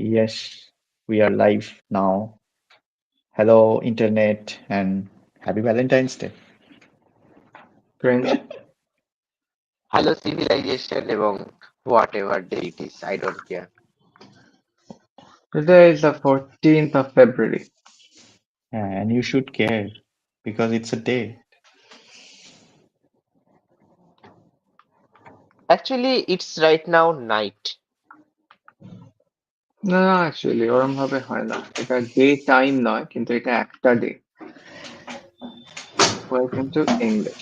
Yes, we are live now. Hello, Internet, and happy Valentine's Day. Cringe. Hello civilization এবং whatever day it is, I don't care. Today is the 14th of February. And you should care because it's a day. Actually, it's right now night. না actually ওরম ভাবে হয় না, এটা day time নয়, কিন্তু এটা একটা ডে। Welcome to English.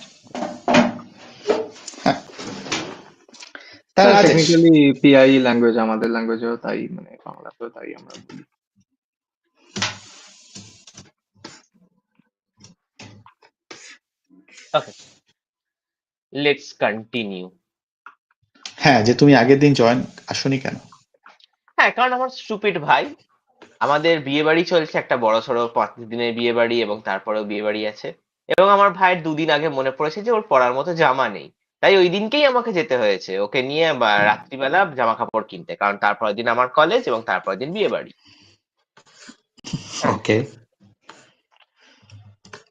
তা রাজেশ, টেকনিক্যালি পিআই ল্যাঙ্গুয়েজ, আমাদের ল্যাঙ্গুয়েজেও তাই, মানে বাংলাতেও তাই আমরা বলি। Okay, let's continue. হ্যাঁ, যে তুমি আগের দিন জয়েন আসনি কেন? হ্যাঁ, কারণ আমার স্টুপিড ভাই, আমাদের বিয়ে বাড়ি চলছে, একটা বড় সড়ো 5 দিনের বিয়ে বাড়ি এবং তারপরেও বিয়ে বাড়ি আছে, এবং আমার ভাইয়ের 2 দিন আগে মনে পড়েছে যে ওর পরার মতো জামা নেই, তাই ওই দিনকেই আমাকে যেতে হয়েছে ওকে নিয়ে রাত্রিবেলা জামা কাপড় কিনতে, কারণ তারপরের দিন আমার কলেজ এবং তারপরের দিন বিয়ে বাড়ি। ওকে,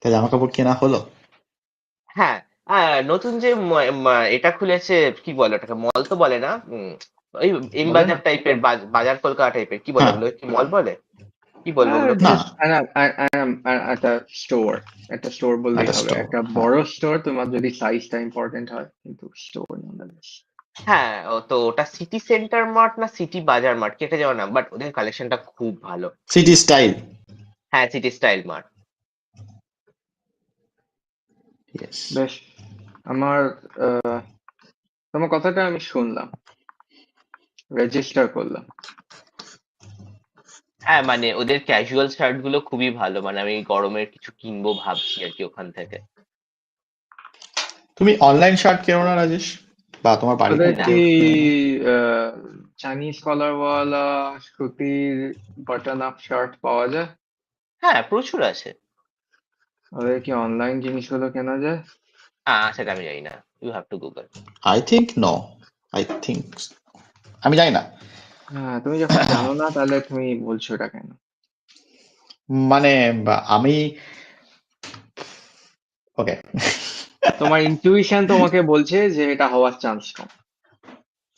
তা জামা কাপড় কেনা হলো? হ্যাঁ, নতুন যে এটা খুলেছে, কি বলে ওটাকে, মল তো বলে না, ওই এম বলে না? বাজার টাইপের, বাজার কলকাতা টাইপের, কি বলে হ্যাঁ, ওগুলো, কি মল বলে, কি বলবো ওগুলো? না, জাস্ট একটা স্টোর, একটা স্টোর বললেই একটা হবে। স্টোর। একটা হ্যাঁ, বড় স্টোর তোমার যদি সাইজটা ইম্পর্টেন্ট হয়, কিন্তু স্টোর ননলেস। হ্যাঁ, তো ওটা সিটি সেন্টার মার্ট না সিটি বাজার মার্ট, কেটে যাওয়ার নাম, বাট ওদের কালেকশনটা খুব ভালো। City style. হ্যাঁ, সিটি স্টাইল মার্ট। ইয়েস। বেশ, আমার তোমার কথাটা আমি শুনলাম, রেজিস্টার করলাম। হ্যাঁ, মানে ওদের ক্যাজুয়াল শার্ট গুলো খুবই ভালো, মানে আমি গরমের কিছু কিনবো ভাবছি আর কি ওখান থেকে। তুমি অনলাইন শার্ট কেনো না রাজেশ? বা তোমার বাড়িতে ওদের না, কি কেউ কেনে না? চাইনিজ কলারওয়ালা সুতির বাটন আপ শার্ট পাওয়া যায়? হ্যাঁ প্রচুর আছে। ওদের কি অনলাইন জিনিসগুলো কেনা যায়? সেটা আমি জানি না, you have to Google. I think no. I think আমি জানি না। হ্যাঁ, তুমি যখন জানো না তাহলে তুমি বলছো এটা কেন? মানে আমি ওকে, তোমার ইনটিউশন তোমাকে বলছে যে এটা হওয়ার চান্স কম।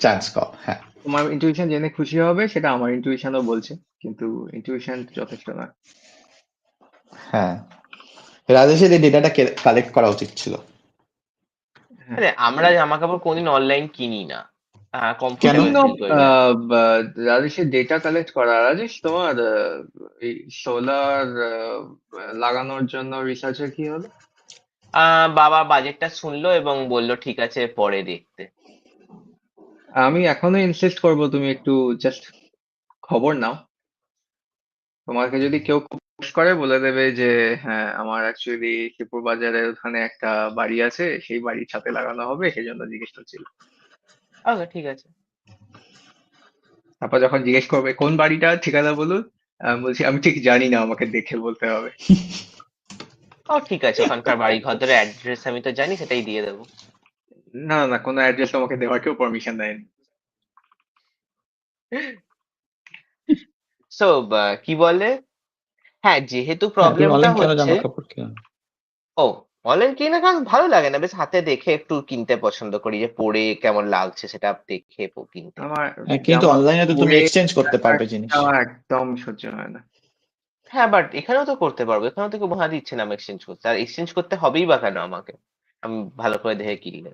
চান্স কম। হ্যাঁ, তোমার ইনটিউশন জেনে খুশি হবে, সেটা আমার ইনটিউশনও বলছে, কিন্তু ইনটিউশন যথেষ্ট নয়। হ্যাঁ, রাজেশের এই ডেটাটা কালেক্ট করা উচিত ছিল। হ্যাঁ, আরে আমরা জামা কাপড় কোনদিন অনলাইন কিনি না, কেন? কমফোর্টেবল ফিল করি না। রাজেশের ডেটা কালেক্ট করা, রাজেশ তোমার এই সোলার লাগানোর জন্য রিসার্চের কি হলো? বাবা বাজেটটা শুনলো এবং বলল ঠিক আছে পরে দেখতে। আমি এখনো ইনসিস্ট করবো তুমি একটু জাস্ট খবর নাও। তোমাকে যদি কেউ পুশ করে বলে দেবে যে হ্যাঁ আমার অ্যাকচুয়ালি শিবপুর বাজারের ওখানে একটা বাড়ি আছে, সেই বাড়ির ছাদে লাগানো হবে, সেই জন্য জিজ্ঞেস করছিল। ওকে ঠিক আছে। তারপর যখন জিজ্ঞেস করবে কোন বাড়িটা, ঠিকানা বলুন, আমি বলছি আমি ঠিক জানি না, আমাকে দেখে বলতে হবে। ও ঠিক আছে, ওখানকার বাড়ি ঘরের অ্যাড্রেস আমি তো জানি, সেটাই দিয়ে দেবো। না না, কোনো অ্যাড্রেস তোমাকে দেওয়ার কেউ পারমিশন দেয়নি। সো কি বলে, হ্যাঁ যেহেতু হ্যাঁ, তুমি প্রবলেমটা অনলাইন কেন হচ্ছে, জামা কাপড় কেন? ও অনলাইন কিনে কারণ ভালো লাগে না, বেশ হাতে দেখে একটু কিনতে পছন্দ করি, যে পরে কেমন লাগছে সেটা দেখে কিনতে। আমার হ্যাঁ, কিন্তু জামা অনলাইনে তো তুমি পরে এক্সচেঞ্জ করতে পারবে জিনিস। ব্যাপারটা একদম সহ্য হয় না। হ্যাঁ বাট এখানেও তো করতে পারবো, এখানেও তো কেউ বাধা দিচ্ছে না আমি এক্সচেঞ্জ করতে, আর এক্সচেঞ্জ করতে হবেই বা কেন আমাকে, আমি ভালো করে দেখে কিনলে।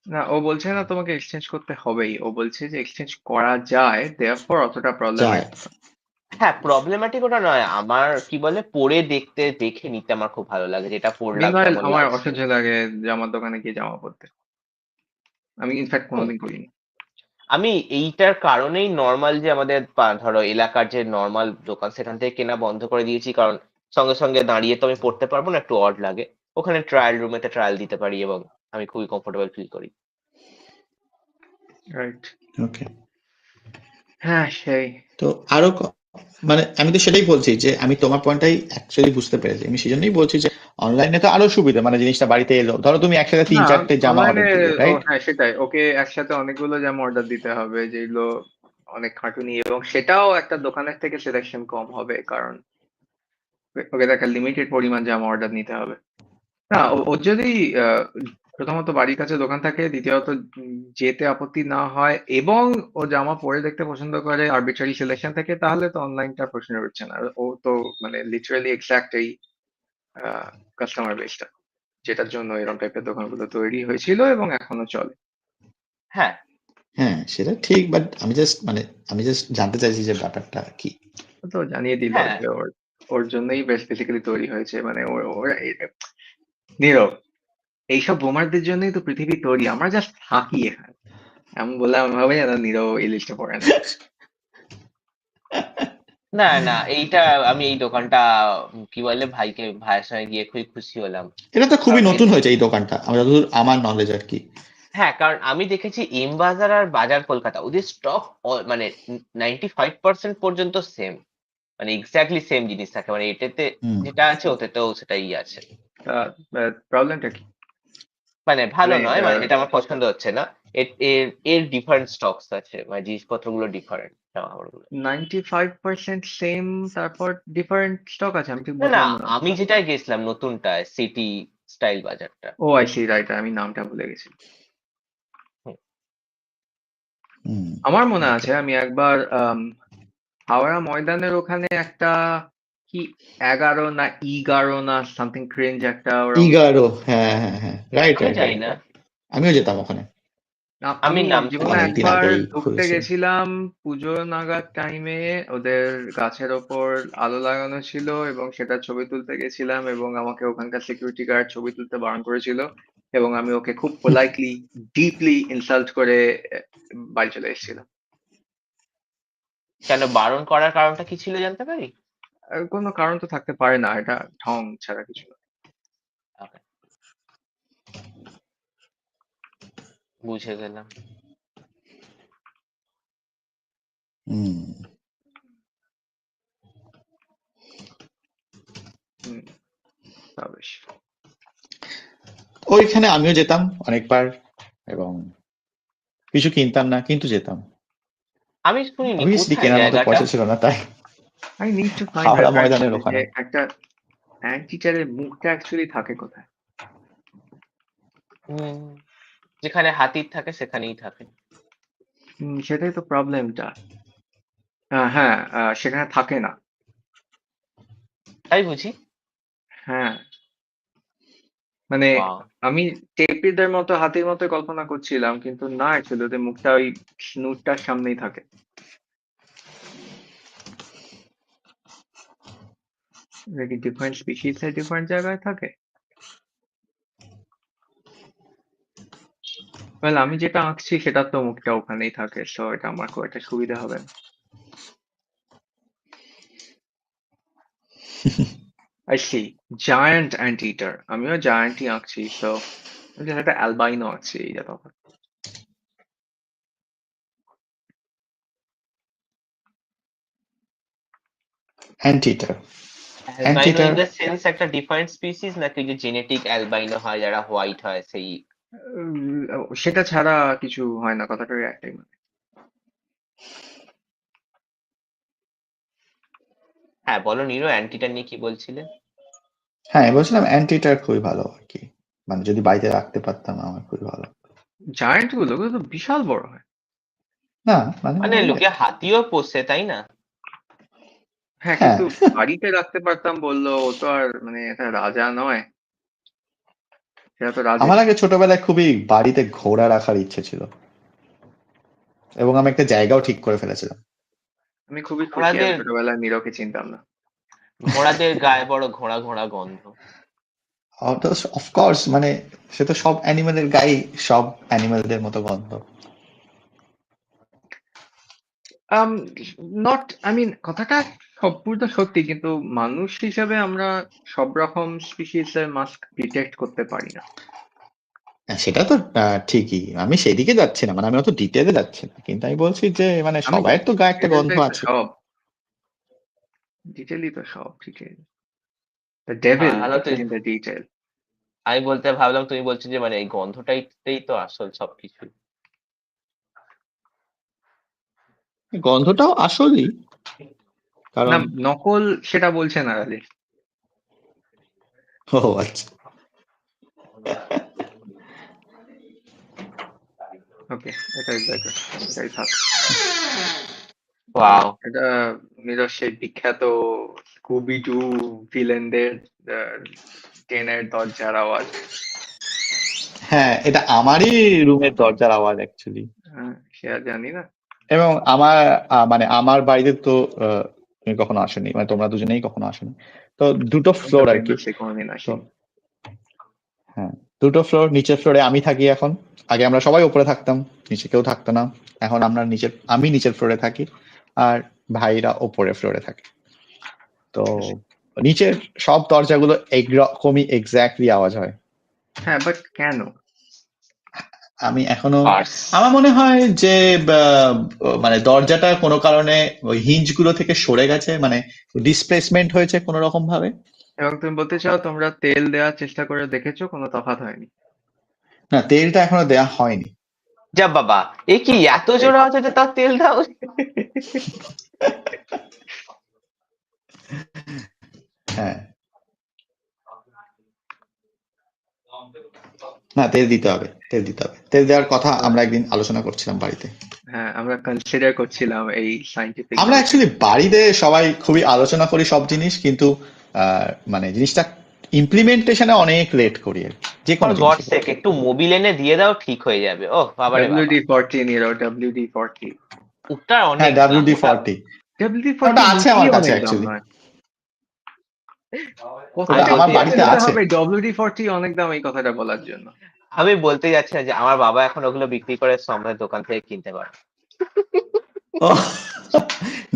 না, ও বলছে না তোমাকে এক্সচেঞ্জ করতে হবেই, ও বলছে যে এক্সচেঞ্জ করা যায়, দেয়ারফর অতটা যায়। প্রবলেমেটিক। হ্যাঁ প্রবলেম্যাটিক ওটা নয়, আমার কি বলে পরে দেখে নিতে আমার খুব ভালো লাগে, যেটা পরলাম মিনওয়াইল কেমন আমার লাগছে। অসহ্য লাগে জামার দোকানে গিয়ে জামা পরতে। আমি ইনফ্যাক্ট হুম, কোনোদিন করিনি। আমি এইটার কারণেই নর্মাল যে আমাদের ধরো এলাকার যে নর্মাল দোকান সেখান থেকে কেনা বন্ধ করে দিয়েছি, কারণ সঙ্গে সঙ্গে দাঁড়িয়ে তো আমি পড়তে পারবো না, একটু অড লাগে। ওখানে ট্রায়াল রুমেতে ট্রায়াল দিতে পারি এবং আমি খুবই কমফোর্টেবল ফিল করি। রাইট। ওকে, হ্যাঁ সেই। তো আরো মানে আমি তো সেটাই বলছি যে আমি তোমার পয়েন্টটাই অ্যাকচুয়ালি বুঝতে পেরেছি। আমি সেজন্যই বলছি যে অনলাইনে তো আরো সুবিধা, মানে জিনিসটা বাড়িতে এলো, ধরো তুমি একসাথে না 3-4টে জামা অনলাইনে, অর্ডার দিলে, ও রাইট? হ্যাঁ সেটাই, ওকে একসাথে অনেকগুলো জামা অর্ডার দিতে হবে যেগুলো অনেক খাটুনি, এবং সেটাও একটা দোকানের থেকে সিলেকশন কম হবে, কারণ ওকে একটা লিমিটেড পরিমাণ জামা অর্ডার নিতে হবে। না, ওর যদি প্রথমত বাড়ির কাছে দোকান থাকে, দ্বিতীয়ত যেতে আপত্তি না হয়, এবং ও জামা পরে দেখতে পছন্দ করে, আরবিট্রারি সিলেকশন থেকে, তাহলে তো অনলাইনটা প্রশ্ন উঠছে না। ও তো মানে লিটারালি এক্সাক্ট এই কাস্টমার বেসটা, যেটার জন্য এরকম টাইপের দোকানগুলো তৈরি হয়েছিল এবং এখনো চলে। হ্যাঁ, হ্যাঁ, সেটা ঠিক, বাট আমি জাস্ট জানতে চাইছি যে ব্যাপারটা কি। ও তো জানিয়ে দিল হ্যাঁ, যে ওর ওর জন্যই বেসিক্যালি তৈরি হয়েছে, মানে ওরা নীরব, এইসব বোমারদের জন্যই তো পৃথিবী তৈরি, আমরা জাস্ট থাকি এখানে। এমন বললে আমি ভাবে যেন নীরব এই লিস্টে পড়ে না। না না, এইটা আমি এই দোকানটা কি বলে ভাইয়ের সঙ্গে গিয়ে খুবই খুশি হলাম। এটা তো খুবই কারণ নতুন হয়েছে এই দোকানটা, আমার যতদূর আমার নলেজ আর কি। হ্যাঁ, কারণ আমি দেখেছি এম বাজার আর বাজার কলকাতা ওদের স্টক মানে 95% পর্যন্ত সেম, মানে এক্স্যাক্টলি সেম জিনিস থাকে, মানে এটাতে হুম যেটা আছে ওতেতেও সেটাই আছে। প্রবলেমটা কি? মানে ভালো মানে নয়, মানে যেটা আমার পছন্দ হচ্ছে না, এর এর এর ডিফারেন্ট স্টকস আছে, মানে জিনিসপত্রগুলো ডিফারেন্ট, জামা কাপড়গুলো। 95% সেম, তারপর ডিফারেন্ট স্টক আছে, আমি ঠিক না না, বুঝলাম না। আমি যেটাই গেছিলাম নতুনটায়, সিটি স্টাইল বাজারটা। ও আই সি, রাইট, আমি নামটা ভুলে গেছি। হুম, হুম আমার মনে ওকে। আছে আমি একবার হাওড়া ময়দানের ওখানে একটা কি 11 না 11 না সামথিং ক্রেঞ্জ একটা ওরকম। ইগারো, হ্যাঁ হ্যাঁ হ্যাঁ, রাইট আমি রাইট জানি রাইট। না, আমিও যেতাম ওখানে আমি আমি নাম জীবনে শুনিনি। অনেকদিন একবার আগেই ঢুকতে খুলেছিল। গেছিলাম পুজো নাগাদ টাইমে, ওদের গাছের ওপর আলো লাগানো ছিল এবং সেটা ছবি তুলতে গেছিলাম, এবং আমাকে ওখানকার সিকিউরিটি গার্ড ছবি তুলতে বারণ করেছিল, এবং আমি ওকে খুব পোলাইটলি ডিপলি ইনসাল্ট করে বাড়ি চলে এসেছিলাম। কেন বারণ করার কারণটা কি ছিল জানতে পারি? কোনো কারণ তো থাকতে পারে না, এটা ঢং ছাড়া কিছু না। Okay, বুঝে গেলাম। হুম হুম, তা বেশ। ওইখানে আমিও যেতাম অনেকবার, এবং কিছু কিনতাম না কিন্তু যেতাম। আমি শুনিনি অবভিয়াসলি কোথায় কেনার মতো জায়গাটা। পয়সা ছিল না তাই। I need to find Howrah out ময়দানের অ্যাকচুয়ালি যে ওখানে। একটা টিচারের মুখটা অ্যাকচুয়ালি থাকে কোথায়। হুম, যেখানে হাতির থাকে সেখানেই থাকে। সেটাই তো প্রবলেমটা। হ্যাঁ, সেখানে থাকে না। তাই বুঝি। হ্যাঁ, মানে ওয়াও। আমি টেপিদের মতো হাতির মতো কল্পনা করছিলাম, কিন্তু না, অ্যাকচুয়ালি ওদের মুখটা ওই স্নুটটার সামনেই থাকে, নাকি ডিফারেন্ট স্পিসিস এর ডিফারেন্ট জায়গায় থাকে। ওয়েল, আমি যেটা আঁকছি সেটার তো মুখটা ওখানেই থাকে, সো এটা আমার খুব একটা সুবিধা হবে না। আই সি, জায়ান্ট অ্যান্টিটার, আমিও জায়ান্টই আঁকছি, সো আমি just একটা অ্যালবাইনো আঁকছি, এই যা তখন। অ্যান্টিটার। অ্যালবাইনো অ্যান্টিটার ইন দ্য সেন্স একটা ডিফারেন্ট স্পিসিস, নাকি যে জেনেটিক অ্যালবাইনো হয় যারা হোয়াইট হয় সেই? সেটা ছাড়া কিছু হয় না, কথাটা ওই একটাই মানে। হ্যাঁ বলো নিরো, অ্যান্টিটা নিয়ে কি বলছিলে? হ্যাঁ, বলছিলাম অ্যান্টিটার খুবই ভালো আর কি, মানে যদি বাড়িতে রাখতে পারতাম আমার খুবই ভালো। জায়ান্ট গুলো ওগুলো তো বিশাল বড় হয়। না মানে মানে লোকে হাতিও পোষে তাই না? হ্যাঁ, হ্যাঁ, কিন্তু বাড়িতে রাখতে পারতাম বললো, ও তো আর মানে এটা রাজা নয়, সেটা তো আমার রাজেশ। আগে ছোটবেলায় খুবই বাড়িতে ঘোড়া রাখার ইচ্ছে ছিল, এবং আমি একটা জায়গাও ঠিক করে ফেলেছিলাম। আমি খুবই খুশি আমি ঘোড়াদের ছোটবেলায় নীরকে চিনতাম না। ঘোড়াদের গায়ে বড় ঘোড়া ঘোড়া গন্ধ। অফকোর্স, মানে সে তো সব অ্যানিমেলের গায়ে সব অ্যানিমেলদের মতো গন্ধ। আম নট, আই মিন কথাটা সম্পূর্ণ সত্যি, কিন্তু মানুষ হিসেবে আমরা সব রকম স্পিসিস এর মাস্ক ডিটেক্ট করতে পারি না। হ্যাঁ, সেটা তো ঠিকই, আমি সেদিকে যাচ্ছি না, মানে আমি অত ডিটেলে যাচ্ছি না, কিন্তু আমি বলছি যে মানে আমি সবাই জানি তো গায়ে একটা গন্ধ ডিটেলটাই তো আছে। সব, ডিটেলই তো সব, ডিটেল, দ্য ডেভিল ভালো তো। Is in the detail. আমি বলতে ভাবলাম তুমি বলছো যে মানে এই গন্ধটাইতেই তো আসল সবকিছু। গন্ধটাও আসলেই, না, কারণ নকল সেটা বলছে না আরে। ও আচ্ছা। ওকে, এটাই বেটার, এটাই থাক। ওয়াও, এটা নিরজ সেই বিখ্যাত স্কুবি ডু ভিলেনদের ট্রেনের দরজার আওয়াজ। হ্যাঁ, এটা আমারই রুমের দরজার আওয়াজ অ্যাকচুয়ালি। সে আর জানি না। এবং আমার মানে আমার বাড়িতে তো তুমি কখনো আসেনি, মানে তোমরা দুজনেই কখনো আসেনি। তো দুটো আমি তো ফ্লোর আর কি। বেঙ্গল কোনোদিন তো আসিনি। হ্যাঁ, দুটো ফ্লোর, নিচের ফ্লোরে আমি থাকি এখন। আগে আমরা সবাই উপরে থাকতাম, নিচে কেউ থাকতো না। এখন আমি নিচের ফ্লোরে থাকি, আর ভাইরা ওপরের ফ্লোরে থাকে। তো নিচের সব দরজাগুলো এরকমই এক্স্যাক্টলি আওয়াজ হয়। হ্যাঁ, বাট কেন? আমি এখনো, পার্স। আমার মনে হয় যে মানে দরজাটা কোনো কারণে ওই হিঞ্জ গুলো থেকে সরে গেছে, মানে ডিসপ্লেসমেন্ট হয়েছে কোনো রকম ভাবে। এবং তুমি বলতে চাও তোমরা তেল দেওয়ার চেষ্টা করে দেখেছো, কোনো তফাৎ হয়নি? না, তেলটা এখনো দেয়া হয়নি। যা বাবা, এ কি এত জোরে আছে যে তার তেল দাও? হ্যাঁ, না, তেল দিতে হবে, তেল দিতে হবে। তেল দেওয়ার কথা আমরা একদিন আলোচনা করছিলাম বাড়িতে। হ্যাঁ, আমরা কনসিডার করছিলাম এই সাইন্টিফিক আমরা অ্যাকচুয়ালি বাড়িতে সবাই খুবই আলোচনা করি সব জিনিস, কিন্তু মানে জিনিসটা ইমপ্লিমেন্টেশনে অনেক লেট করি আর কি, যে ফর কোনো গড জিনিসই। সেক, একটু মোবিল এনে দিয়ে দাও, ঠিক হয়ে যাবে। ও বাবারে বাবা, WD-40 নিয়ে WD-40। ওটা হ্যাঁ, অনেক দাম ওটা। WD-40 WD-40 ওটা আছে নিতেই আমার কাছে অনেক দাম অ্যাকচুয়ালি। নয়? কত ওটা আমি আমার বলতে কত বাড়িতে দিতে আছে। হবে WD-40 অনেক দাম এই কথাটা বলার জন্য? আমি বলতে যাচ্ছি না যে আমার বাবা এখন ওগুলো বিক্রি করে, আমাদের দোকান থেকে কিনতে পারে। ও,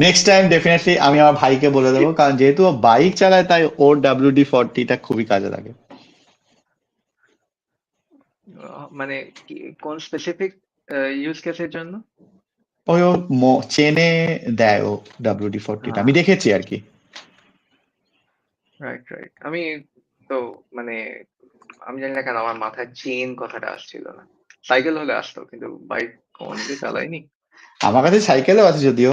নেক্সট টাইম ডেফিনেটলি আমি আমার ভাইকে বলে দেবো, কারণ যেহেতু ও বাইক চালায় তাই ওর WD-40টা খুবই কাজে লাগে। মানে কোন স্পেসিফিক ইউজ কেসের জন্য? ওই ও চেনে দেয় ও WD-40টা, আমি দেখেছি আর কি। Right, right. আমি তো মানে আমি জানি না কেন আমার মাথায় চেন কথাটা আসছিল না। সাইকেল হলে আসতো, কিন্তু বাইক কোনদিন চালাইনি। আমার কাছে সাইকেলও আছে যদিও।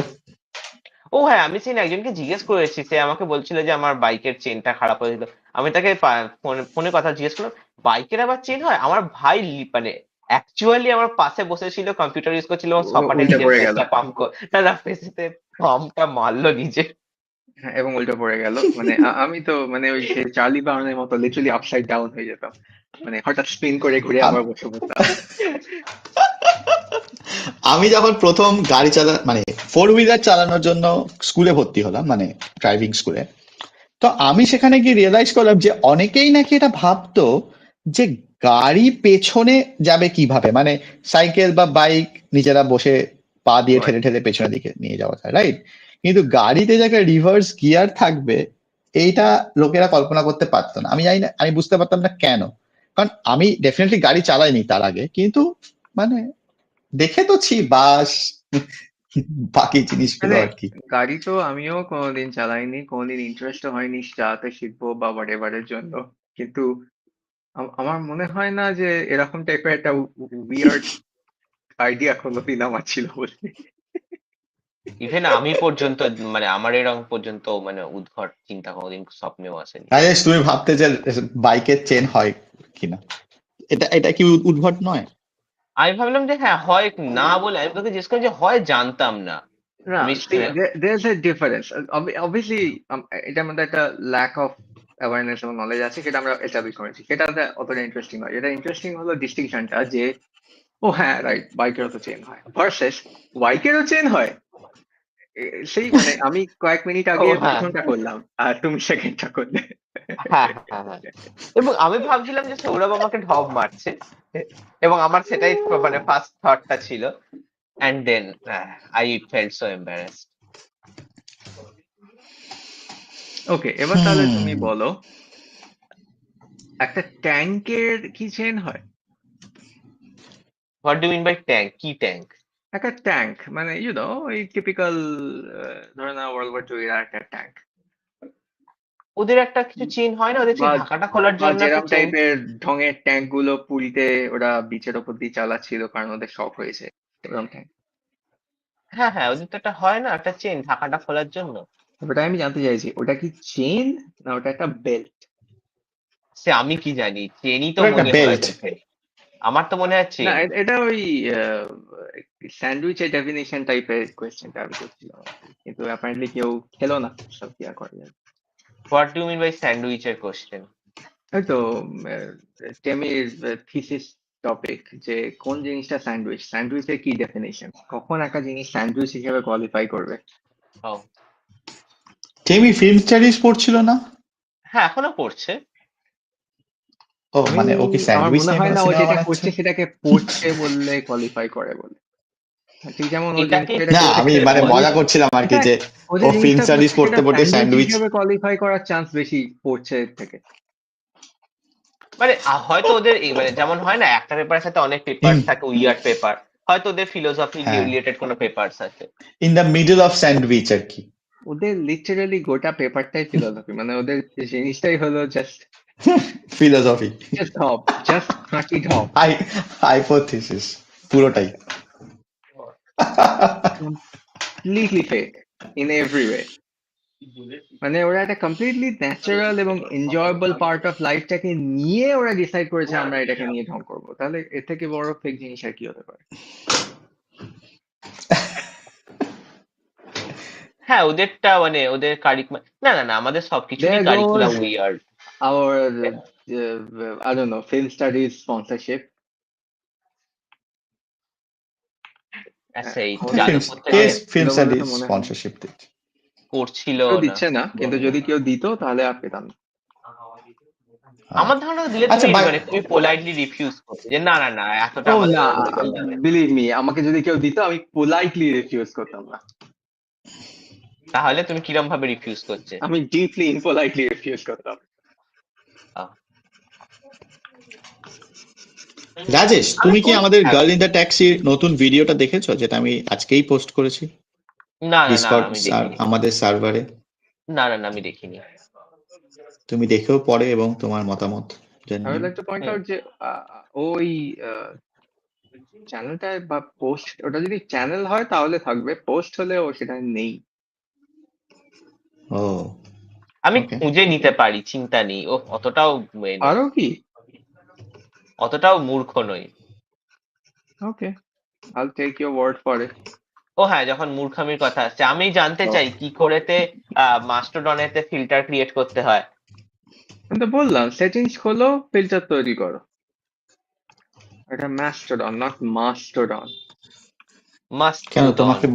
ও হ্যাঁ, আমি সেই একজনকে জিজ্ঞেস করেছি, সে আমাকে বলছিল যে আমার বাইকের চেনটা খারাপ হয়েছিল। আমি তাকে ফোনে কথা জিজ্ঞেস করলাম, বাইকের আবার চেন হয়? আমার ভাই মানে অ্যাকচুয়ালি আমার পাশে বসেছিল, কম্পিউটার ইউজ করছিল এবং সপাটে উল্টে নিজের পড়ে গেল। ফেসটা পাম্প না ফেসেতে পাম্পটা মারলো নিজে। হ্যাঁ, এবং উল্টে পড়ে গেল। মানে আমি তো মানে ওই সেই চার্লি ব্রাউনের মতো লিটারালি আপসাইড ডাউন হয়ে যেতাম। মানে হঠাৎ স্পিন করে ঘুরে আবার আম- বসে পড়তাম। আমি যখন প্রথম গাড়ি মানে 4 হুইলার চালানোর জন্য স্কুলে ভর্তি হলাম, মানে ড্রাইভিং স্কুলে, তো আমি সেখানে গিয়ে রিয়েলাইজ করলাম যে অনেকেই নাকি এটা ভাবতো যে গাড়ি পেছনে যাবে কিভাবে, মানে সাইকেল বা বাইক নিজেরা বসে পা দিয়ে ঠেলে ঠেলে পেছনের দিকে নিয়ে যাওয়া যায়, রাইট? কিন্তু গাড়িতে যে একটা রিভার্স গিয়ার থাকবে, এইটা লোকেরা কল্পনা করতে পারতো না। আমি জানি না, আমি বুঝতে পারতাম না কেন। কারণ আমি ডেফিনেটলি গাড়ি চালাইনি তার আগে, কিন্তু মানে দেখে তো ছি বাস, বাকি জিনিসগুলো মানে আর কি। গাড়ি তো আমিও কোনোদিন চালাইনি, কোনোদিন ইন্টারেস্ট হয়নি চালাতে শিখবো বা হোয়াটএভারের জন্য। কিন্তু আমার মনে হয় না যে এরকম টাইপের একটা উইয়ার্ড আইডিয়া কোনোদিন আমার ছিল বলে। ইভেন আমি পর্যন্ত, মানে আমার এরকম পর্যন্ত মানে উদ্ভট চিন্তা কোনোদিন স্বপ্নেও আসেনি। রাজেশ, তুমি ভাবতে যে বাইকের চেন হয় কিনা, এটা এটা কি উদ্ভট নয়? আমি ভাবলাম যে হ্যাঁ হয়, না বলে আমি তোকে জিজ্ঞেস করলাম যে হয়, জানতাম না। না, তুমি see, there's a difference. Obviously, এটার মধ্যে একটা lack of awareness এবং নলেজ আছে, সেটা আমরা এস্টাবলিশ করেছি। সেটাতে অতটা ইন্টারেস্টিং নয়। যেটা ইন্টারেস্টিং হলো ডিস্টিংশনটা যে ও হ্যাঁ রাইট, বাইকেরও তো চেন হয় ভার্সেস বাইকেরও চেন হয়। সেই মানে আমি কয়েক মিনিট ও আগে হ্যাঁ, প্রথমটা করলাম আর তুমি সেকেন্ডটা করলে। হ্যাঁ, হ্যাঁ, হ্যাঁ। এবং আমি ভাবছিলাম যে সৌরভ আমাকে ঢপ মারছে, এবং আমার সেটাই মানে ফার্স্ট থটটা ছিল। And then I felt so embarrassed. Okay, এবার তাহলে হুম, তুমি বলো, একটা ট্যাঙ্কের কি চেন হয়? What do mean by tank? কি ট্যাঙ্ক? একটা ট্যাঙ্ক মানে ওই টিপিক্যাল ধরে নাও World War II এর একটা ট্যাঙ্ক, ওদের একটা কিছু চেন হয় না, ওদের বা সেই ঢাকাটা খোলার বা জন্য একটা যেরকম চেন? টাইপের ঢঙের ট্যাঙ্ক গুলো পুরীতে ওরা বিচের ওপর দিয়ে চালাচ্ছিল কারণ ওদের শখ হয়েছে, এরকম ট্যাঙ্ক। হ্যাঁ হ্যাঁ, ওদের তো একটা হয় না, একটা চেন ঢাকাটা খোলার জন্য। ওটা আমি জানতে চাইছি, ওটা কি চেন না ওটা একটা বেল্ট? সে আমি কি জানি, চেনই তো ওটা একটা মনে হয় বেল্ট। দেখে। আমার তো মনে হয় না চেন। এটা ওই স্যান্ডউইচের ডেফিনেশন টাইপের কোয়েশ্চেনটা আমি করছিলাম আর কি। কিন্তু অ্যাপারেন্টলি কেউ খেলো না, সব কি আর করা যাবে। হোয়াট ডু মিন বাই স্যান্ডউইচের কোশ্চেন? ওই তো টেমির থিসিস টপিক, যে কোন জিনিসটা স্যান্ডউইচ, স্যান্ডউইচের কি ডেফিনেশন, কখন একটা জিনিস স্যান্ডউইচ হিসেবে কোয়ালিফাই করবে। ও টেমি ফিল্ম স্টাডিজ পড়ছিল না? হ্যাঁ, এখনো পড়ছে। ও আমি মানে ও কি আমার স্যান্ডউইচ মনে নিয়ে হয় কোনো না ও সিনেমা যেটা বানাচ্ছে? করছে সেটাকে পড়ছে বললে কোয়ালিফাই করে বলে। ঠিক যেমন ও এটাকে জিনিসটা যেটা না করছে আমি সেটা মানে মজা কোয়ালিফাই, করছিলাম আর কি, ইনফ্যাক্ট যে ও ও যে ফিল্ম জিনিসটা স্টাডিজ করছে পড়তে সেটা পড়তে স্যান্ডউইচ স্যান্ডউইচ। হিসেবে কোয়ালিফাই করার চান্স বেশি পড়ছে এর থেকে। মানে হয়তো ওদের মানে যেমন হয় না, একটা পেপারের সাথে অনেক পেপার ইন থাকে, উইয়ার্ড পেপার, হয়তো ওদের ফিলোসফি হ্যাঁ, রিলেটেড কোনো পেপারস আছে। In the middle of sandwich আর কি। ওদের লিটারালি গোটা পেপারটাই ফিলোসফি, মানে ওদের জিনিসটাই হলো জাস্ট ফিলোসফি, জাস্ট ঢপ, জাস্ট খাঁটি ঢপ, হাই হাইপোথিসিস পুরোটাই। Completely fake in every way. মানে ওরা একটা কমপ্লিটলি ন্যাচারাল এবং এনজয়েবল পার্ট অফ লাইফটাকে নিয়ে ওরা ডিসাইড করেছে আমরা এটাকে নিয়ে ঢং করবো, তাহলে এর থেকে বড় ফেক জিনিস আর কি হতে পারে। হ্যাঁ, ওদেরটা মানে ওদের কারিকুলাম, না না না, আমাদের সবকিছুরই There curriculum goes weird. our I don't know, film studies sponsorship. সেই এখন ফিল্ম যাদবপুর কে থেকে ছিল ফিল্ম বলে তো স্টাডিজ মনে হয় না। স্পন্সরশিপ দিচ্ছে? করছিল কেউ না। দিচ্ছে না, কিন্তু যদি কেউ দিত তাহলে আর পেতাম না। আমার ধারণা দিলে আচ্ছা তুমি বাই। মানে খুবই পোলাইটলি রিফিউজ করতে, যে না না না, এতটা ও আমাদের না, অনুমোদন দেবে না। বিলিভ মি, আমাকে যদি কেউ দিত আমি পোলাইটলি রিফিউজ করতাম না। তাহলে তুমি কিরম ভাবে রিফিউজ করছে? আমি ডিপলি ইনপোলাইটলি রিফিউজ করতাম। আহ, রাজেশ, আমি তুমি কি করি। আমাদের গার্ল ইন দ্য ট্যাক্সির নতুন ভিডিওটা দেখেছো, যেটা আমি আজকেই পোস্ট করেছি না না না, ডিসকর্ড আমি দেখিনি। আমাদের সার্ভারে? না না না, আমি দেখিনি। তুমি দেখেও পড়ে এবং তোমার মতামত আই উইড জানিও। Like to point hmm. Out যে ওই চ্যানেলটা বা পোস্ট, ওটা যদি চ্যানেল হয় তাহলে থাকবে, পোস্ট হলে ও সেটা নেই। ও আমি ওকে। খুঁজে নিতে পারি, চিন্তা নেই। ও অতটাও নই, আরো কি? অতটাও মূর্খ নই। Okay, I'll take your word for it. ও হ্যাঁ, যখন মূর্খামির কথা আসছে, আমি জানতে চাই কি করেতে মাস্টোডনেতে ফিল্টার ক্রিয়েট করতে হয়। আমি তো বললাম সেটিংস খোলো, ফিল্টার তৈরি করো। এটা ম্যাস্টোডন, নট মাস্টোডন। কেন মাস্টোডন। তোমাকে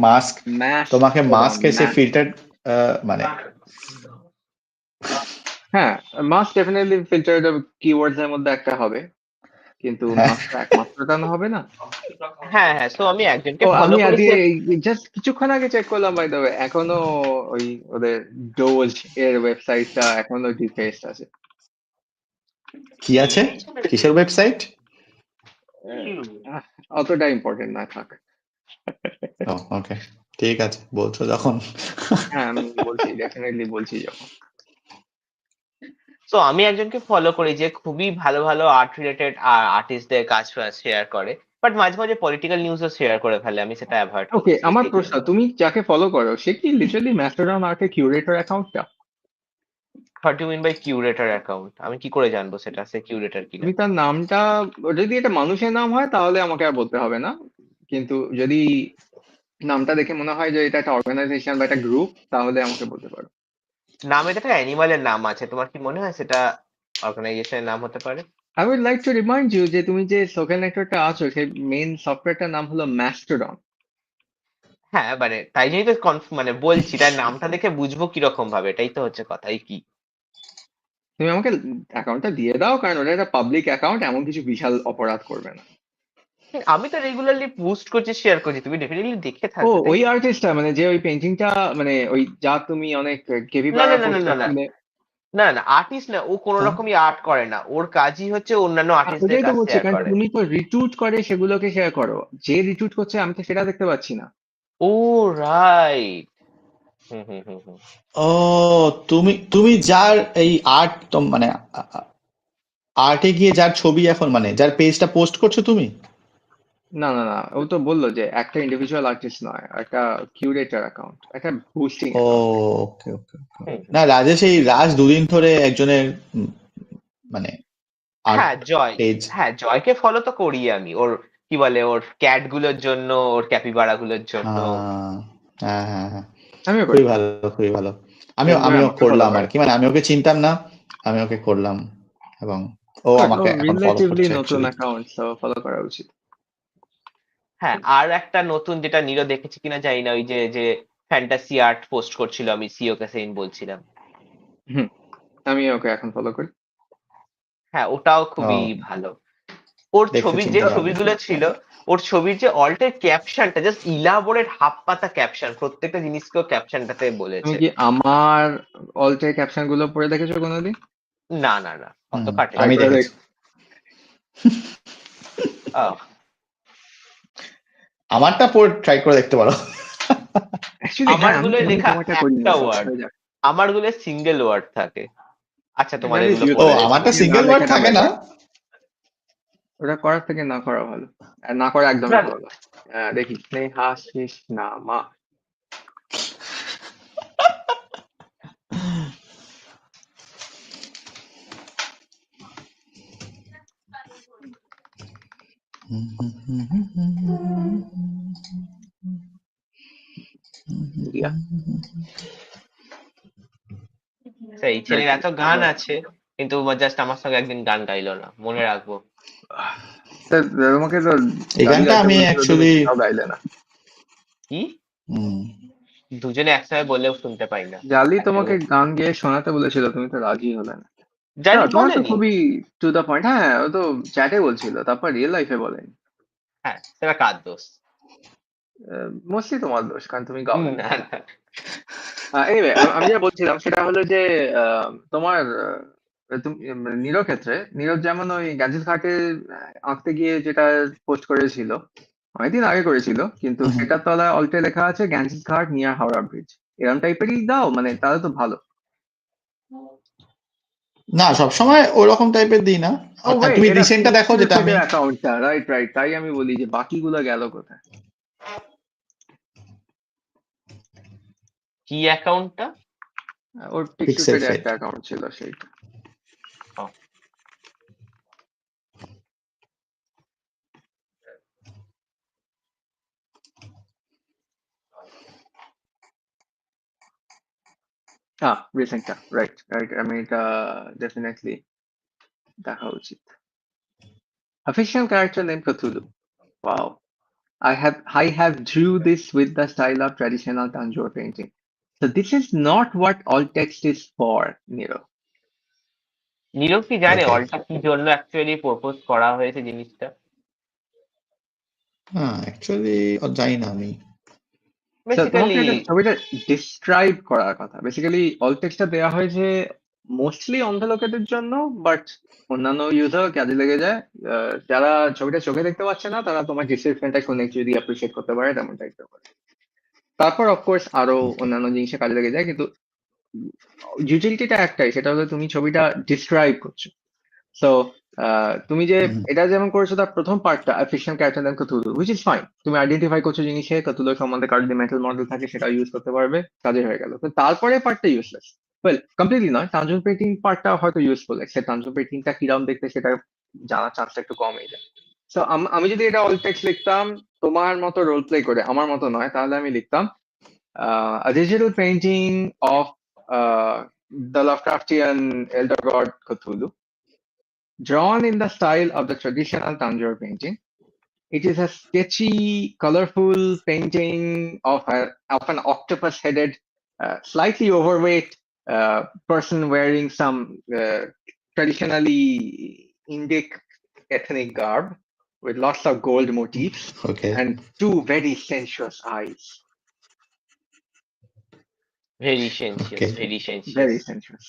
ম্যাস্টোডন, মাস্ক এসে ফিল্টার মানে হ্যাঁ, মাস্ট ডেফিনেটলি ফিল্টার কিওয়ার্ডস এর মধ্যে একটা হবে, কিন্তু হ্যাঁ, মাস্ট একমাত্রটা না হবে না। হ্যাঁ হ্যাঁ, তো আমি একজনকে ও ফলো আমি করি আজকে সে। জাস্ট কিছুক্ষণ আগে চেক করলাম, বাই দ্য ওয়ে, এখনো ওই ওদের ডোজ এর ওয়েবসাইটটা এখনো ডিফেস্ট আছে। কি আছে? কিসের ওয়েবসাইট? আহ, অতটা ইম্পর্টেন্ট না থাক। ও ওকে, ঠিক আছে বলছো যখন। হ্যাঁ আমি বলছি, ডেফিনেটলি বলছি যখন। তো আমি একজনকে ফলো করি যে খুবই ভালো ভালো আর্ট রিলেটেড আর্টিস্টদের কাজ শেয়ার করে, বাট মাঝে মাঝে পলিটিক্যাল নিউজও শেয়ার করে ফেলে, আমি সেটা অ্যাভয়েড ওকে, করছি আমার এই প্রশ্ন, জন্য। তুমি যাকে ফলো করো সে কি লিটারালি ম্যাস্টোডন আর্টের কিউরেটর অ্যাকাউন্টটা? What do mean by curator account? আমি কি করে জানবো সেটা সে কিউরেটর কিনা? তুমি তার নামটা, যদি এটা মানুষের নাম হয় তাহলে আমাকে আর বলতে হবে না, কিন্তু যদি নামটা দেখে মনে হয় যে এটা একটা অর্গানাইজেশন বা একটা গ্রুপ, তাহলে আমাকে বলতে পারো। নামে তো একটা অ্যানিমালের নাম আছে, তোমার কি মনে হয় সেটা অর্গানাইজেশনের নাম হতে পারে? I would like to remind you যে তুমি যে সোশ্যাল নেটওয়ার্কটা আছো সেই মেইন সফটওয়্যারটার নাম হলো ম্যাস্টোডন। হ্যাঁ মানে তাই জন্যই তো মানে বলছি, তার নামটা দেখে বুঝবো কিরকম ভাবে, এটাই তো হচ্ছে কথা। এই কি, তুমি আমাকে অ্যাকাউন্টটা দিয়ে দাও, কারণ ওটা একটা পাবলিক অ্যাকাউন্ট, এমন কিছু বিশাল অপরাধ করবে না। আমি তো রেগুলারলি পোস্ট করছি, শেয়ার করছি, তুমি ডেফিনেটলি দেখে ও থাকবে, তাই ওই না? আর্টিস্টটা, মানে যে ওই পেন্টিংটা, মানে ওই যা তুমি অনেক কেপি না না পাড়া না না পোস্টার না না খুলে। না না, আর্টিস্ট না ও, কোনো তা রকমই আর্ট করে না, ওর কাজই হচ্ছে অন্যান্য আর্টিস্টদের ওটাই তো কাজ বলছি, শেয়ার কারণ করে। তুমি তো রিটুইট করে সেগুলোকে শেয়ার করো, যে রিটুইট করছে আমি তো সেটা দেখতে পাচ্ছি না। ও রাইট। হুম হুম হুম হুম। ও তুমি তুমি যার এই আর্ট মানে আর্টে গিয়ে যার ছবি এখন মানে যার পেজটা পোস্ট করছো তুমি? না না না, ও তো বললো যে একটা ইন্ডিভিজুয়াল আর্টিস্ট নয়, একটা কিউরেটর অ্যাকাউন্ট, একটা বুস্টিং ও, অ্যাকাউন্ট। ওকে ওকে ওকে। হুম। না, রাজেশ এই রাজ দুদিন ধরে একজনের মানে আর্ট হ্যাঁ জয়, পেজ। হ্যাঁ জয়কে ফলো তো করি আমি, ওর কি বলে ওর ক্যাট গুলোর জন্য, ওর ক্যাপিবারা গুলোর জন্য। হ্যাঁ হ্যাঁ হ্যাঁ হ্যাঁ, আমিও করি, খুবই ভালো খুবই ভালো। আমিও এবং আমিও আমাকে ফলো করলাম আর করে। কি, মানে আমি ওকে চিনতাম না, আমি ওকে করলাম এবং ও বাট ও আমাকে এখন ফলো রিলেটিভলি করছে নতুন অ্যাকচুয়ালি। অ্যাকাউন্ট, তো ফলো করা উচিত। হ্যাঁ আর একটা নতুন যেটা নিরো দেখেছি কিনা জানি না, ওই যে যে ফ্যান্টাসি আর্ট পোস্ট করছিল, আমি সিও কে সেইন বলছিলাম। হুম, আমি ওকে এখন ফলো করি। হ্যাঁ ওটাও ও, খুবই ভালো। ওর দেখে ছবির যে চিনতে পারবে। ছবিগুলো ছিল, ওর ছবির যে অল্টের ক্যাপশনটা জাস্ট ইলাবোরেট হাফ পাতা ক্যাপশন, প্রত্যেকটা জিনিসকেও ক্যাপশনটাতে তুমি বলেছে। কি আমার অল্টের ক্যাপশন গুলো পড়ে দেখেছো কোনোদিন? না না না, অত হুম, কাটে ট্রাই আমি না। করে দেখ। দেখেছি। আহ, আমারটা পড়ে ট্রাই করে দেখতে পারো। অ্যাকচুয়ালি আমার হ্যাঁ, আমি গুলোয় কোনোদিন লেখা তোমারটা করিনি, একটা বাট ওয়ার্ড, হয়ে যাক। আমার গুলোয় সিঙ্গেল ওয়ার্ড থাকে। আচ্ছা তোমাদের দ্যাট ইজ গুলো ও, পড়ে ইউজফুল, দেখি। আমারটা না সিঙ্গেল ওয়ার্ড লেখাটা থাকে না। বেটার। ওটা করার থেকে না করা ভালো, আর না করা একদমই ভালো না। দেখি, স্নেহাশিস নামা। রিয়া, এই রাইট ছেলের এত রাইট। গান আছে, কিন্তু জাস্ট আমার সঙ্গে একদিন গান গাইলো না, মনে রাখবো। তোমাকে তো এই গালি গানটা গাইতে আমি বলছিল, তুমি অ্যাকচুয়ালি, তাও গাইলে না। কি দুজনে একসঙ্গে বললেও শুনতে পাই না। জালি তোমাকে একসঙ্গে গান গেয়ে শোনাতে বলেছিল, তুমি তো রাজি হলে না। জানি তোমার তো বলেনি। খুবই টু দা পয়েন্ট। হ্যাঁ, ও তো চ্যাটে বলছিল, তারপর রিয়েল লাইফে বলেনি। হ্যাঁ সেটা কার দোষ? মোস্টলি তোমার দোষ, কারণ তুমি গাওনি। না না। এনিওয়ে, আমি যা বলছিলাম সেটা হলো যে তোমার নিরো ক্ষেত্রে, নীরব যেমন ওই গ্যাজেট ঘাটে আঁকতে গিয়ে যেটা পোস্ট করেছিল, অনেকদিন আগে করেছিল, কিন্তু সেটার তলায় অল্টে লেখা আছে গ্যাঞ্জিস ঘাট নিয়ার হাওড়া ব্রিজ। এরকম টাইপেরই দাও, মানে তাহলে তো ভালো। না সবসময় ওরকম টাইপের দিই না। ও আর ওয়েট, তুমি এটা রিসেন্টটা দেখো পিক্সেল যেটা আমি, ফেডের অ্যাকাউন্টটা, রাইট রাইট, তাই আমি বলি যে বাকিগুলো গেল কোথায়। কি অ্যাকাউন্টটা? ওর পিক্সেল পিক্সেল ফেডের ফেড। একটা অ্যাকাউন্ট ছিল সেইটা। রিসেন্টটা, রাইট রাইট, আমি এটা ডেফিনেটলি দেখা উচিত। Official character name Cthulhu. Wow. I have drew this with the style of traditional Tanjore painting. So this is not what alt text is for, Niro. নীরব কি জানে ওকে, অলটা কি জন্য অ্যাকচুয়ালি প্রপোজ করা হয়েছে জিনিসটা? হ্যাঁ অ্যাকচুয়ালি জানি না আমি। So তোমাকে বেসিক্যালি এটা ছবিটা ডিসক্রাইব করার কথা। বেসিক্যালি অল্ট টেক্সটটা দেওয়া হয়েছে মোস্টলি অন্ধ লোকেদের জন্য, বাট অন্যান্য ইউজার কাজে লেগে যায়। যারা ছবিটা চোখে দেখতে পাচ্ছে না, তারা তোমার ডিসক্রিপশনটা শুনে যদি অ্যাপ্রিসিয়েট করতে পারে, তেমন টাইপের করে। তারপর অফকোর্স আরো ওকে, অন্যান্য জিনিসে কাজে লেগে যায়, কিন্তু ইউটিলিটিটা একটাই, সেটা হলো তুমি ছবিটা ডিসক্রাইব করছো। সো তুমি যে এটা যেমন করেছো, তার প্রথম পার্টটা fiction character name Cthulhu, which is fine. তুমি আইডেন্টিফাই করছো জিনিসে Cthulhu সম্বন্ধে, কারো যদি মেন্টাল মডেল থাকে সেটা ইউজ করতে পারবে, কাজে হয়ে গেল। তো তারপরে পার্টটা ইউজলেস। ওয়েল, কমপ্লিটলি নয়, তানজুম পেটিং পার্টটা হয়তো ইউজফুল, সে তানজুম পেটিংটা কিরম দেখতে সেটা জানার চান্সটা একটু কমই যায়। সো আমি যদি এটা অল টেক্সট লিখতাম তোমার মতো রোল প্লে করে, আমার মতো নয়, তাহলে আমি লিখতাম a digital painting of the Lovecraftian elder god Cthulhu, drawn in the style of the traditional Tanjore painting. It is a sketchy, colorful painting of an octopus-headed, slightly overweight person wearing some traditionally Indic ethnic garb with lots of gold motifs okay, and two very sensuous eyes. Very sensuous, okay, very sensuous. Very sensuous.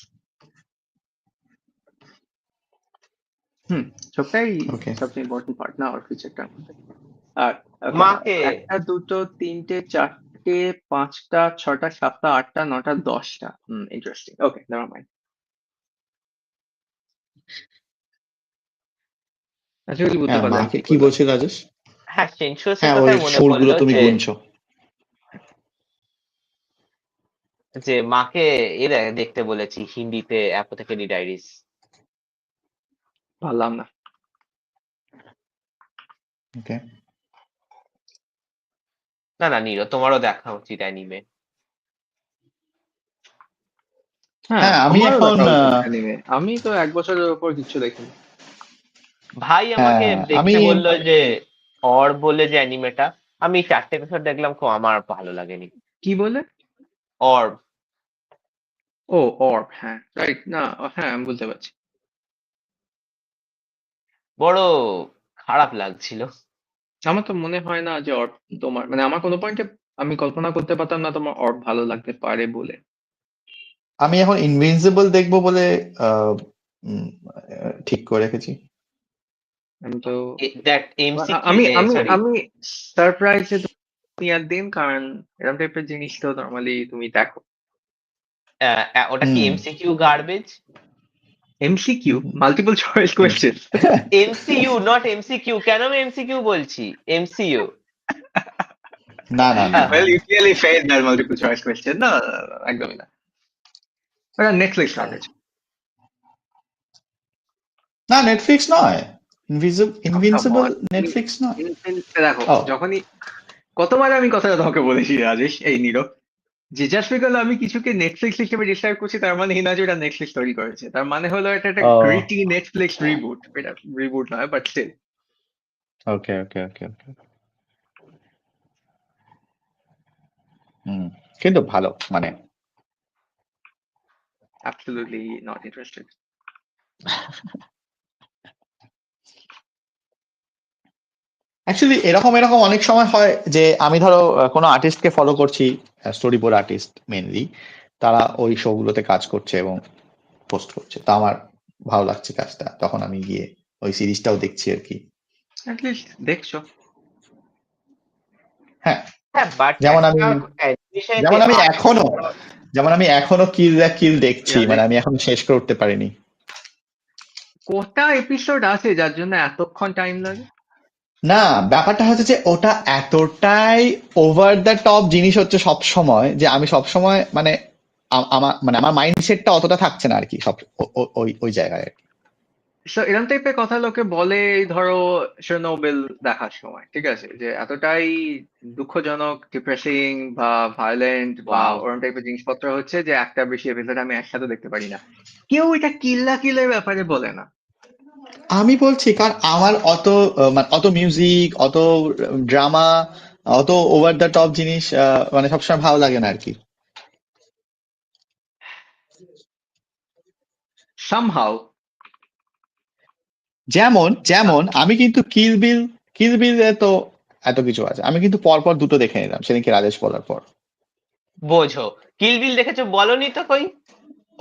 সবটাই ওকে। সবচেয়ে important part না ওর ফিচারটার মধ্যে। আর মাকে একটা, দুটো, তিনটে, চারটে, পাঁচটা, ছটা, সাতটা, আটটা, নটা, দশটা। ইন্টারেস্টিং। ওকে, নেভার মাইন্ড। অ্যাকচুয়ালি বুঝতে হ্যাঁ, পারলে আমি মাকে কি কি করলাম। বলছিল রাজেশ? হ্যাঁ, সেন্সুয়াসের হ্যাঁ, ওই কথাই মনে সুরগুলো পড়লো তুমি গুনছো। যে মাকে দেখতে বলেছি হিন্দিতে অ্যাপোথেকেরি ডায়েরিজ। পারলাম না। ওকে। না না নীরো, তোমারও দেখা উচিত অ্যানিমে। হ্যাঁ, হ্যাঁ, আমি আমারও এখন দেখা উচিত অ্যানিমে। আমি তো 1 বছরের উপর কিচ্ছু দেখিনি। ভাই আমাকে হ্যাঁ, আমি দেখতে বললো যে বলে যে অ্যানিমেটা, আমি 4টে এপিসোড দেখলাম, খুব আমার ভালো লাগেনি। কি বলে? অর্ব। ও, অর্ব, হ্যাঁ, রাইট। না, হ্যাঁ, আমি বুঝতে পারছি। বড় খারাপ লাগছিল। আমার তো মনে হয় না যে অর্ব তোমার, মানে আমার কোনো পয়েন্টে আমি কল্পনা করতে পারতাম না তোমার অর্ব ভালো লাগতে পারে বলে। আমি এখন ইনভিনসিবল দেখবো বলে আহ, ঠিক করে রেখেছি। আমি তো দ্যাট এমসিকিউ, আমি আমি সরি, আমি সারপ্রাইজ তুমি একদিন, কারণ এরকম টাইপের জিনিস তো নর্মালি তুমি দেখো। ওটা কি হুম। MCQ garbage? MCQ, multiple choice question. MCU not MCQ. কেন আমি এমসিকিউ বলছি? এমসিইউ। না না না না। Well, you clearly fed that multiple choice question. না, একদমই না। ওটা নেটফ্লিক্স রকেট। না, নেটফ্লিক্স নয়। কাম ইনভিনসিবল অন। নেটফ্লিক্স নয়। দেখো, ও, যখনই কতবার আমি কথাটা তোমাকে বলেছি রাজেশ, এই নীরব, যে জাস্ট বিকজ আমি কিছুকে নেটফ্লিক্স হিসেবে ডিসক্রাইব করছি তার মানে এই না যে এটা নেটফ্লিক্স তৈরি করেছে। তার মানে হলো এটা একটা গ্রিটি নেটফ্লিক্স রিবুট। এটা রিবুট নয়, বাট স্টিল। ওকে ওকে ওকে ওকে। হুম, কিন্তু ভালো মানে অ্যাবসলিউটলি নট ইন্টারেস্টেড। অ্যাকচুয়ালি এরকম এরকম অনেক সময় হয় যে আমি ধরো কোনো আর্টিস্টকে ফলো করছি, স্টোরি বোর্ড আর্টিস্ট মেনলি, তারা ওই শোগুলোতে কাজ করছে এবং পোস্ট করছে, তো আমার ভালো লাগছে কাজটা, তখন আমি গিয়ে ওই সিরিজটাও দেখছি আর কি। অ্যাটলিস্ট দেখছো। হ্যাঁ, হ্যাঁ, বাট যেমন আমি একটা অ্যানিমেশনে যেমন আমি এখনো যেমন আমি এখনো কিল দেখছি, মানে রাজেশ, আমি এখনো শেষ করে উঠতে পারিনি। কটা এপিসোড আছে যার জন্য এতক্ষণ টাইম লাগে? না, ব্যাপারটা হচ্ছে যে ওটা এতটাই ওভার দ্য টপ জিনিস হচ্ছে সব সময়, যে আমি সব সময় মানে আমার মাইন্ডসেটটা অতটা থাকছে না আর কি, সব ওই ওই জায়গায় আর কি। So, এরকম টাইপের কথা লোকে বলে, এই ধরো চেরনোবিল দেখার সময়, ঠিক আছে, যে এতটাই দুঃখজনক, ডিপ্রেসিং বা ভায়োলেন্ট বা ওয়াও। ওরকম টাইপের জিনিসপত্র হচ্ছে যে একটা বেশি এপিসোড আমি একসাথে দেখতে পারি না। কেউ এটা কিলের ব্যাপারে বলে না। আমি বলছি কারণ আমার অত মানে অত মিউজিক, অত ড্রামা, অত ওভার দ্য টপ জিনিস মানে সবসময় ভালো লাগে না আর কি। সামহাউ। যেমন যেমন আমি কিন্তু কিল বিল এ তো এত কিছু আছে, আমি কিন্তু পরপর দুটো দেখে নিলাম সেদিনকে রাজেশ বলার পর। বোঝো, কিল বিল দেখেছো, বলনি তো কই?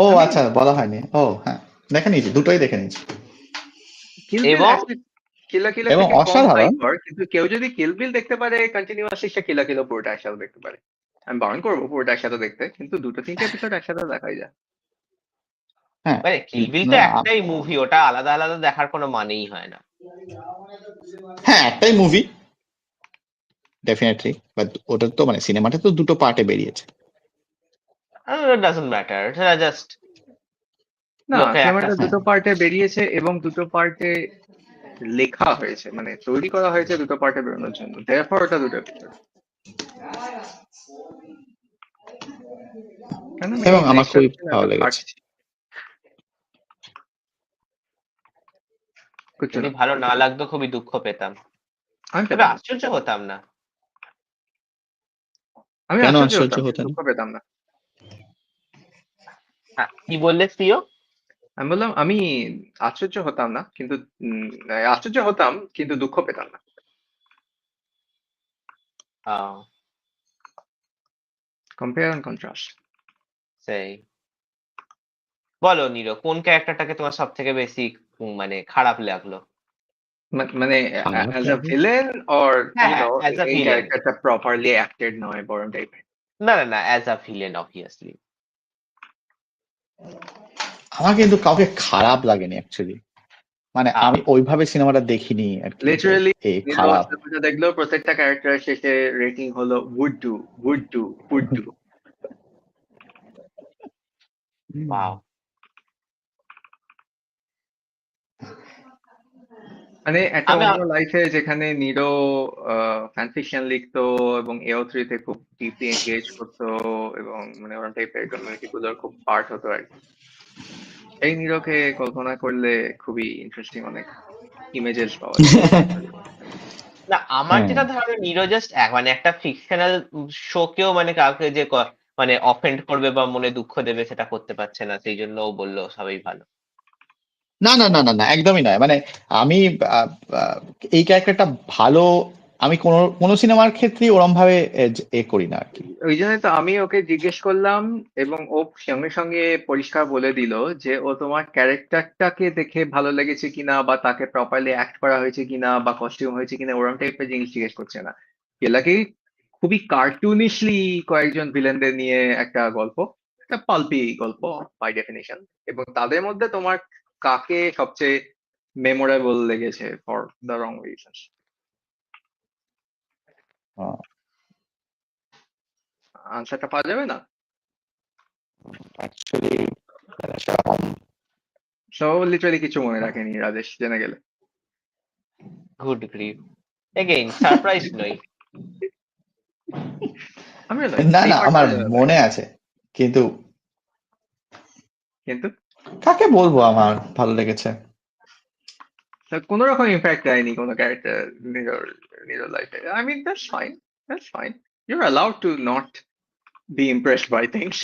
ও আমি আচ্ছা, বলা হয়নি। ও হ্যাঁ, দেখে নিয়েছি, দুটোই দেখে নিয়েছি। কিলবিল এবং কিলের এবং থেকে কম অসাধারণ। হাইপার, কিন্তু কেউ যদি কিলবিল দেখতে পারে কন্টিনিউয়াসলি, সে কিল পুরোটা একসাথে দেখতে পারে। আমি বারণ করবো পুরোটা একসাথে দেখতে, কিন্তু 2-3টে এপিসোড একসাথে দেখাই যায়। হ্যাঁ, মানে কিল বিল তো না, একটাই মুভি, ওটা আলাদা আলাদা দেখার কোনো মানেই হয় না। হ্যাঁ একটাই মুভি ডেফিনেটলি, বাট ওটা তো মানে সিনেমাটা তো দুটো পার্টে বেরিয়েছে। ডাজন্ট ম্যাটার, সেটা জাস্ট না, লোকে একটা সিনেমাটা হ্যাঁ, দুটো পার্টে বেরিয়েছে এবং দুটো পার্টে লেখা হয়েছে, মানে তৈরি করা হয়েছে দুটো পার্টে বেরোনোর জন্য। দেয়ারফর ওটা দুটো এপিসোড। কেন আমি এবং আমার নেক্সট খুবই হচ্ছে না, ভালো এটা লেগেছে। পারছি কিছু যদি না। ভালো না লাগতো খুবই দুঃখ পেতাম, আমি তবে পেতাম না। আশ্চর্য হতাম না। আমি কেন আশ্চর্য আশ্চর্য হতাম, কিন্তু হতেন? দুঃখ পেতাম না। হ্যাঁ, কি বললে প্রিয়? আমি বললাম আমি আশ্চর্য হতাম না, কিন্তু আশ্চর্য হতাম কিন্তু দুঃখ পেতাম না। আহ, কম্পেয়ার এন্ড কন্ট্রাস্ট। সেই, বলো নীরো, কোন ক্যারেক্টারটাকে তোমার সব থেকে বেশি মানে খারাপ লাগলো? মানে খারাপ অ্যাজ আ লাগে? ভিলেন, অর হ্যাঁ হ্যাঁ, অ্যাজ আ এই ভিলেন। ক্যারেক্টারটা প্রপারলি অ্যাক্টেড নয় বরং টাইপের। না না না, অ্যাজ আ ভিলেন অবভিয়াসলি। আমার কিন্তু কাউকে খারাপ লাগেনি অ্যাকচুয়ালি। মানে হ্যাঁ আমি ওইভাবে সিনেমাটা দেখিনি আর কি, যে লিটারালি খারাপ। সিনেমাটা দেখলেও প্রত্যেকটা ক্যারেক্টার শেষে রেটিং হলো উড ডু। ওয়াও। মানে একটা আমি অন্য লাইফে যেখানে নিরো ফ্যান ফিকশন লিখতো এবং AO3 তে খুব ডিপলি এঙ্গেজ করতো এবং মানে ওরকম টাইপের কমিউনিটি গুলোর খুব পার্ট হতো আর কি। এই নিরোকে কল্পনা করলে খুবই ইন্টারেস্টিং অনেক ইমেজেস পাওয়া যায়। না, আমার হ্যাঁ, যেটা ধারণা নিরো জাস্ট মানে একটা ফিকশনাল শোকেও মানে কাউকে যে মানে অফেন্ড করবে বা মনে দুঃখ দেবে সেটা করতে পারছে না, সেই জন্য ও বললো সবাই ভালো। না না না না না, একদমই নয়। মানে আমি আহ, আহ, এই ক্যারেক্টারটা ভালো, আমি কোনো কোনো সিনেমার ক্ষেত্রেই ওরম ভাবে করি না আর কি। ওই জন্যই তো আমি ওকে জিজ্ঞেস করলাম এবং ও সঙ্গে সঙ্গে পরিষ্কার বলে দিল যে ও তোমার ক্যারেক্টারটাকে দেখে ভালো লেগেছে কিনা বা তাকে প্রপারলি অ্যাক্ট করা হয়েছে কিনা বা কস্টিউম হয়েছে কিনা ওরকম টাইপের জিনিস জিজ্ঞেস করছে না। এলাকি খুবই কার্টুনিশলি কয়েকজন ভিলেনদের নিয়ে একটা গল্প, একটা পাল্পি গল্প বাই ডেফিনেশন, এবং তাদের মধ্যে তোমার কাকে সবচেয়ে মেমোরেবল লেগেছে ফর দ্য রং রিজনস? আনসারটা পাওয়া যাবে না? অ্যাকচুয়ালি সেরকম সো লিটারালি কিছু মনে রাখেনি রাজেশ, জেনে গেলে। গুড গ্রিফ, এগেইন সারপ্রাইজ নই। আমিও নই, না এই না, পার্টটা আমার মনে আছে, কিন্তু কিন্তু কাকে বলবো আমার ভালো লেগেছে। কোনো রকম ইম্প্যাক্ট দেয়নি কোনো ক্যারেক্টার নিজের নিজের লাইফে। I mean that's fine, you're allowed to not be impressed by things,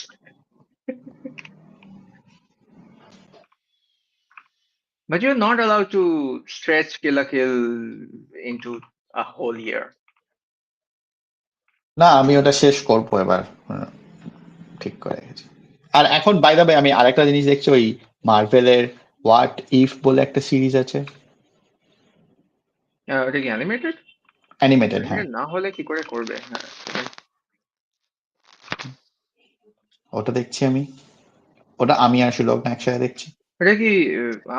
but you're not allowed to stretch kill a kill into a whole year. না, আমি ওটা শেষ করবো এবার, ঠিক করে গেছি। আর এখন বাই দ্য ওয়ে আমি আরেকটা জিনিস দেখছি, ওই মার্ভেলের হোয়াট ইফ বলে একটা সিরিজ আছে, ওটা কি অ্যানিমেটেড? অ্যানিমেটেড। হ্যাঁ, অ্যানিমেটেড না হলে কি করে করবে? হ্যাঁ, ওটা দেখছি আমি। ওটা আমি আর সুলভ না একসাথে দেখছি। এটা কি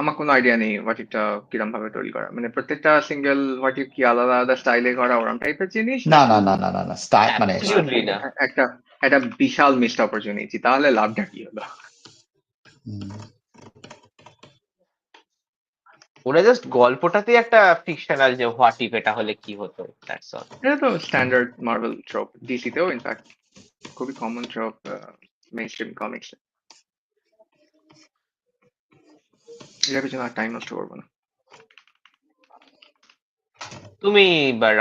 আমার কোনো আইডিয়া নেই হোয়াট ইফটা কিরম ভাবে তৈরি করা, মানে প্রত্যেকটা সিঙ্গেল হোয়াট ইফ কি আলাদা আলাদা স্টাইলে করা ওরকম টাইপের জিনিস না নাকি না না না না না, স্টার মানে অ্যাবসলিউটলি না। একটা একটা বিশাল মিসড অপরচুনিটি? তাহলে লাভটা কি হলো? হুম, ওরা জাস্ট গল্পটাতে একটা ফিকশনাল যে হোয়াট ইফ এটা হলে কি হতো, দ্যাটস অল। এটা তো স্ট্যান্ডার্ড মার্বেল ট্রপ, ডিসিতেও ইনফ্যাক্ট খুবই কমন ট্রপ মেইন স্ট্রিম কমিক্স। এটার পিছনে আর টাইম নষ্ট করবো না। তুমি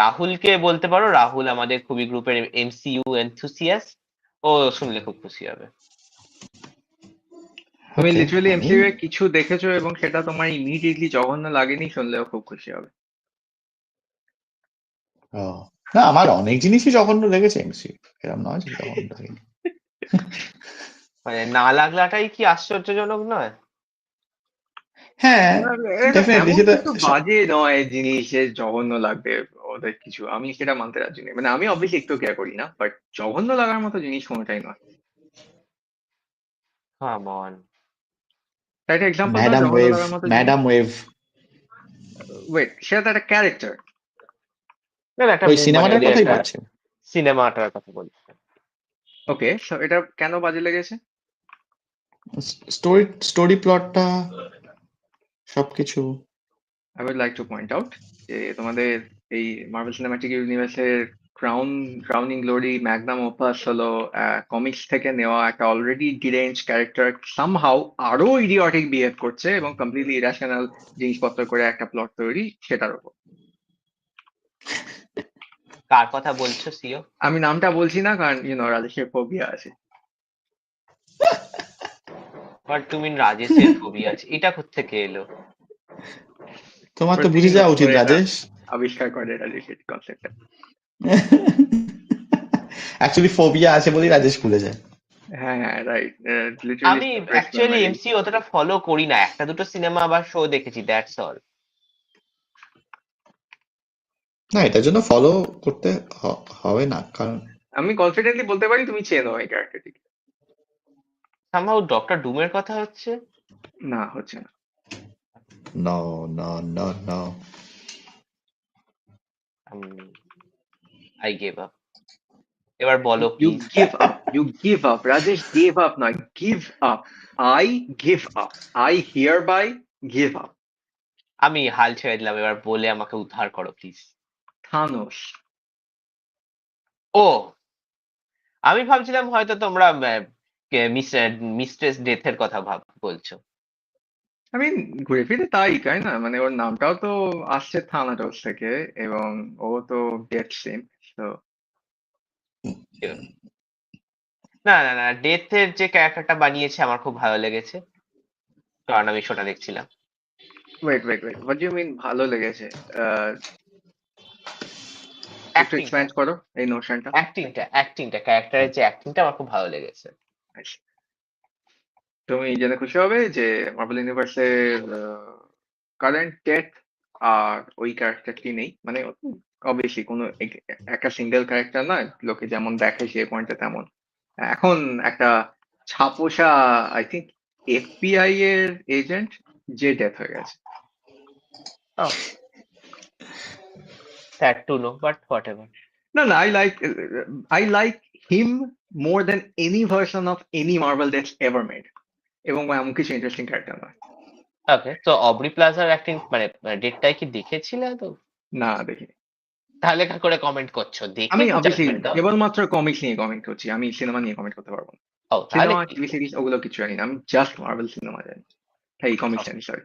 রাহুলকে বলতে পারো, রাহুল আমাদের খুবই গ্রুপের এমসিইউ এনথুসিয়াস্ট, ও শুনলে খুব খুশি হবে। তুমি ওকে। লিটারালি আমি এমসিইউ এ কিছু দেখেছো এবং সেটা তোমার ইমিডিয়েটলি জঘন্য লাগেনি, শুনলেও খুব খুশি হবে। ও, না, আমার অনেক জিনিসই জঘন্য লেগেছে এমসি, এরকম নয় যে জঘন্য লাগেনি। মানে না লাগলাটাই কি আশ্চর্যজনক নয়? হ্যাঁ, এটা ডেফিনেটলি এমন সেটা কিছু বাজে নয় জিনিসের জঘন্য লাগবে ওদের কিছু, আমি সেটা মানতে রাজি নই। মানে আমি অবভিয়াসলি একটু কেয়ার করি না, বাট জঘন্য লাগার মতো জিনিস কোনোটাই নয়। Come on. তাই একটা এক্সাম্পল দাও ম্যাডাম জঘন্য ওয়েভ, লাগার মতো জিনিস। ম্যাডাম ওয়েভ, ওয়েট, সেটা তো একটা ক্যারেক্টার। না না, একটা ওই মানে সিনেমাটার ওদের কথাই একটা বলছি। সিনেমাটার কথা বলছি। ওকে, সো এটা কেন বাজে লেগেছে? স্টোরি স্টোরি প্লটটা সবকিছু। I would like to point out যে তোমাদের এই মার্ভেল সিনেম্যাটিক ইউনিভার্সের ক্রাউনিং গ্লোরি ম্যাগনাম ওপাস হলো কমিক্স থেকে নেওয়া একটা অলরেডি ডিরেঞ্জ ক্যারেক্টার সামহাউ আরো ইডিওটিক বিহেভ করছে এবং কমপ্লিটলি ইরাশনাল জিনিসপত্র করে একটা প্লট তৈরি সেটার উপর। কার কথা বলছো সিও? আমি নামটা বলছি না কারণ রাজেশের ফোবিয়া আছে। বাট তুমি রাজেশের ফোবিয়া আছে, এটা কোত্থেকে এলো? তোমার তো বুঝে প্রত্যেকদিন যাওয়া নতুন উচিত করে এটা রাজেশ। আবিষ্কার করে রাজেশের কনসেপ্টটা। অ্যাকচুয়ালি ফোবিয়া আছে বলেই রাজেশ ভুলে যায়। হ্যাঁ হ্যাঁ, রাইট, লিটারালি আমি সাপ্রেসড অ্যাকচুয়ালি মেমরি। এমসি অতটা ফলো করি না, একটা দুটো সিনেমা বা শো দেখেছি, দ্যাটস অল। না, এটার জন্য ফলো করতে হবে না, কারণ আমি কনফিডেন্টলি বলতে পারি তুমি চেনো এই ক্যারেক্টারটিকে। সামহাউ ডক্টর ডুমের কথা হচ্ছে। না, হচ্ছে না। no, no, no, no. I gave up. এবার বলো You please. give up. You give up. Rajesh gave up now. Give up. I give up. I hereby give up. আমি হাল ছেড়ে দিলাম, এবার বলে আমাকে উদ্ধার করো প্লিজ। Thanos. ও, আমি ভাবছিলাম হয়তো তোমরা মিস্ট্রেস ডেথের কথা বলছো। I mean, ঘুরে ফিরে তাই না? মানে ওর নামটাও তো আসছে থানাটোস থেকে এবং ও তো ডেথ সিম। তো না না না, ডেথের যে ক্যারেক্টারটা বানিয়েছে আমার খুব ভালো লেগেছে, কারণ আমি শোটা দেখছিলাম। wait. What do you mean ভালো লেগেছে? একটু অ্যাক্টিংটা এক্সপ্যান্ড করো এই নোশনটা। অ্যাক্টিংটা ক্যারেক্টারের যে অ্যাক্টিংটা আমার খুব ভালো লেগেছে। তুমি জেনে খুশি হবে যে মার্বেল ইউনিভার্সের কারেন্ট ডেথ আর ওই ক্যারেক্টারটি নেই। মানে অবভিয়াসলি কোনো একটা সিঙ্গেল ক্যারেক্টার নয়, লোকে যেমন দেখে সেই পয়েন্টে তেমন। এখন একটা ছাপোষা আই থিঙ্ক এফবিআই এর এজেন্ট যে ডেথ হয়ে গেছে। Sad to know, but what ever. না I like him more than any version of any Marvel that's ever made. এবং এমন কিছু ইন্টারেস্টিং ক্যারেক্টার নয়। ওকে, তো অব্রি প্লাজার অ্যাক্টিং মানে ডেটটাই কি দেখেছিলে তো? না দেখিনি। তাহলে কি করে কমেন্ট করছো? দেখে আমি তো অবভিয়াসলি judgment দাও। কেবলমাত্র কমিক্স নিয়ে কমেন্ট করছি, আমি সিনেমা নিয়ে কমেন্ট করতে পারবো না। ও তাহলে সিনেমা কি? টিভি সিরিজ ওগুলো কিছু জানি না, আমি জাস্ট মার্বেল সিনেমা জানি, এই কমিক্স জানি সরি।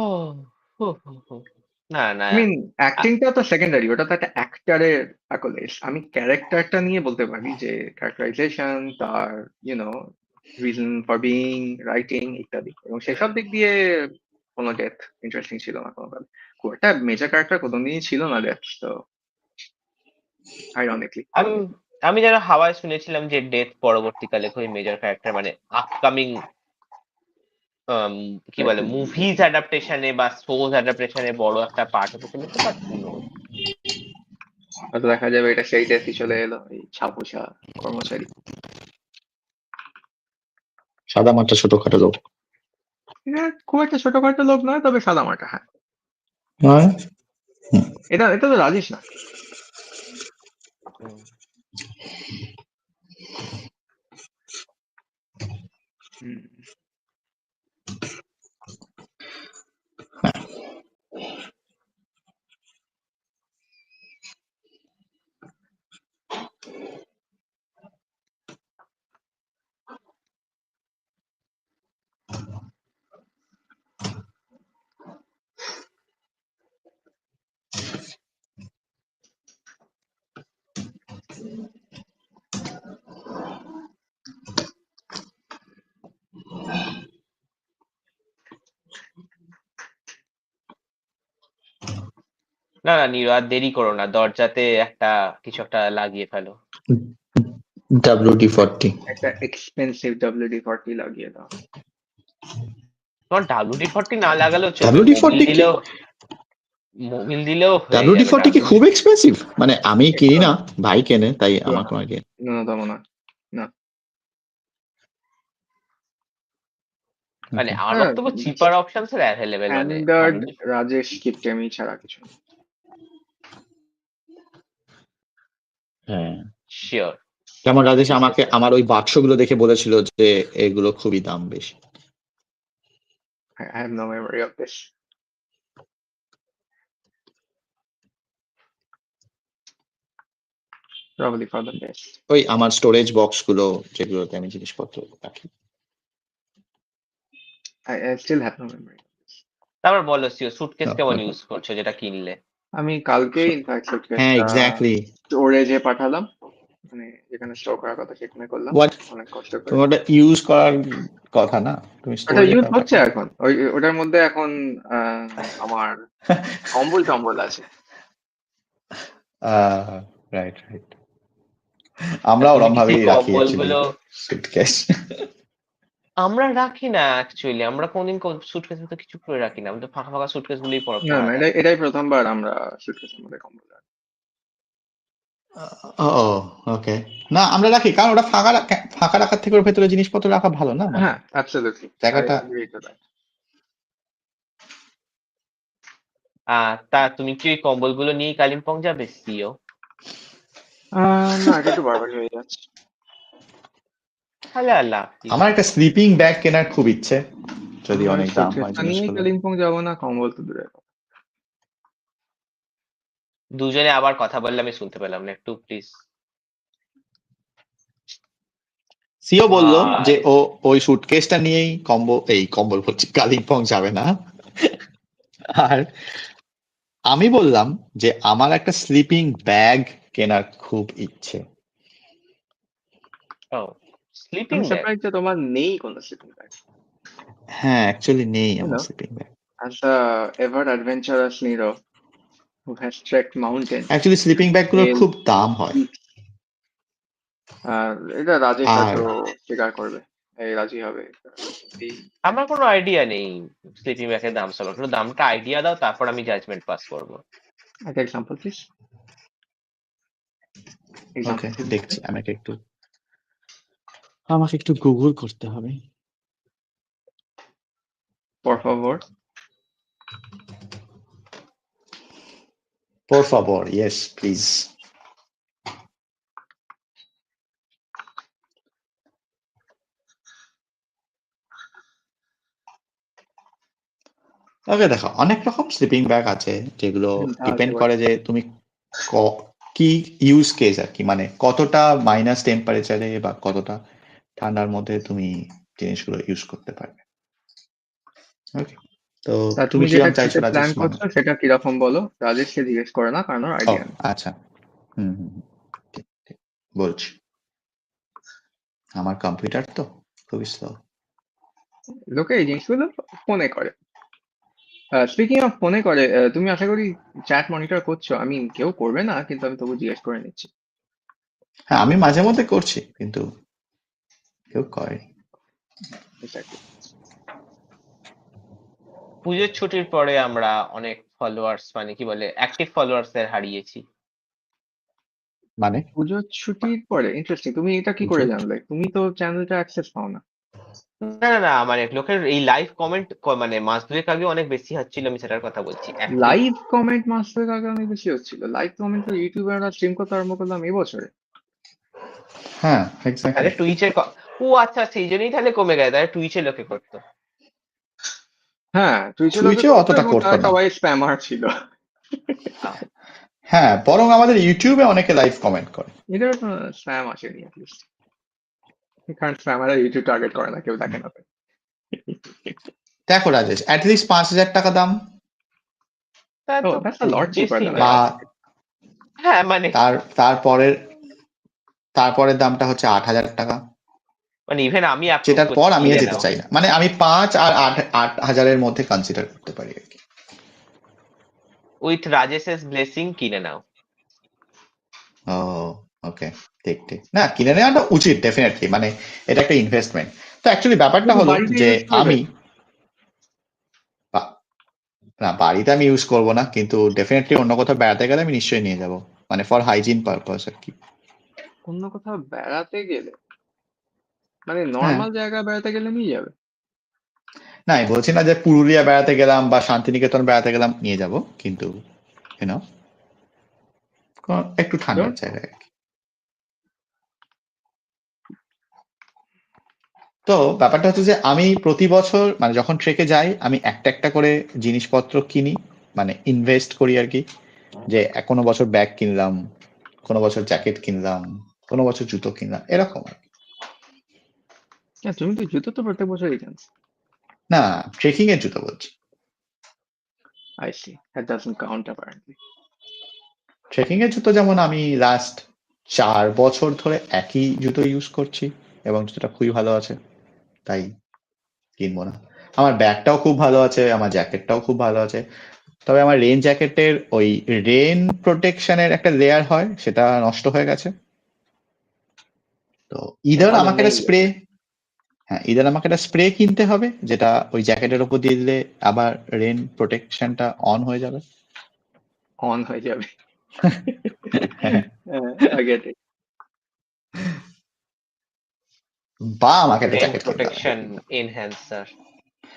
ও, হো, হো, হো। না না, আই মিন অ্যাক্টিংটা তো সেকেন্ডারি, ওটা তো একটা অ্যাক্টরের অ্যাকোলেজ। আমি ক্যারেক্টারটা নিয়ে বলতে পারি যে ক্যারেক্টারাইজেশন, তার you know reason for being, writing ইত্যাদি, এবং সেসব দিক দিয়ে কোনো ডেথ ইন্টারেস্টিং ছিল না কোনোভাবে। খুব একটা মেজর ক্যারেক্টার কোনোদিনই ছিল না ডেথ, তো আইরনিকলি। আমি আমি যেন হাওয়ায় শুনেছিলাম যে ডেথ পরবর্তীকালে খুবই মেজর ক্যারেক্টার, মানে আপকামিং কি বলে মুভিজ অ্যাডাপ্টেশনে বা শোজ অ্যাডাপ্টেশনে বড় একটা পার্ট হতে চলেছে, বাট হয়তো দেখা যাবে এটা সেই ডেথই চলে এলো, এই ছাপোষা কর্মচারী। সাদা মাঠটা ছোটখাটো লোক এটা খুব একটা ছোটখাটো লোক নয়, তবে সাদামাটা, হ্যাঁ। নয়। এটা তো রাজেশ না। হুম। না না নীরু, আর দেরি করো না, দরজাতে কিছু একটা লাগিয়ে ফেলো। WD-40 একটা এক্সপেন্সিভ WD-40 লাগিয়ে দাও। তোমার WD-40 না লাগালেও চলবে, WD-40 কি মোবিল দিলেও হয়ে যাবে। WD-40 কি খুব এক্সপেন্সিভ? মানে আমি কিনি না, ভাই কেনে, তাই আমার কোনো আইডিয়া। ন্যূনতম না। মানে আমার বক্তব্য চিপার অপশনস এর অ্যাভেলেবেল, মানে স্ট্যান্ডার্ড রাজেশ কিপটেমি ছাড়া কিছু না। হ্যাঁ, শিওর। যেমন রাজেশ আমাকে আমার ওই বাক্সগুলো দেখে বলেছিল যে এগুলো খুবই দাম বেশি। I have no memory of this. Probably for the best. ওই আমার স্টোরেজ বক্স গুলো যেগুলোতে আমি জিনিসপত্র রাখি। I still have no memory. তারপর বলো সুটকেস No, কেমন no, ইউজ করছো যেটা কিনলে? আমি কালকেই ইনফ্যাক্ট হ্যাঁ, এক্স্যাক্টলি। স্টোরেজে পাঠালাম, মানে যেখানে স্টোর করার কথা সেখানে করলাম অনেক কষ্ট করে। তুমি ওটা ইউজ করার কথা না, তুমি ওটা স্টোরেজে ইউজ হচ্ছে এখন, ওটার মধ্যে এখন আমার কম্বল আছে। রাইট রাইট, আমরা ওরকম ভাবেই রাখি কম্বলগুলো সুটকেস। আমরা রাখি না অ্যাকচুয়ালি, আমরা কোনদিন সুটকেস মতো কিছু করে রাখি না, আমাদের ফাঁকা ফাঁকা সুটকেস গুলোই না, এটাই প্রথমবার আমরা সুটকেসের মধ্যে কম্বল রাখি। ও ওকে, না আমরা রাখি, কারণ ওটা ফাঁকা রাখার থেকে ওর ভেতরে জিনিসপত্র রাখা ভালো না, মানে হ্যাঁ, অ্যাবসলিউটলি, আই জায়গাটা। Agree to that. তা তুমি কি ওই কম্বলগুলো নিয়ে কালিম্পং যাবে সিও? না, এটা একটু বারবার হয়ে যাচ্ছে। তাহলে আর লাভ কি? আমার একটা স্লিপিং ব্যাগ কেনার খুব ইচ্ছে, যদি আমার অনেক দাম হয় সুটকেসটা নিয়েই জিনিসগুলো। কালিম্পং যাবো না, কম্বল তো দূরের কথা। দুজনে আবার কথা বললে আমি শুনতে পেলাম না, একটু প্লিজ। সিও বলল যে ভাই, ও ওই সুটকেসটা নিয়েই কম্বল বলছি, কালিম্পং যাবে না। আর আমি বললাম যে আমার একটা স্লিপিং ব্যাগ কেনার খুব ইচ্ছে। ও স্লিপিং আমি ব্যাগ। সারপ্রাইজ যে তোমার নেই কোনো স্লিপিং ব্যাগ। হ্যাঁ অ্যাকচুয়ালি নেই You আমার know, sleeping bag. as a ever adventurous Nero who has trekked mountains actually sleeping ব্যাগগুলোর in খুব দাম হয়। weeks, এটা রাজেশ আর হয়তো স্বীকার করবে, এই রাজি হবে এই। আমার কোনো আইডিয়া নেই স্লিপিং ব্যাগের দাম সম্পর্কে, একটু দামটা আইডিয়া দাও, তারপর আমি জাজমেন্ট পাস করবো। একটা এক্সাম্পল প্লিজ, ওকে এক্সাম্পল দেখছি, আমাকে একটু গুগল করতে হবে। por favor. Por favor, yes please. ওকে দেখো, অনেক রকম স্লিপিং ব্যাগ আছে যেগুলো ডিপেন্ড করে যে তুমি কি ইউজ কেস আর কি, মানে কতটা মাইনাস টেম্পারেচারে বা কতটা ঠান্ডার মধ্যে তুমি জিনিসগুলো ইউজ করতে পারবে। ওকে, তো তা তুমি তুমি যেটা কিরকম চাইছো কিনতে রাজেশ, প্ল্যান মানে? করছো সেটা কিরকম বলো, রাজেশকে জিজ্ঞেস করে না, কারণ ও আইডিয়া নেই। আচ্ছা, হুম হুম হুম, ঠিক ঠিক বলছি। আমার কম্পিউটার তো খুবই স্লো। লোকে এই জিনিসগুলো ফোনে করে। স্পিকিং অফ ফোনে করে, তুমি আশা করি চ্যাট মনিটর করছো, আমি কেউ করবে না কিন্তু আমি তবু জিজ্ঞেস করে নিচ্ছি। হ্যাঁ আমি মাঝে মধ্যে করছি, কিন্তু কেউ করে। Exactly. পুজোর ছুটির পরে আমরা অনেক ফলোয়ার্স, মানে কি বলে, অ্যাক্টিভ ফলোয়ার্স এর হারিয়েছি। মানে পুজোর ছুটির পরে ইন্টারেস্টিং, তুমি এটা কি করে পুজোর জানলে? তুমি তো চ্যানেলটা অ্যাক্সেস পাও না। না না না, মানে লোকের এই লাইভ কমেন্ট, মানে মাস দুয়েক আগে অনেক বেশি হচ্ছিল, আমি সেটার কথা বলছি, অ্যাক্টিভ। লাইভ কমেন্ট মাসের আগে অনেক বেশি হচ্ছিল, লাইভ কমেন্ট তো ইউটিউবাররা স্ট্রিম করতে আরম্ভ করলাম এই বছরে। হ্যাঁ তাহলে এক্স্যাক্টলি। টুইচের ও আচ্ছা, সেই জন্যই তাহলে কমে গেছে, তাহলে টুইচে লোকে করতো। হ্যাঁ, টুইচে লোকে সুইচেও করতো অতটা এবং করতো তারা না। সবাই স্প্যামার ছিল। আহ, হ্যাঁ, বরং আমাদের ইউটিউবে অনেকে লাইভ কমেন্ট করে। এদের স্প্যাম আসেনি অ্যাটলিস্ট, কারণ স্প্যামাররা ইউটিউব টার্গেট করে না, কেউ দেখে না। দেখো রাজেশ, অ্যাটলিস্ট 5,000 টাকা দাম, তা ও তো দ্যাটস আ খুব লট চিপার বেশি দ্যান আই বা নয়। থট। হ্যাঁ মানে, তারপরের তারপরের দামটা হচ্ছে 8,000 টাকা, মানে ইভেন আমি অ্যাপ্রুভ যেটার পর করছি, আমি আর কিনে যেতে নাও। চাই না, মানে আমি 5 আর 8 হাজারের মধ্যে কনসিডার করতে পারি আর কি। উইথ রাজেশের ব্লেসিং কিনে নাও। ও ওকে, ঠিক ঠিক, না কিনে নেওয়াটা উচিত ডেফিনেটলি, মানে এটা একটা ইনভেস্টমেন্ট। তো অ্যাকচুয়ালি ব্যাপারটা কিন্তু হলো বাড়িতে যে ইউজ করবে। আমি বা- না বাড়িতে আমি ইউজ করব না, কিন্তু ডেফিনেটলি অন্য কোথাও বেড়াতে গেলে আমি নিশ্চয়ই নিয়ে যাব, মানে ফর হাইজিন পারপাস আর কি। অন্য কোথাও বেড়াতে গেলে মানে হ্যাঁ, নর্মাল জায়গায় বেড়াতে গেলে নিয়ে যাবে। না আমি বলছি না যে পুরুলিয়া বেড়াতে গেলাম বা শান্তিনিকেতন বেড়াতে গেলাম নিয়ে যাব, কিন্তু ইউনো একটু ঠান্ডার Don't know. জায়গায় আর কি। তো ব্যাপারটা হচ্ছে যে আমি প্রতি বছর মানে যখন ট্রেকে যাই আমি একটা একটা করে জিনিসপত্র কিনি, মানে ইনভেস্ট করি আর কি, যে কোনো বছর ব্যাগ কিনলাম, কোনো বছর জ্যাকেট কিনলাম, কোনো বছর জুতো কিনলাম, এরকম আর কি। হ্যাঁ, তুমি তো জুতো তো প্রত্যেক বছরই কেন। না, ট্রেকিং এর জুতো বলছি। I see. That doesn't count apparently. Trekking এর জুতো যেমন আমি লাস্ট 4 বছর ধরে একই জুতো ইউজ করছি এবং জুতোটা খুবই ভালো আছে, তাই কিনবো না। আমার ব্যাগটাও খুব ভালো আছে, আমার জ্যাকেটটাও খুব ভালো আছে, তবে আমার রেন জ্যাকেটের ওই রেন প্রোটেকশনের একটা লেয়ার হয়, সেটা নষ্ট হয়ে গেছে। তো ইদার ভালো আমাকে নেই একটা স্প্রে, হ্যাঁ ইদার আমাকে একটা স্প্রে কিনতে হবে, যেটা ওই জ্যাকেটের উপর দিয়ে দিলে আবার রেন প্রোটেকশনটা অন হয়ে যাবে। অন হয়ে যাবে। I get it. বা আমাকে একটা ব্রেন জ্যাকেট কিনতে হবে। Protection enhancer.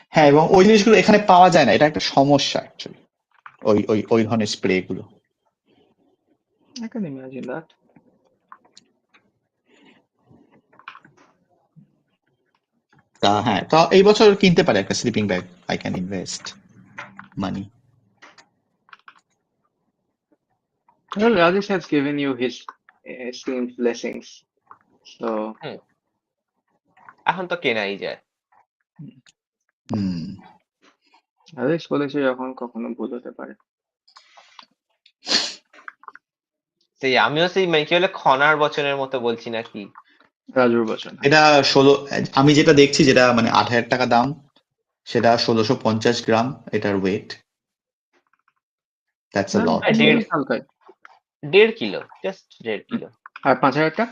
হ্যাঁ, এবং ওই জিনিসগুলো এখানে পাওয়া যায় না, এটা একটা সমস্যা অ্যাকচুয়ালি, ওই ধরনের স্প্রে গুলো। I can imagine that. তা হ্যাঁ, তো এই বছর কিনতে পারে একটা sleeping bag. I can invest money. Well, Rajesh has given you his esteemed blessings. So, এখন তো কেনাই যায়। হুম। Rajesh বলেছে যখন কখনো ভুল হতে পারে। সেই আমিও সেই মানে কি বলে খনার বচনের মতো বলছি নাকি? রাজুর বচন। এটা 16, আমি যেটা দেখছি যেটা মানে 8,000 টাকা দাম, সেটা 1650 গ্রাম এটার ওয়েট। That's a lot. হালকায়। 1.5 কিলো, জাস্ট 1.5 কিলো। আর 5,000টা?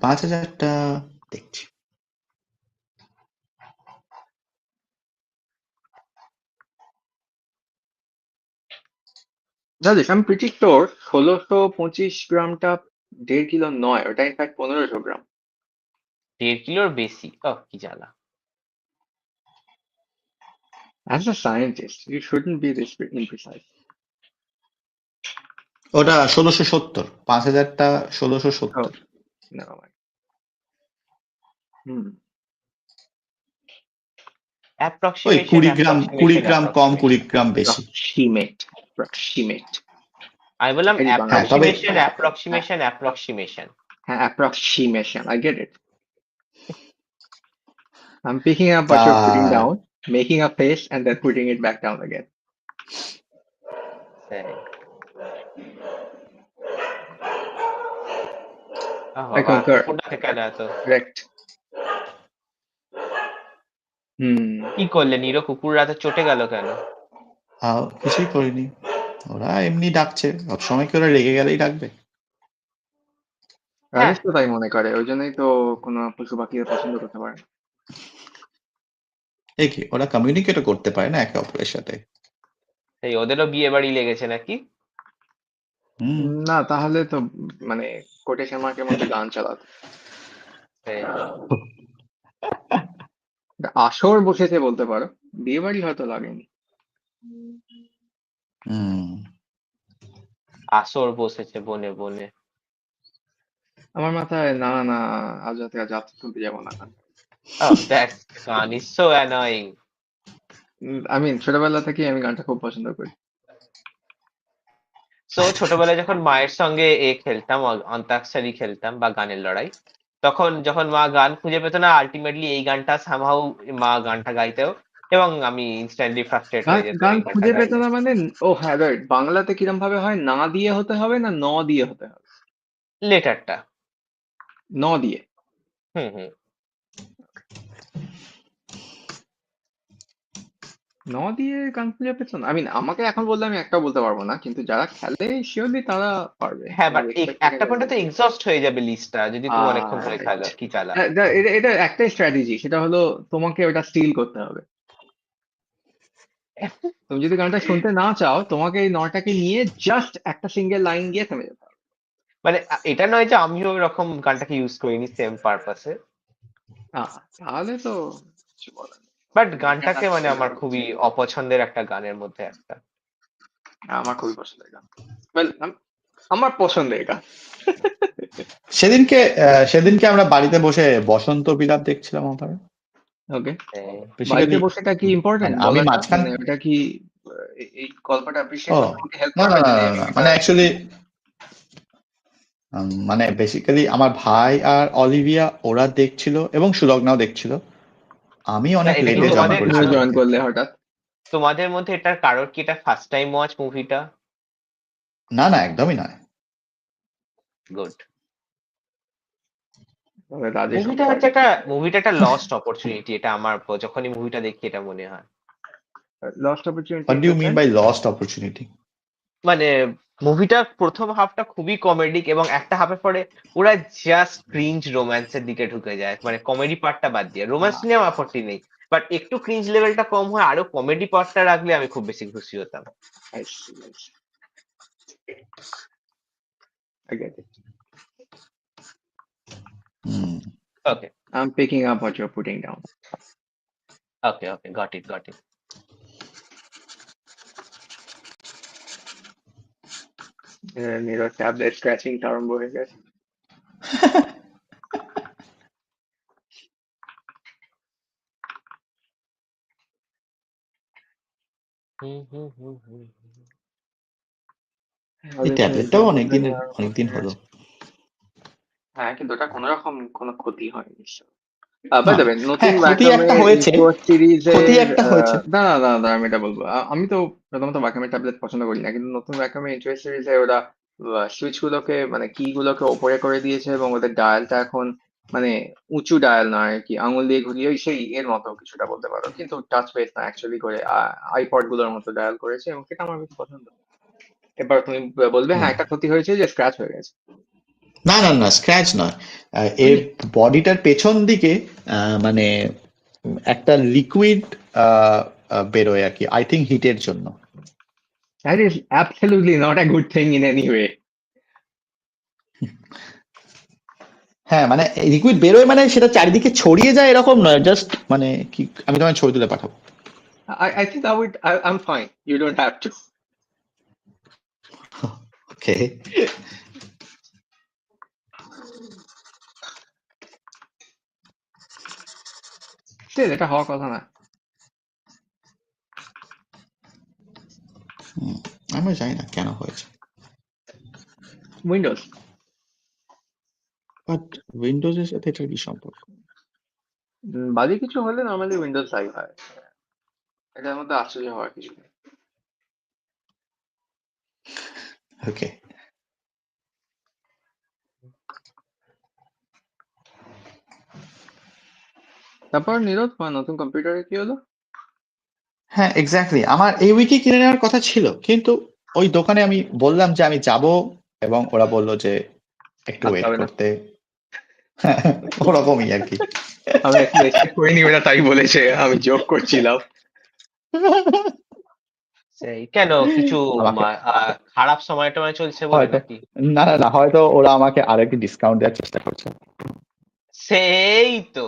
5,000টা দেখছি। রাজেশ, আমি প্রিটি শিওর 1625 গ্রামটা 1.5 কিলো নয়, ওটা ইনফ্যাক্ট 1500 গ্রাম। 1.5 কিলোর বেশি। কি জ্বালা। As a scientist, you shouldn't be this imprecise. ওটা 1670, 5,000টা 1670। Never mind. ওই অ্যাপ্রক্সিমেশন 20 গ্রাম কম, 20 গ্রাম বেশি। approximate. আমি বললাম এই বাংলা- অ্যাপ্রক্সিমেশন। হ্যাঁ, approximation. I get it. I'm picking up what you're putting down, making a face, and then putting it back down again. I concur. Correct. কি করলে Nero? কুকুর রাতে চটে গেল কেন? কিছুই করিনি, ওরা এমনি ডাকছে। সবসময় কি ওরা রেগে গেলেই ডাকবে? রাজেশ তো তাই মনে করে, ওই জন্যই তো কোনো পশু পাখিকে পছন্দ করতে পারে না। এই কি ওরা কমিউনিকেটও করতে পারে না একে অপরের সাথে? এই ওদেরও বিয়ে বাড়ি লেগেছে নাকি? না, তাহলে তো মানে কোটেশন মার্কের মধ্যে গান চালাতো। আসর বসেছে বলতে পারো, বিয়ে বাড়ি হয়তো লাগেনি। আসর বসেছে বনে বনে। আমার মাথায় না না আজ রাতে শুনতে যাবো না। That gun is so annoying. আমি ছোটবেলা থেকে আমি গানটা খুব পছন্দ করি। সো ছোটবেলায় যখন মায়ের সঙ্গে খেলতাম, অন্তাক্ষরী খেলতাম বা গানের লড়াই, তখন যখন মা গান খুঁজে পেত না, আলটিমেটলি এই গানটা সামহাউ মা গানটা গাইতেও, এবং আমি ইনস্ট্যান্টলি ফ্রাস্ট্রেট হয়ে যেতাম। গান খুঁজে পেত না মানে? ও হ্যাঁ, রাইট। বাংলাতে কিরম ভাবে হয়? না দিয়ে হতে হবে না ন দিয়ে হতে হবে? লেটারটা ন দিয়ে। ন দিয়ে গান খুঁজে পেত না। আমাকে এখন বললে আমি একটাও বলতে পারবো না, কিন্তু যারা খেলে শিওরলি তারা পারবে। হ্যাঁ, বাট একটা পয়েন্টে তো এক্সস্ট হয়ে যাবে লিস্টটা, যদি তুমি অনেকক্ষণ ধরে খেলো। কি চালা? এটা একটাই স্ট্র্যাটেজি, সেটা হলো তোমাকে ওটা স্টিল করতে হবে। তুমি যদি গানটা শুনতে না চাও, তোমাকে এই নটাকে নিয়ে জাস্ট একটা সিঙ্গেল লাইন গিয়ে থেমে যেতে হবে। মানে এটা নয় যে আমিও এরকম গানটাকে ইউজ করিনি সেম পারপাসে, তাহলে তো কিছু বলার নেই। বাট গানটাকে মানে আমার খুবই অপছন্দের একটা গানের মধ্যে একটা। আমার খুবই পছন্দের গান। আমার পছন্দের গান। সেদিনকে আমরা বাড়িতে বসে বসন্ত বিলাপ দেখছিলাম। আমার ওকে, বাড়িতে বসেটা কি ইম্পর্টেন্ট? আমি মাঝখানে ওটা কি এই গল্পটা অ্যাপ্রিশিয়েট করতে আমাকে হেল্প না করবে? মানে অ্যাকচুয়ালি মানে বেসিক্যালি আমার ভাই আর অলিভিয়া ওরা দেখছিল এবং সুলগ্নাও দেখছিল। আমি অনেক লেটে জয়েন করলে হঠাৎ। তোমাদের মধ্যে এটার কারোর কি এটা ফার্স্ট টাইম ওয়াচ মুভিটা? না একদমই নয়। গুড। মুভিটা একটা লস্ট অপরচুনিটি, এটা আমার যখনই মুভিটা দেখি এটা মনে হয়। Lost opportunity? What do you mean by lost opportunity? মানে মুভিটা প্রথম হাফটা খুবই কমেডিক এবং একটা হাফের পরে ওরা জাস্ট ক্রিঞ্জ রোম্যান্সের দিকে ঢুকে যায়। মানে কমেডি পার্টটা বাদ দিয়ে, রোম্যান্স নিয়ে আমার আপত্তি নেই, বাট একটু ক্রিঞ্জ লেভেলটা কম হয়, আরো কমেডি পার্টটা রাখলে আমি খুব বেশি খুশি হতাম। I get it. Hmm, okay I'm picking up what you're putting down. Okay okay got it got it. Nero's tablet scratching আরম্ভ হয়ে গেছে। এই ট্যাবলেটটাও অনেকদিন হলো। হ্যাঁ, কিন্তু ওটা কোনো রকম কোনো ক্ষতি হয়নি নিশ্চয়। বাই না দ্য ওয়ে, নতুন হ্যাঁ, ক্ষতি একটা ওয়াকামের হয়েছে, ইন্ট্রো ক্ষতি সিরিজের একটা হয়েছে। না, আমি এটা বলবো। আমি তো প্রথমত ওয়াকামের ট্যাবলেট পছন্দ করি না, কিন্তু নতুন ওয়াকামের ইন্ট্রো সিরিজে ওরা সুইচ গুলোকে মানে কি গুলোকে ওপরে করে দিয়েছে এবং ওদের ডায়ালটা এখন মানে উঁচু ডায়াল নয় আর কি, আঙুল দিয়ে ঘুরিয়ে ওই সেই এর মতো কিছুটা বলতে পারো, কিন্তু টাচ বেস না, অ্যাকচুয়ালি করে আইপড গুলোর মতো ডায়াল করেছে এবং সেটা আমার বেশ পছন্দ। এবার তুমি বলবে হ্যাঁ একটা ক্ষতি হয়েছে যে স্ক্র্যাচ হয়ে গেছে। না না না, স্ক্র্যাচ নয়। এর বডিটার পেছন দিকে মানে একটা লিকুইড বেরোয় আর কি, আই থিঙ্ক হিটের জন্য। That is absolutely not a good thing in any way. হ্যাঁ মানে লিকুইড বেরোয় মানে সেটা চারিদিকে ছড়িয়ে যায় এরকম নয়, জাস্ট মানে কি, আমি তোমায় ছবি তুলে পাঠাবো। I think I'm fine. You don't have to. Okay. Still, এটা হওয়ার কথা না। আমি জানি না কেন হয়েছে, উইন্ডোজ বাট উইন্ডোজের সাথে এটার কি সম্পর্ক? বাজে কিছু হলে নর্মালি উইন্ডোজ লাইভ হয়, এটার মধ্যে আশ্চর্য হওয়ার কিছু নেই। ওকে। তারপর নীরদ, তোমার নতুন কম্পিউটারে কি হলো? হ্যাঁ এক্স্যাক্টলি, আমার এই উইকে কিনে নেওয়ার কথা ছিল, কিন্তু ওই দোকানে আমি বললাম যে আমি যাব, এবং ওরা বললো যে একটু আসতে ওয়েট হবে না। করতে। ওরকমই আর কি। আমি actually expect করিনি ওরা তাই বলেছে, আমি জোক করছিলাম। সেই কেন কিছু আমাকে খারাপ সময় টময় চলছে বলে হয়তো, নাকি? না না না, হয়তো ওরা আমাকে আরো একটু ডিসকাউন্ট দেওয়ার চেষ্টা করছে। সেই তো।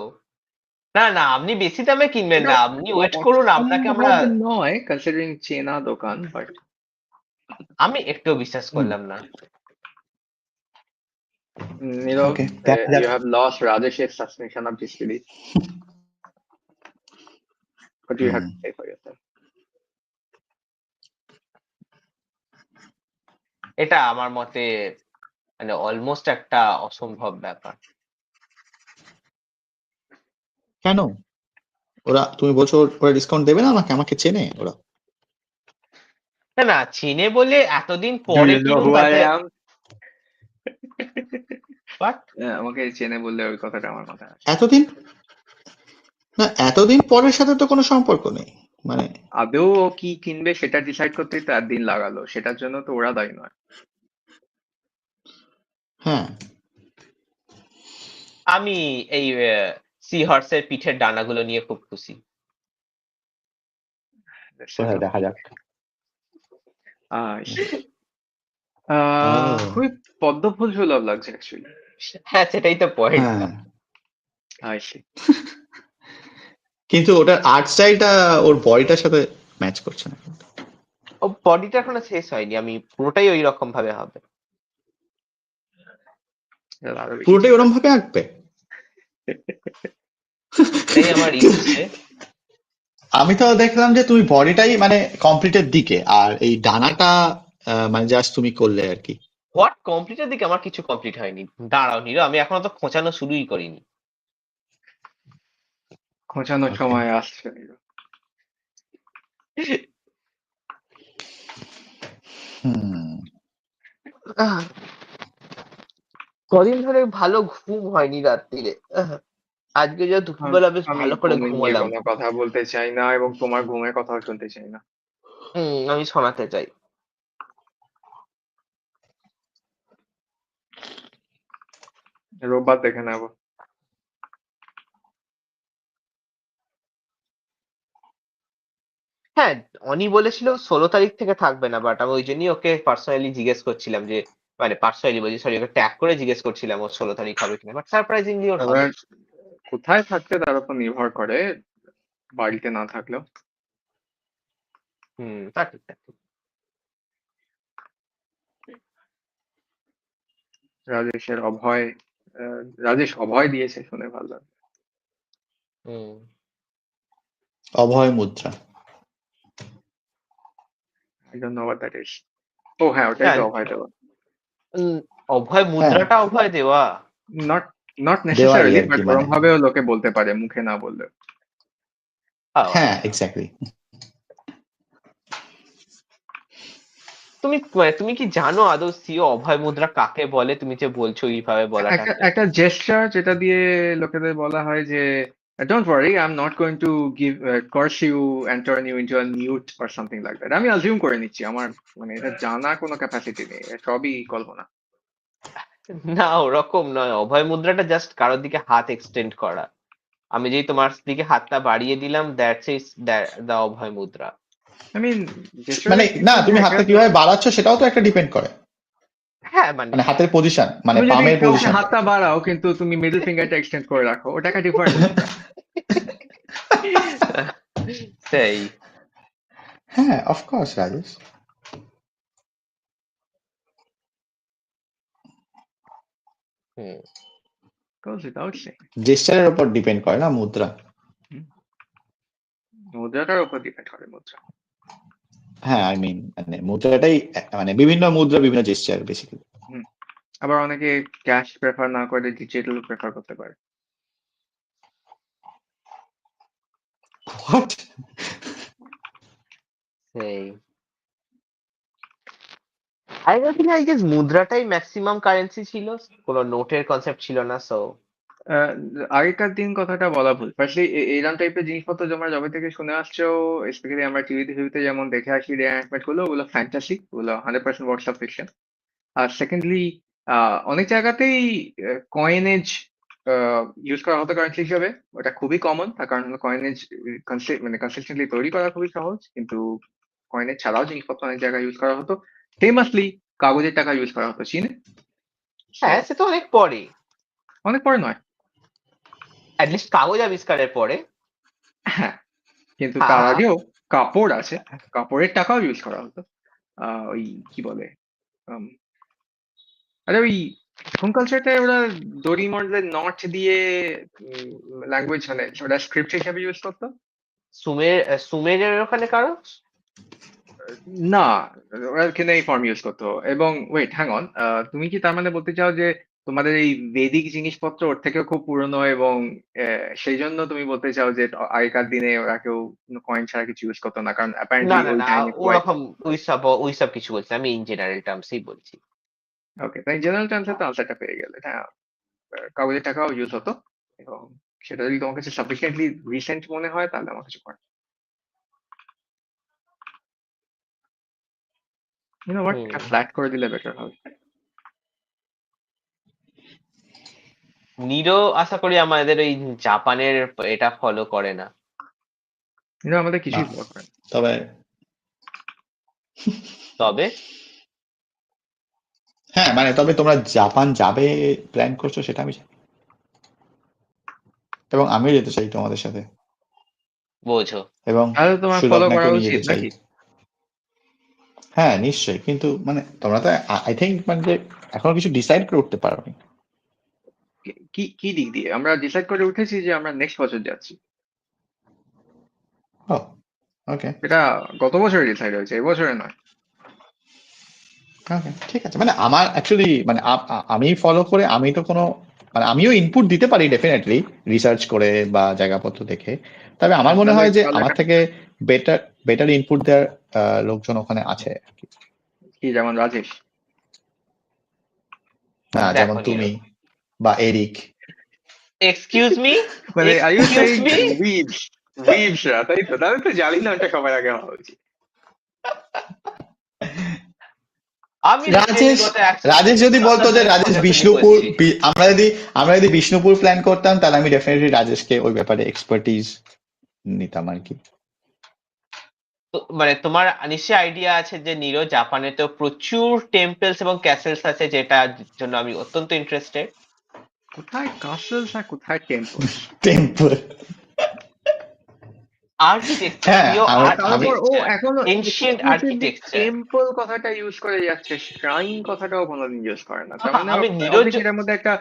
না না, আপনি বেশি দামে কিনবেন এটা না, আপনি ওয়েট করুন, আপনাকে আমরা। অসম্ভব নয় কনসিডারিং চেনা দোকান, বাট আমি একটু বিশ্বাস হুম, করলাম না। নীরব, ওকে দেখা যাক। you have lost Rajesh's suspicion of disbelief. What do you have hmm, to say for yourself? এটা আমার মতে মানে অলমোস্ট একটা অসম্ভব ব্যাপার। কেন? ওরা, তুমি বলছো ওরা ডিসকাউন্ট দেবে না আমাকে? আমাকে চেনে ওরা? না না, চিনে বলে এতদিন Do পরে you know কিনুন who I তাতে। am? বাট আমাকে চেনে বললে ওই কথাটা আমার মাথায় আসে। এতদিন, না এতদিন পরের সাথে তো কোনো সম্পর্ক নেই মানে। আদৌ ও কি কিনবে সেটা ডিসাইড করতেই তো একদিন লাগালো, সেটার জন্য তো ওরা দায়ী নয়। হ্যাঁ আমি এই সি হর্সের পিঠের ডানাগুলো নিয়ে খুব খুশি। কোথায় দেখা যাক। খুবই পদ্ম ফুল সুলভ লাগছে অ্যাকচুয়ালি। হ্যাঁ সেটাই তো পয়েন্ট। হ্যাঁ আইসি কিন্তু ওটার আর্ট স্টাইলটা ওর বডিটার সাথে ম্যাচ করছে না কিন্তু। ও বডিটা এখনো শেষ হয়নি, আমি পুরোটাই ওই রকম ভাবে হবে। আরো বেশি পুরোটাই ওরম ভাবে আঁকবে? এটাই আমার ইচ্ছে। আমি তো দেখলাম যে তুমি বডিটাই মানে কমপ্লিটের দিকে, আর এই ডানাটা মানে জাস্ট তুমি করলে আর কি। হোয়াট কমপ্লিটের দিকে? আমার কিছু কমপ্লিট হয়নি। দাঁড়াও নিরো, আমি এখনো তো খোঁচানো শুরুই করিনি। খোঁচানোর ওকে। সময় আসছে। হুম। আহ, কদিন ধরে ভালো ঘুম হয়নি রাত্রিরে। আজকে যা দুপুরবেলা বেশ আমি ভালো করে ঘুম নিয়ে ঘুমালাম। কোনো কথা বলতে চাই না এবং তোমার ঘুমের কথাও শুনতে চাই না। আমি শোনাতে চাই। রোববার দেখে নেবো। হ্যাঁ, অনি বলেছিল 16 তারিখ থেকে থাকবে না, বাট আমি ওই জন্যই ওকে পার্সোনালি জিজ্ঞেস করছিলাম যে, মানে পার্সোনালি বলছি, সরি, ওকে ট্যাগ করে জিজ্ঞেস করছিলাম ওর 16 তারিখ হবে কিনা, বাট সারপ্রাইজিংলি ওর হবে। এবার কোথায় থাকতে তার উপর নির্ভর করে, বাড়িতে না থাকলেও। তা ঠিক, তা ঠিক। রাজেশের অভয়, রাজেশ অভয় দিয়েছে শুনে ভালো লাগলো। হুম অভয় মুদ্রা। I don't know what that is. ও হ্যাঁ, ওটাই হ্যাঁ, তো অভয় দেওয়া। অভয় হ্যাঁ, মুদ্রাটা অভয় দেওয়া। নট নট দেওয়াই নেসেসারিলি, আর বাট কি, মানে ওরম ভাবেও লোকে বলতে পারে, মুখে না বললে। হ্যাঁ এক্স্যাক্টলি। তুমি কি জানো আদৌ সিও অভয় মুদ্রা কাকে বলে? তুমি যে বলছো এইভাবে একটা বলাটাকে। একটা জেস্টার যেটা দিয়ে লোকেদের বলা হয় যে don't worry, I am not going to give curse you and turn you into a mute or something like that. আমি অ্যাজিউম করে নিচ্ছি, আমার মানে এটা জানার কোনো ক্যাপাসিটি নেই, সবই কল্পনা। না, ওরকম নয়, অভয় মুদ্রাটা জাস্ট কারোর দিকে হাত এক্সটেন্ড করা। আমি যেই তোমার দিকে হাতটা বাড়িয়ে দিলাম, দ্যাটস ইজ দ্য অভয় মুদ্রা। আই মিন মানে জেস্টারের না, তুমি হাতটা কিভাবে বাড়াচ্ছ সেটাও তো একটা ডিপেন্ড করে, হ্যাঁ, মানে মানে হাতের পজিশন, মানে তুমি যদি পামের কাউকে পজিশনটা। হাতটা বাড়াও কিন্তু তুমি মিডল ফিঙ্গারটা এক্সটেন্ড করে রাখো, ওটা একটা ডিফারেন্ট মুদ্রা। সেই। হ্যাঁ অফকোর্স রাজেশ। হুম Goes without saying. জেস্টারের উপর ডিপেন্ড করে না মুদ্রা। হুম, মুদ্রাটার উপর ডিপেন্ড করে মুদ্রা। হ্যাঁ আই মিন মানে মুদ্রাটাই মানে বিভিন্ন মুদ্রা বিভিন্ন জেস্টার বেসিক্যালি। আবার অনেকে ক্যাশ প্রেফার না করে ডিজিটাল প্রেফার করতে পারে। হোয়াট? সেই। আগেকার দিনে আই গেস মুদ্রাটাই ম্যাক্সিমাম কারেন্সি ছিল, কোনো নোটের কনসেপ্ট ছিল না, সো। আহ, আগেকার দিন কথাটা বলা ভুল। ফার্স্টলি এইরকম টাইপের জিনিসপত্র তোমরা যবে থেকে শুনে আসছো, স্পেশালি আমরা টিভিতে যেমন দেখে আসি রিএনআক্টমেন্ট গুলো, ওগুলো ফ্যান্টাসি, ওগুলো 100% ওয়ার্কস অফ ফিকশন। আর সেকেন্ডলি অনেক জায়গাতেই কয়েনেজ ইউজ করা হতো কারেন্সি হিসেবে, ওটা খুবই কমন। তার কারণ হলো কয়েনেজ মানে কনসিস্টেন্টলি তৈরি করা খুবই সহজ, কিন্তু কয়েনেজ ছাড়াও জিনিসপত্র অনেক জায়গায় ইউজ করা হতো। ফেমাসলি কাগজের টাকা ইউজ করা হতো চীনে। So, হ্যাঁ, সে তো অনেক পরে, অনেক পরে নয়, অ্যাটলিস্ট কাগজ আবিষ্কারের পরে। হ্যাঁ, কিন্তু হ্যাঁ, তার হ্যাঁ। আগেও কাপড় আছে, কাপড়ের টাকাও ইউজ করা হতো। ওই কি বলে, উম, আরে ওই কোন কালচারটায় ওরা দড়ি মডেলে নট দিয়ে ল্যাঙ্গুয়েজ, মানে ওটা স্ক্রিপ্ট হিসেবে ইউজ করতো। সুমেরের ওখানে কারো। না, ওরা কিন্তু এই ফর্ম ইউজ করতো। এবং ওয়েট, হ্যাং অন, তুমি কি তার মানে বলতে চাও যে তোমাদের এই বেদিক জিনিসপত্র ওর থেকেও খুব পুরনো, এবং সেই জন্য তুমি বলতে চাও যে আগেকার দিনে ওরা কেউ কয়েন ছাড়া কিছু ইউজ করতো না, কারণ না, অ্যাপারেন্টলি না, ওই না, টাইমে ওরকম ওইসব কিছু বলছি আমি, ইন জেনারেল টার্মসই বলছি। ওকে, তাই জেনারেল টার্মসে তো আনসারটা পেয়ে গেলে। হ্যাঁ, কাগজের টাকাও ইউজ হতো, এবং সেটা যদি তোমার কাছে সাফিসিয়েন্টলি রিসেন্ট মনে হয় তাহলে আমার কিছু করার বাট হুম ফ্ল্যাট করে দিলে বেটার হবে। নিরো আশা করি আমাদের ওই জাপানের এটা ফলো করে না। আমাদের না, কিছুই ফলো করে না। তবে তবে হ্যাঁ মানে তবে তোমরা জাপান যাবে প্ল্যান করছো সেটা আমি জানি, এবং আমিও যেতে চাই তোমাদের সাথে, বোঝো। এবং তাহলে তোমার ফলো করা সুলগ্নাকেও নিয়ে উচিত যেতে চাই। নাকি? হ্যাঁ নিশ্চয়ই, কিন্তু মানে তোমরা তো আই থিঙ্ক মানে যে এখনো কিছু ডিসাইড করে উঠতে পারোনি। কি কি দিক দিয়ে আমরা ডিসাইড করে উঠেছি যে আমরা নেক্সট বছর যাচ্ছি। ও ওকে এটা গত বছরে ডিসাইড হয়েছে, এবছরে নয়। ওকে ঠিক আছে, মানে আমার অ্যাকচুয়ালি মানে আমি ফলো করে আমি তো কোনো মানে আমিও ইনপুট দিতে পারি ডেফিনেটলি, রিসার্চ করে বা জায়গাপত্র দেখে। তবে আমার মনে তাহলে হয় যে তাহলে আমার থেকে বেটার বেটার ইনপুট দেওয়ার লোকজন ওখানে আছে আর কি। কি, যেমন রাজেশ? না, যেমন দেখো নিরো, তুমি বা এরিক। এক্সকিউজ মি, মানে are you excuse saying me. উইবসরা, তাই তো? তাহলে তো জানি না, ওটা সবার আগে হওয়া উচিত। আমি রাজেশ রাজেশ যদি বলতো যে রাজেশ খোঁজাখুঁজি বিষ্ণুপুর, করছি। আমরা যদি বিষ্ণুপুর প্ল্যান করতাম তাহলে আমি ডেফিনেটলি রাজেশকে ওই ব্যাপারে এক্সপার্টিজ নিতাম আর কি। মানে তোমার নিশ্চয়ই আইডিয়া আছে যে নিরো, জাপানে তো প্রচুর টেম্পলস এবং ক্যাসেলস আছে, যেটার জন্য আমি অত্যন্ত ইন্টারেস্টেড। কোথায় কাসলস আর কোথায় টেম্পলস? টেম্পল। আর্কিটেকচার, হ্যাঁ প্রিয় আমি আমি তারপর ও আর্কিটেকচার, এখনো এনশিয়েন্ট এক্সক্লুসিভলি আর্কিটেকচার। টেম্পল কথাটা ইউজ করে যাচ্ছে, শ্রাইন কথাটাও কোনোদিন ইউজ করে না। তার মানে আমি নিরোজ, অবভিয়াসলি এটার মধ্যে একটা,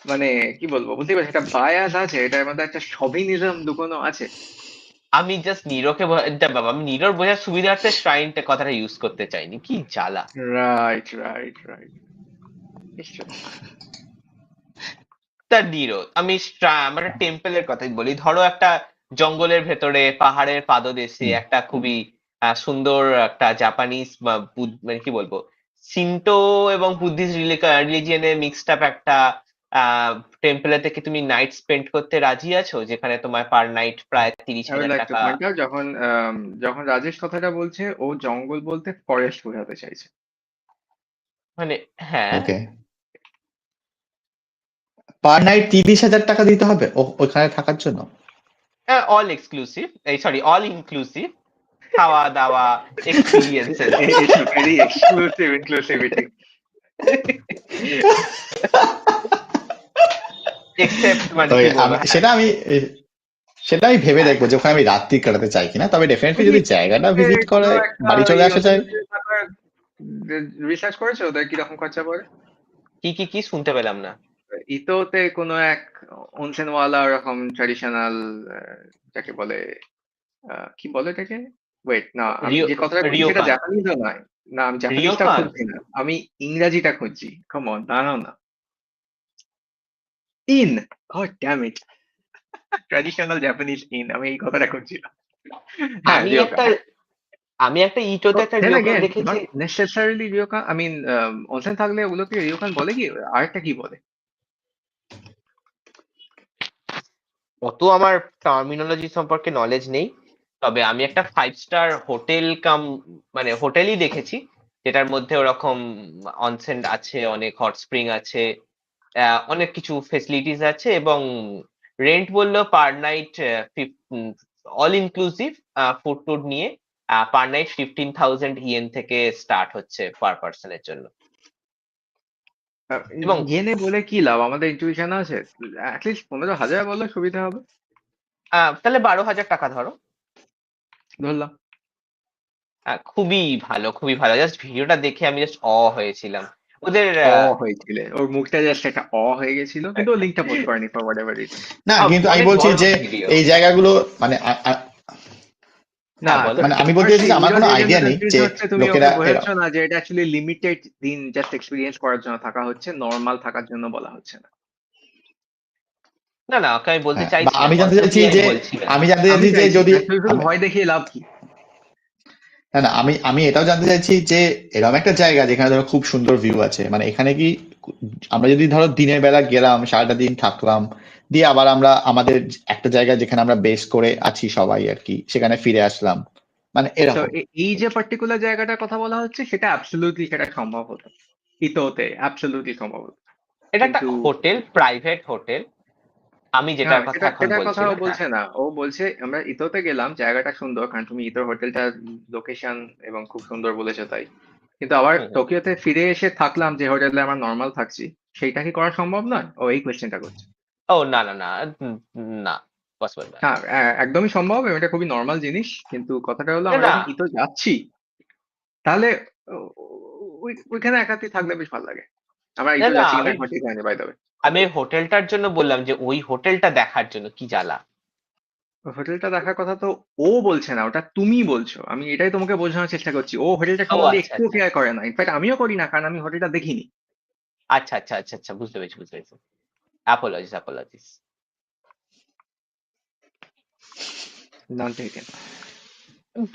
মানে কি বলবো, বুঝতে পারছি একটা বায়াস আছে, এটার মধ্যে একটা শভিনিজম লুকোনো আছে। আমি জাস্ট নিরোকে বাবা, আমি নিরোর বোঝার সুবিধার্থে শ্রাইনটা কথাটা ইউজ করতে চাইনি, কি জ্বালা। রাইট রাইট রাইট, নিশ্চয়। তা নিরো, আমি আমার টেম্পলের কথাই বলি। ধরো একটা জঙ্গলের ভেতরে পাহাড়ের পাদদেশে হুম, একটা খুবই সুন্দর একটা জাপানিজ মানে কি বলবো, সিন্টো এবং বুদ্ধিস্ট রিলিজিয়নের মিক্সড আপ একটা টেম্পলে থেকে তুমি নাইট স্পেন্ড করতে রাজি আছো, যেখানে তোমার পার নাইট প্রায় তিরিশ আই উইল হাজার লাইক টু টাকা পয়েন্ট আউট, যখন রাজেশ কথাটা বলছে, ও জঙ্গল বলতে ফরেস্ট বোঝাতে চাইছে। মানে হ্যাঁ, ওকে। পার নাইট 30,000 টাকা দিতে হবে ওখানে থাকার জন্য? অল এক্সক্লুসিভ, এই সরি অল ইনক্লুসিভ, খাওয়া দাওয়া, experiences, very exclusive inclusivity. Except মানে ওই কি বলবো, হ্যাঁ। সেটা আমি ভেবে হ্যাঁ, দেখবো যে ওখানে আমি রাত্রি কাটাতে চাই কিনা, তবে ডেফিনেটলি যদি জায়গাটা ভিজিট করে কোনো একটা বাড়ি চলে আসা যায়। রিসার্চ করেছো ওদের কিরকম খরচা পড়ে? কি কি কি শুনতে পেলাম না। ইতোতে কোনো এক অনসেনওয়ালা ওরকম ট্র্যাডিশনাল, যাকে বলে, কি বলে এটাকে, ওয়েট না, আমি রিও, যে কথাটা খুঁজছি সেটা রিওকান, জাপানিজও নয়। না, আমি জাপানিজটা রিওকান। খুঁজছি না, আমি ইংরাজিটা খুঁজছি। কাম অন, দাঁড়াও না। In, god damn it, traditional Japanese in, আমি এই কথাটা খুঁজছিলাম। হ্যাঁ, আমি রিওকান। একটা আমি একটা ইটোতে একটা দেন রিওকান अगेन দেখেছি। Not necessarily ryokan, I mean onsen থাকলে ওগুলোকে রিওকান বলে কি? আরেকটা কি বলে? অত আমার টার্মিনোলজি সম্পর্কে নলেজ নেই, তবে আমি একটা 5 স্টার হোটেল কাম মানে হোটেলই দেখেছি, যেটার মধ্যে ওরকম অনসেন আছে, অনেক হট স্প্রিং আছে, অনেক কিছু ফেসিলিটিস আছে, এবং রেন্ট বললো per night all inclusive food টুড নিয়ে পার নাইট 15,000 ইয়েন থেকে স্টার্ট হচ্ছে পার পার্সনের জন্য। এবং জেনে বলে কি লাভ? আমাদের ইনটিউশন আছে, অ্যাটলিস্ট 15,000 বললে সুবিধা হবে। তাহলে 12,000 টাকা ধরো। ধরলাম। খুবই ভালো, খুবই ভালো। জাস্ট ভিডিওটা দেখে আমি জাস্ট হয়েছিলাম ওদের। হয়েছিল, ওর মুখটা জাস্ট একটা হয়ে গেছিল, কিন্তু ও লিঙ্কটা পোস্ট করেনি ফর হোয়াট এভার রিজন। না কিন্তু আমি অনেক বলছি বড় যে ভিডিও। এই জায়গাগুলো মানে না, হ্যাঁ বলো। মানে আমি বলতে চাইছি যে আমার কোনো নিরোর এই জন্য আইডিয়া নেই কনফিউজ যে হচ্ছে, তুমি ওকে লোকেরা বোঝাচ্ছ না যে এটা অ্যাকচুয়ালি লিমিটেড দিন জাস্ট এক্সপিরিয়েন্স করার জন্য থাকা হচ্ছে, নর্মাল থাকার জন্য বলা হচ্ছে না। না না, ওকে আমি বলতে হ্যাঁ, বা চাইছি না, আমি জানতে চাইছি কনসেপ্টলি আমি যে বলছি না। আমি জানতে আমি চাইছি যে চাইছি যদি না, শুধু আমি ভয় দেখিয়ে লাভ কি? না না আমি এটাও জানতে চাইছি যে এরকম একটা জায়গা যেখানে ধরো খুব সুন্দর ভিউ আছে, মানে এখানে কি আমরা যদি ধরো দিনের বেলা গেলাম, সারাটা দিন থাকলাম, দিয়ে আবার আমরা আমাদের একটা জায়গায় যেখানে আমরা বেস করে আছি সবাই আর কি, সেখানে ফিরে আসলাম, মানে তো এরকম। এই যে পার্টিকুলার জায়গাটার কথা বলা হচ্ছে, সেটা অ্যাবসলিউটলি সেটা সম্ভব হতো, ইতোতে অ্যাবসলিউটলি সম্ভব হতো। এটা একটা কিন্তু হোটেল, প্রাইভেট হোটেল, আমি যেটার কথা এখন সেটার কথা ও বলছিলাম, হ্যাঁ। বলছে না, ও বলছে আমরা ইতোতে গেলাম, জায়গাটা সুন্দর, কারণ তুমি ইতোর হোটেলটা লোকেশন এবং খুব সুন্দর বলেছো তাই। কিন্তু আবার হুম, হুম। টোকিওতে ফিরে এসে থাকলাম যে হোটেলে আমরা নর্মাল থাকছি, সেইটা কি করা সম্ভব নয়? ও এই কোয়েশ্চেনটা করছে। ও না না না, না, পসিবল না। হ্যাঁ, একদমই সম্ভব এবং এটা খুবই নর্মাল জিনিস, কিন্তু কথাটা হলো না আমরা না, যখন ইতো যাচ্ছি, তাহলে ওইখানে একাতি থাকলে বেশ ভালো লাগে। আমরা না ইতো না, যাচ্ছি কিন্তু আমি এখন ঠিক হয়নি, বাই দ্য ওয়ে। আমি ওই হোটেলটার জন্য বললাম যে ওই হোটেলটা দেখার জন্য কি জ্বালা। হোটেলটা দেখার কথা তো ও বলছে না, ওটা তুমি বলছো। আমি এটাই তোমাকে বোঝানোর চেষ্টা করছি, ও হোটেলটা ও সম্বন্ধে আচ্ছা একটুও আচ্ছা, কেয়ার করে না, ইনফ্যাক্ট আমিও করি না, কারণ আমি হোটেলটা দেখিনি। আচ্ছা আচ্ছা আচ্ছা আচ্ছা, বুঝতে পেরেছি, বুঝতে পেরেছি। Apologies, apologies. None taken.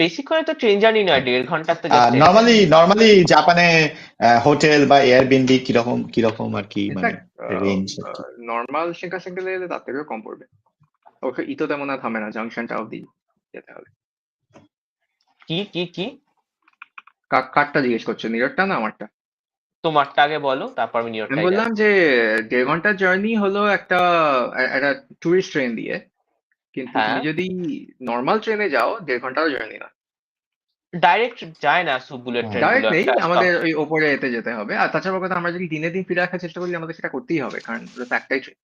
বেশি করে তো ট্রেন জার্নি নয়, 1.5 ঘন্টার তো just train normally journey. Normally জাপানে হোটেল বা এয়ারবিএনবি কিরকম কিরকম আর কি, মানে ইনফ্যাক্ট রেঞ্জ আর কি? নর্মাল শিনকানসেন এলে তার থেকেও কম পড়বে। ওকে ইতো তেমন আর থামে না, জাংশনটা অব্দি যেতে হবে। কি কি কি? কারটা জিজ্ঞেস করছো, নিরটটা না আমারটা? তোমারটা আগে বলো, তারপর আমি আমি নিউইয়র্কটাই বললাম যাবো। যে 1.5 ঘন্টার জার্নি হলো একটা একটা টুরিস্ট ট্রেন দিয়ে, কিন্তু হ্যাঁ, তুমি যদি নর্মাল ট্রেনে যাও 1.5 ঘন্টাও জার্নি না। ডাইরেক্ট যায় না বুলেট হ্যাঁ। ট্রেন গুলো ডাইরেক্ট নেই, একটা আমাদের ওই ওপরে এতে যেতে হবে। আর তাছাড়া কথা, আমরা যদি দিনে দিন ফিরে রাখার চেষ্টা করি আমাদের সেটা করতেই হবে, কারণ ওটা তো একটাই ট্রেন।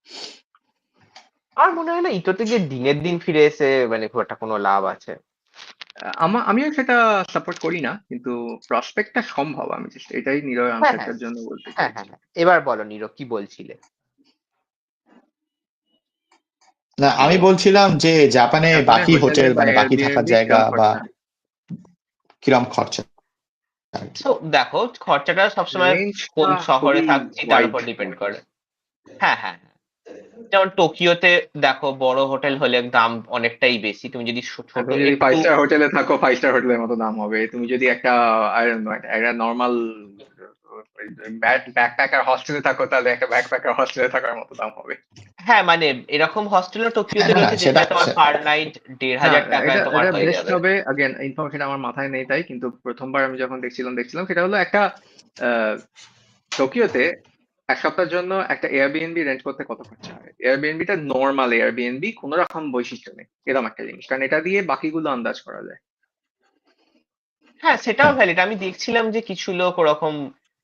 আমার মনে হয় না ইটোতে গিয়ে দিনের দিন ফিরে এসে মানে খুব একটা কোনো লাভ আছে। আমিও সেটা সাপোর্ট করি না, কিন্তু প্রসপেক্টটা সম্ভব। আমি জাস্ট এটাই নিরয় হ্যাঁ হ্যাঁ আনসারটার জন্য বলতে হ্যাঁ হ্যাঁ চাইছি। হ্যাঁ। এবার বলো নীরব কি বলছিলে? না, আমি বলছিলাম যে জাপানে জাপানে বাকি হোটেলে হোটেল বা মানে বাকি থাকার এয়ারবিএনবি জায়গা কিরম বা খরচা? কিরম খরচা আর কি। তো দেখো খরচাটা সবসময় কোন রেঞ্জটা শহরে খুবই থাকছি তার ওয়াইড। উপর ডিপেন্ড করে। হ্যাঁ হ্যাঁ হ্যাঁ। যেমন টোকিওতে দেখো বড় হোটেল হলে দাম অনেকটাই বেশি, তুমি যদি ছোট তুমি যদি ফাইভ একটু স্টার হোটেলে থাকো, ফাইভ স্টার হোটেলের মতো দাম হবে। তুমি যদি একটা একটা নর্মাল ব্যাকপ্যাকার হস্টেলে থাকো, তাহলে একটা ব্যাকপ্যাকার হস্টেলে থাকার মতো দাম হবে। হ্যাঁ মানে এরকম হস্টেলও হ্যাঁ, টোকিওতে না না রয়েছে সেটা যেখানে তোমার পার নাইট দেড় না, হাজার এটা টাকায় তোমার এটা হয়ে বেস্ট যাবে। হবে। আগেন ইনফরমেশন আমার মাথায় নেই তাই, কিন্তু প্রথমবার আমি যখন দেখছিলাম সেটা হলো একটা আহ, টোকিওতে এক সপ্তাহের জন্য একটা এয়ারবিএনবি রেন্ট করতে কত খরচা হয়। এয়ারবিএনবিটা নর্মাল এয়ারবিএনবি, কোনো রকম বৈশিষ্ট্য নেই, এরকম একটা জিনিস, কারণ এটা দিয়ে বাকিগুলো আন্দাজ করা যায়। হ্যাঁ সেটাও হ্যাঁ ভ্যালিড। আমি দেখছিলাম যে কিছু লোক ওরকম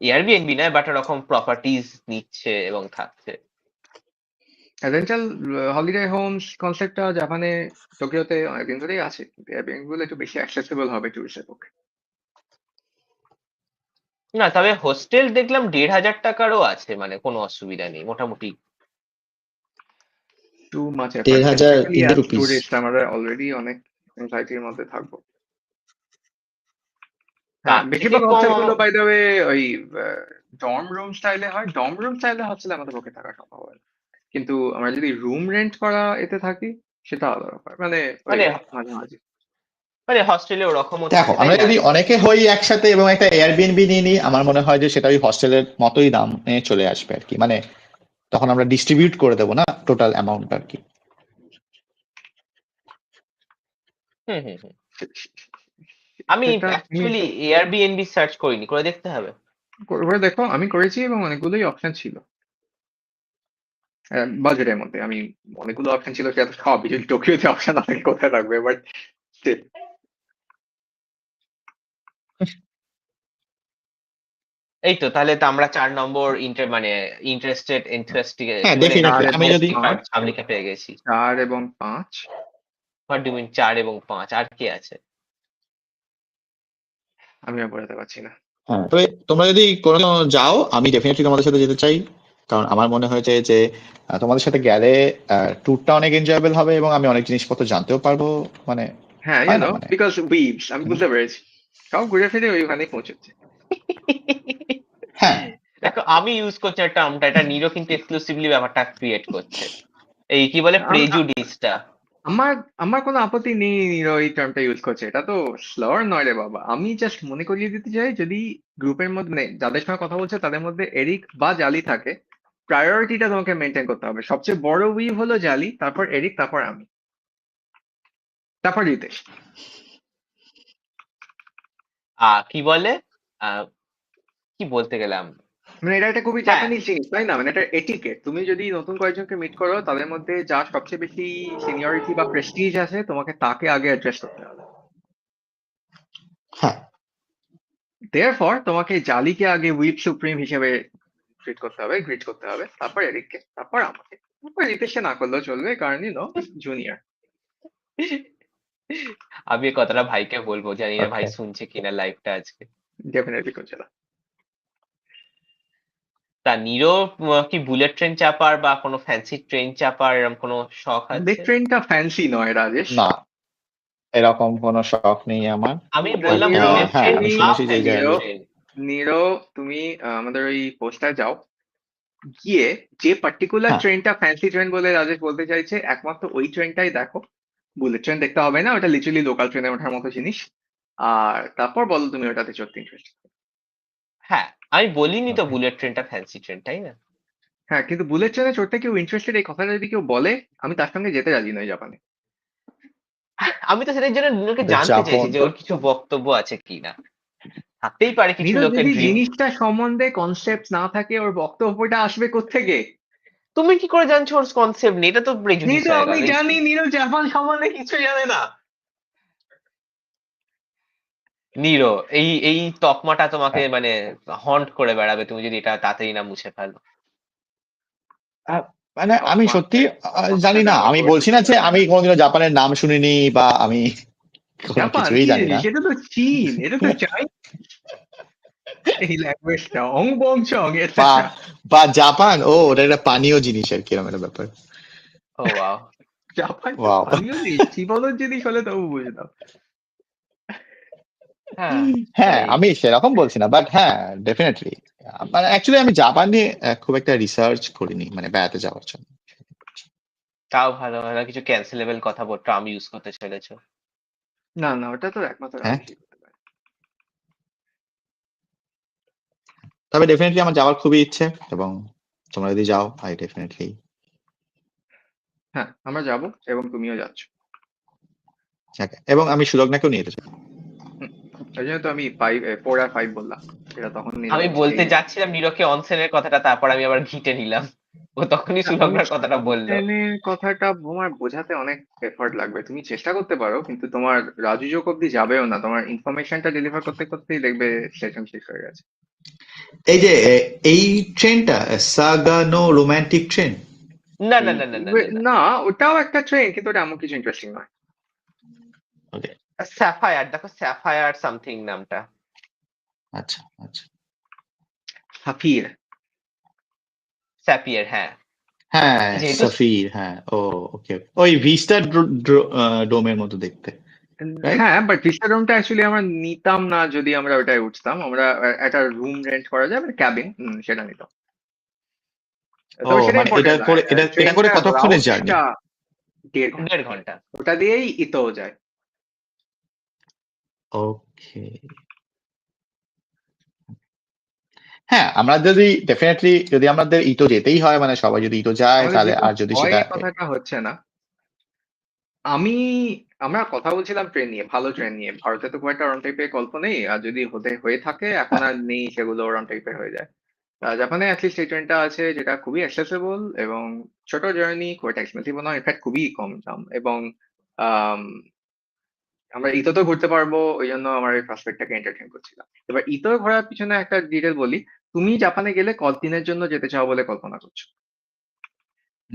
এয়ারবিএনবি নয় বাট ওরকম প্রপার্টিজ নিচ্ছে এবং থাকছে। রেন্টাল হলিডে হোমস কনসেপ্টটা জাপানে, টোকিওতে অনেকদিন ধরেই আছে, কিন্তু এয়ারবিএনবি গুলো একটু বেশি অ্যাক্সেসিবল হবে টুরিস্টের পক্ষে। না তবে হোস্টেল দেখলাম 1,500 টাকারও আছে, মানে কোনো অসুবিধা নেই মোটামুটি। Too much effort 1,500 specially Indian as rupees. Tourist, আমরা অলরেডি অনেক এনজাইটির মধ্যে থাকবো। হ্যাঁ, তার থেকে বেশিরভাগ কম হোস্টেল গুলো বাই দ্য ওয়ে ওই ডর্ম রুম স্টাইলে হয়। ডর্ম রুম স্টাইলে হচ্ছে আমাদের পক্ষে থাকা সম্ভব হয় না। কিন্তু আমরা যদি রুম রেন্ট করা এতে থাকি, সেটা আলাদা ব্যাপার, মানে ওই মানে মাঝামাঝি। মানে হস্টেলে ওরকমও দেখো থাকে তাই আমরা না? যদি অনেকে হই একসাথে এবং একটা এয়ারবিএনবি নিয়ে নিই, আমার মনে হয় যে সেটা ওই হস্টেলের মতোই দামে চলে আসবে আর কি। মানে তখন আমরা ডিস্ট্রিবিউট করে দেবো না টোটাল অ্যামাউন্ট আর কি। হুম হুম হুম। সে- সে- আমি সেটা তুমি অ্যাকচুয়ালি এয়ারবিএনবি সার্চ করিনি, করে দেখতে হবে। করে দেখো, আমি করেছি এবং অনেকগুলোই অপশন ছিল বাজেটের মধ্যে। আমি অনেকগুলো অপশন ছিল, সেটা তো সবই যদি টোকিওতে অপশন না থাকে কোথায় থাকবে, বাট এই তো তাহলে তো আমরা 4 নম্বর মানে ইন্টারেস্টেড হ্যাঁ কি বলে ডেফিনেটলি, 4 আমি এবং যদি সামলিকা পেয়ে গেছি। 4 এবং 5 হোয়াট ডু মিন 4 এবং 5 আর কি আছে? আমি আর বোঝাতে পারছি না। হ্যাঁ তবে তোমরা যদি কোনো যাও আমি ডেফিনেটলি তোমাদের সাথে যেতে চাই। কারণ আমার মনে হয়েছে যে তোমাদের সাথে গেলে ট্যুরটা অনেক এনজয়েবল হবে এবং আমি অনেক জিনিসপত্র জানতেও পারবো। মানে হ্যাঁ, হয় না মানে বিকজ উইভস, আমি হুম, বুঝতে পেরেছি। সব ঘুরে ফিরে ওইখানেই পৌঁছচ্ছে। হ্যাঁ দেখো আমি ইউজ করছি একটা টার্মটা, এটা নিরো কিন্তু এক্সক্লুসিভলি ব্যাপারটা ক্রিয়েট করছে, এই কি বলে আম- আ- প্রেজুডিসটা। আমার আমার কোনো আপত্তি নেই নিরো এই টার্মটা ইউজ করছে, এটা তো স্লার নয় রে বাবা। আমি জাস্ট মনে করিয়ে দিতে চাই, যদি গ্রুপের মধ্যে যাদের সঙ্গে কথা বলছে তাদের মধ্যে এরিক বা জালি থাকে, প্রায়োরিটিটা তোমাকে মেনটেন করতে হবে। সবচেয়ে বড় উইভ হলো জালি, তারপর এরিক, তারপর আমি, তারপর রিতেশ। কি বলে আহ কি বলতে গেলাম। মানে এটা একটা খুবই হ্যাঁ জাপানিজ জিনিস তাই না, মানে এটা এটিকেট। তুমি যদি নতুন কয়েকজনকে মিট করো, তাদের মধ্যে যার সবচেয়ে বেশি সিনিয়রিটি বা প্রেস্টিজ আছে, তোমাকে তাকে আগে অ্যাড্রেস করতে হবে। হ্যাঁ দেয়ারফর তোমাকে জালিকে আগে উইপ সুপ্রিম হিসেবে ট্রিট করতে হবে, গ্রিট করতে হবে, তারপর এরিককে, তারপর আমাকে, তারপর রিতেশকে না করলেও চলবে, কারণ জুনিয়র। আমি এই কথাটা ভাইকে বলবো, জানি না ভাই ওকে। শুনছে কিনা লাইভটা আজকে। ডেফিনেটলি করছে না। তা নিরো কি বুলেট ট্রেন চাপার বা কোনো ফ্যান্সি ট্রেন চাপার এরকম কোনো শখ বুলেট আছে? ট্রেনটা ফ্যান্সি নয় রাজেশ। না এরকম কোনো শখ নেই আমার। আমি আর বললাম নিরো বুলেট হ্যাঁ ট্রেন আমি তুমি বা শুনেছি যে এই ফ্যান্সি নিরো জায়গাগুলো ট্রেন। নিরো তুমি আমাদের ওই পোস্টায় যাও, গিয়ে যে পার্টিকুলার হ্যাঁ ট্রেনটা ফ্যান্সি ট্রেন বলে রাজেশ বলতে চাইছে, একমাত্র ওই ট্রেনটাই দেখো। বুলেট ট্রেন দেখতে হবে না, ওটা লিটারালি লোকাল ট্রেনে ওঠার মতো জিনিস। আর তারপর বলো তুমি ওটাতে চড়তে ইন্টারেস্ট। হ্যাঁ আমি বলিনি তো ওকে। বুলেট ট্রেনটা ফ্যান্সি ট্রেন, তাই না? হ্যাঁ, কিন্তু বুলেট ট্রেনে চড়তে কেউ ইন্টারেস্টেড, এই কথাটা যদি কেউ বলে, আমি তার সঙ্গে যেতে রাজি নই জাপানে। আমি তো সেটার জন্য নিরোকে জানতে চাইছি জাপান যে ওর কিছু বক্তব্য আছে কিনা। থাকতেই পারে কিছু নিরো লোকের যদি ড্রিম। জিনিসটা সম্বন্ধে কনসেপ্ট না থাকে, ওর বক্তব্যটা আসবে কোত্থেকে? তুমি কি করে জানছো ওর কনসেপ্ট নেই? এটা তো প্রেজুডিস কিন্তু হয়ে আমি গেল। জানি নিরো জাপান সম্বন্ধে কিছু জানে না। নিরো, এই তকমাটা তোমাকে মানে হন্ট করে বেড়াবে তুমি যদি এটা তাড়াতাড়ি না মুছে ফেলো। মানে আমি তকমা সত্যি জানি কথাটা না, আমার আমি খুব একটা বলছি না ভালো যে লাগে আমি না। কোনোদিনও জাপানের নাম শুনিনি বা আমি কোনো জাপান কিছুই কি জানি না। জিনিস? এটা তো চীন, এটা তো চাইনা। এই ল্যাঙ্গুয়েজটা অং বং চং বা এটসেট্রা। বা জাপান, ও ওটা একটা পানীয় জিনিস আর কি, এরকম একটা ব্যাপার। ও ওয়াও। জাপানটা ওয়াও। পানীয় জিনিস, চিবানোর জিনিস হলে তবু বুঝতাম। হ্যাঁ, হ্যাঁ, এই আমি সেরকম বলছি না, বাট হ্যাঁ, ডেফিনেটলি। মানে অ্যাকচুয়ালি আমি জাপান নিয়ে খুব একটা রিসার্চ করিনি, মানে বেড়াতে যাওয়ার জন্য। তাও ভালো ভালো কিছু ক্যান্সেলেবল কথা আমি ইউজ করতে চলেছো। না না, ওটা তো একমাত্র হ্যাঁ, আমি করতে পারি। তবে ডেফিনেটলি আমার যাওয়ার খুবই ইচ্ছে, এবং তোমরা যদি যাও, আই ডেফিনেটলি। হ্যাঁ, আমরা যাবো এবং তুমিও যাচ্ছ। এবং আমি সুলগ্নাকেও নিয়ে যেতে চাই। হুম, ওই জন্য তো আমি 4 আর 5 বললাম। এটা তখন নিরো আমি বলতে নিজেই। যাচ্ছিলাম নিরোকে অনসেনের কথাটা, তারপর আমি আবার ঘিটে নিলাম। ও তখনই সুলগ্নার কথাটা বললো। অনসেনের কথাটা তোমার বোঝাতে অনেক এফর্ট লাগবে। তুমি চেষ্টা করতে পারো, কিন্তু তোমার রাজুযোগ অব্দি যাবেও না। তোমার ইনফরমেশনটা ডেলিভার করতে করতেই দেখবে সেশন শেষ হয়ে গেছে। এই যে এই ট্রেনটা সাগানো রোমান্টিক ট্রেন। না না এই না না না না না। না, ওটাও একটা ট্রেন, কিন্তু ওটা এমন কিছু ইন্টারেস্টিং নয়। ওকে, স্যাফায়ার, দেখো স্যাফায়ার সামথিং নামটা। আচ্ছা আচ্ছা। সাফির। স্যাপিয়ার, হ্যাঁ। হ্যাঁ, যেহেতু সাফির, হ্যাঁ। ও, ওকে, ওই ভিস্টা ডোমের মতো দেখতে, রাইট? হ্যাঁ, বাট ভিস্টাডোমটা অ্যাকচুয়ালি আমরা নিতাম না যদি আমরা ওটায় উঠতাম। আমরা একটা রুম রেন্ট করা যায়, মানে ক্যাবিন, সেটা নিতাম। ও, তবে সেটা মানে এটা ইম্পর্টেন্ট নয়। করে, এটা করে ট্রেনটার কতক্ষণের জার্নি? রাউটটা 1.5 ঘন্টা। 1.5 ঘন্টা। ওটা দিয়েই ইতোও যায়। ওকে। হ্যাঁ, আমরা যদি ডেফিনেটলি, যদি আমাদের ইতো যেতেই হয়, মানে সবাই যদি ইতো যায়, আমাদের তাহলে যেহেতু আর যদি ভয় সেটা কথাটা হচ্ছে না, আমি আমরা কথা বলছিলাম ট্রেন নিয়ে, ভালো ট্রেন নিয়ে। ভারতে তো খুব একটা ওরম টাইপের গল্প নেই, আর যদি হয়ে থাকে এখন হ্যাঁ, আর নেই, সেগুলো ওরম টাইপের হয়ে যায়। জাপানে অ্যাটলিস্ট এই ট্রেনটা আছে, যেটা খুবই অ্যাক্সেসেবল এবং ছোট জার্নি, খুব একটা এক্সপেন্সিভ নয়, ইনফ্যাক্ট খুবই কম দাম। এবং আম, আমরা ইতোতেও ঘুরতে পারবো, ওই জন্য আমার এই প্রসপেক্টটাকে এন্টারটেইন করছিলাম। এবার ইতো ঘোরার পিছনে একটা ডিটেল বলি। তুমি জাপানে গেলে কতদিনের জন্য যেতে চাও বলে কল্পনা করছো?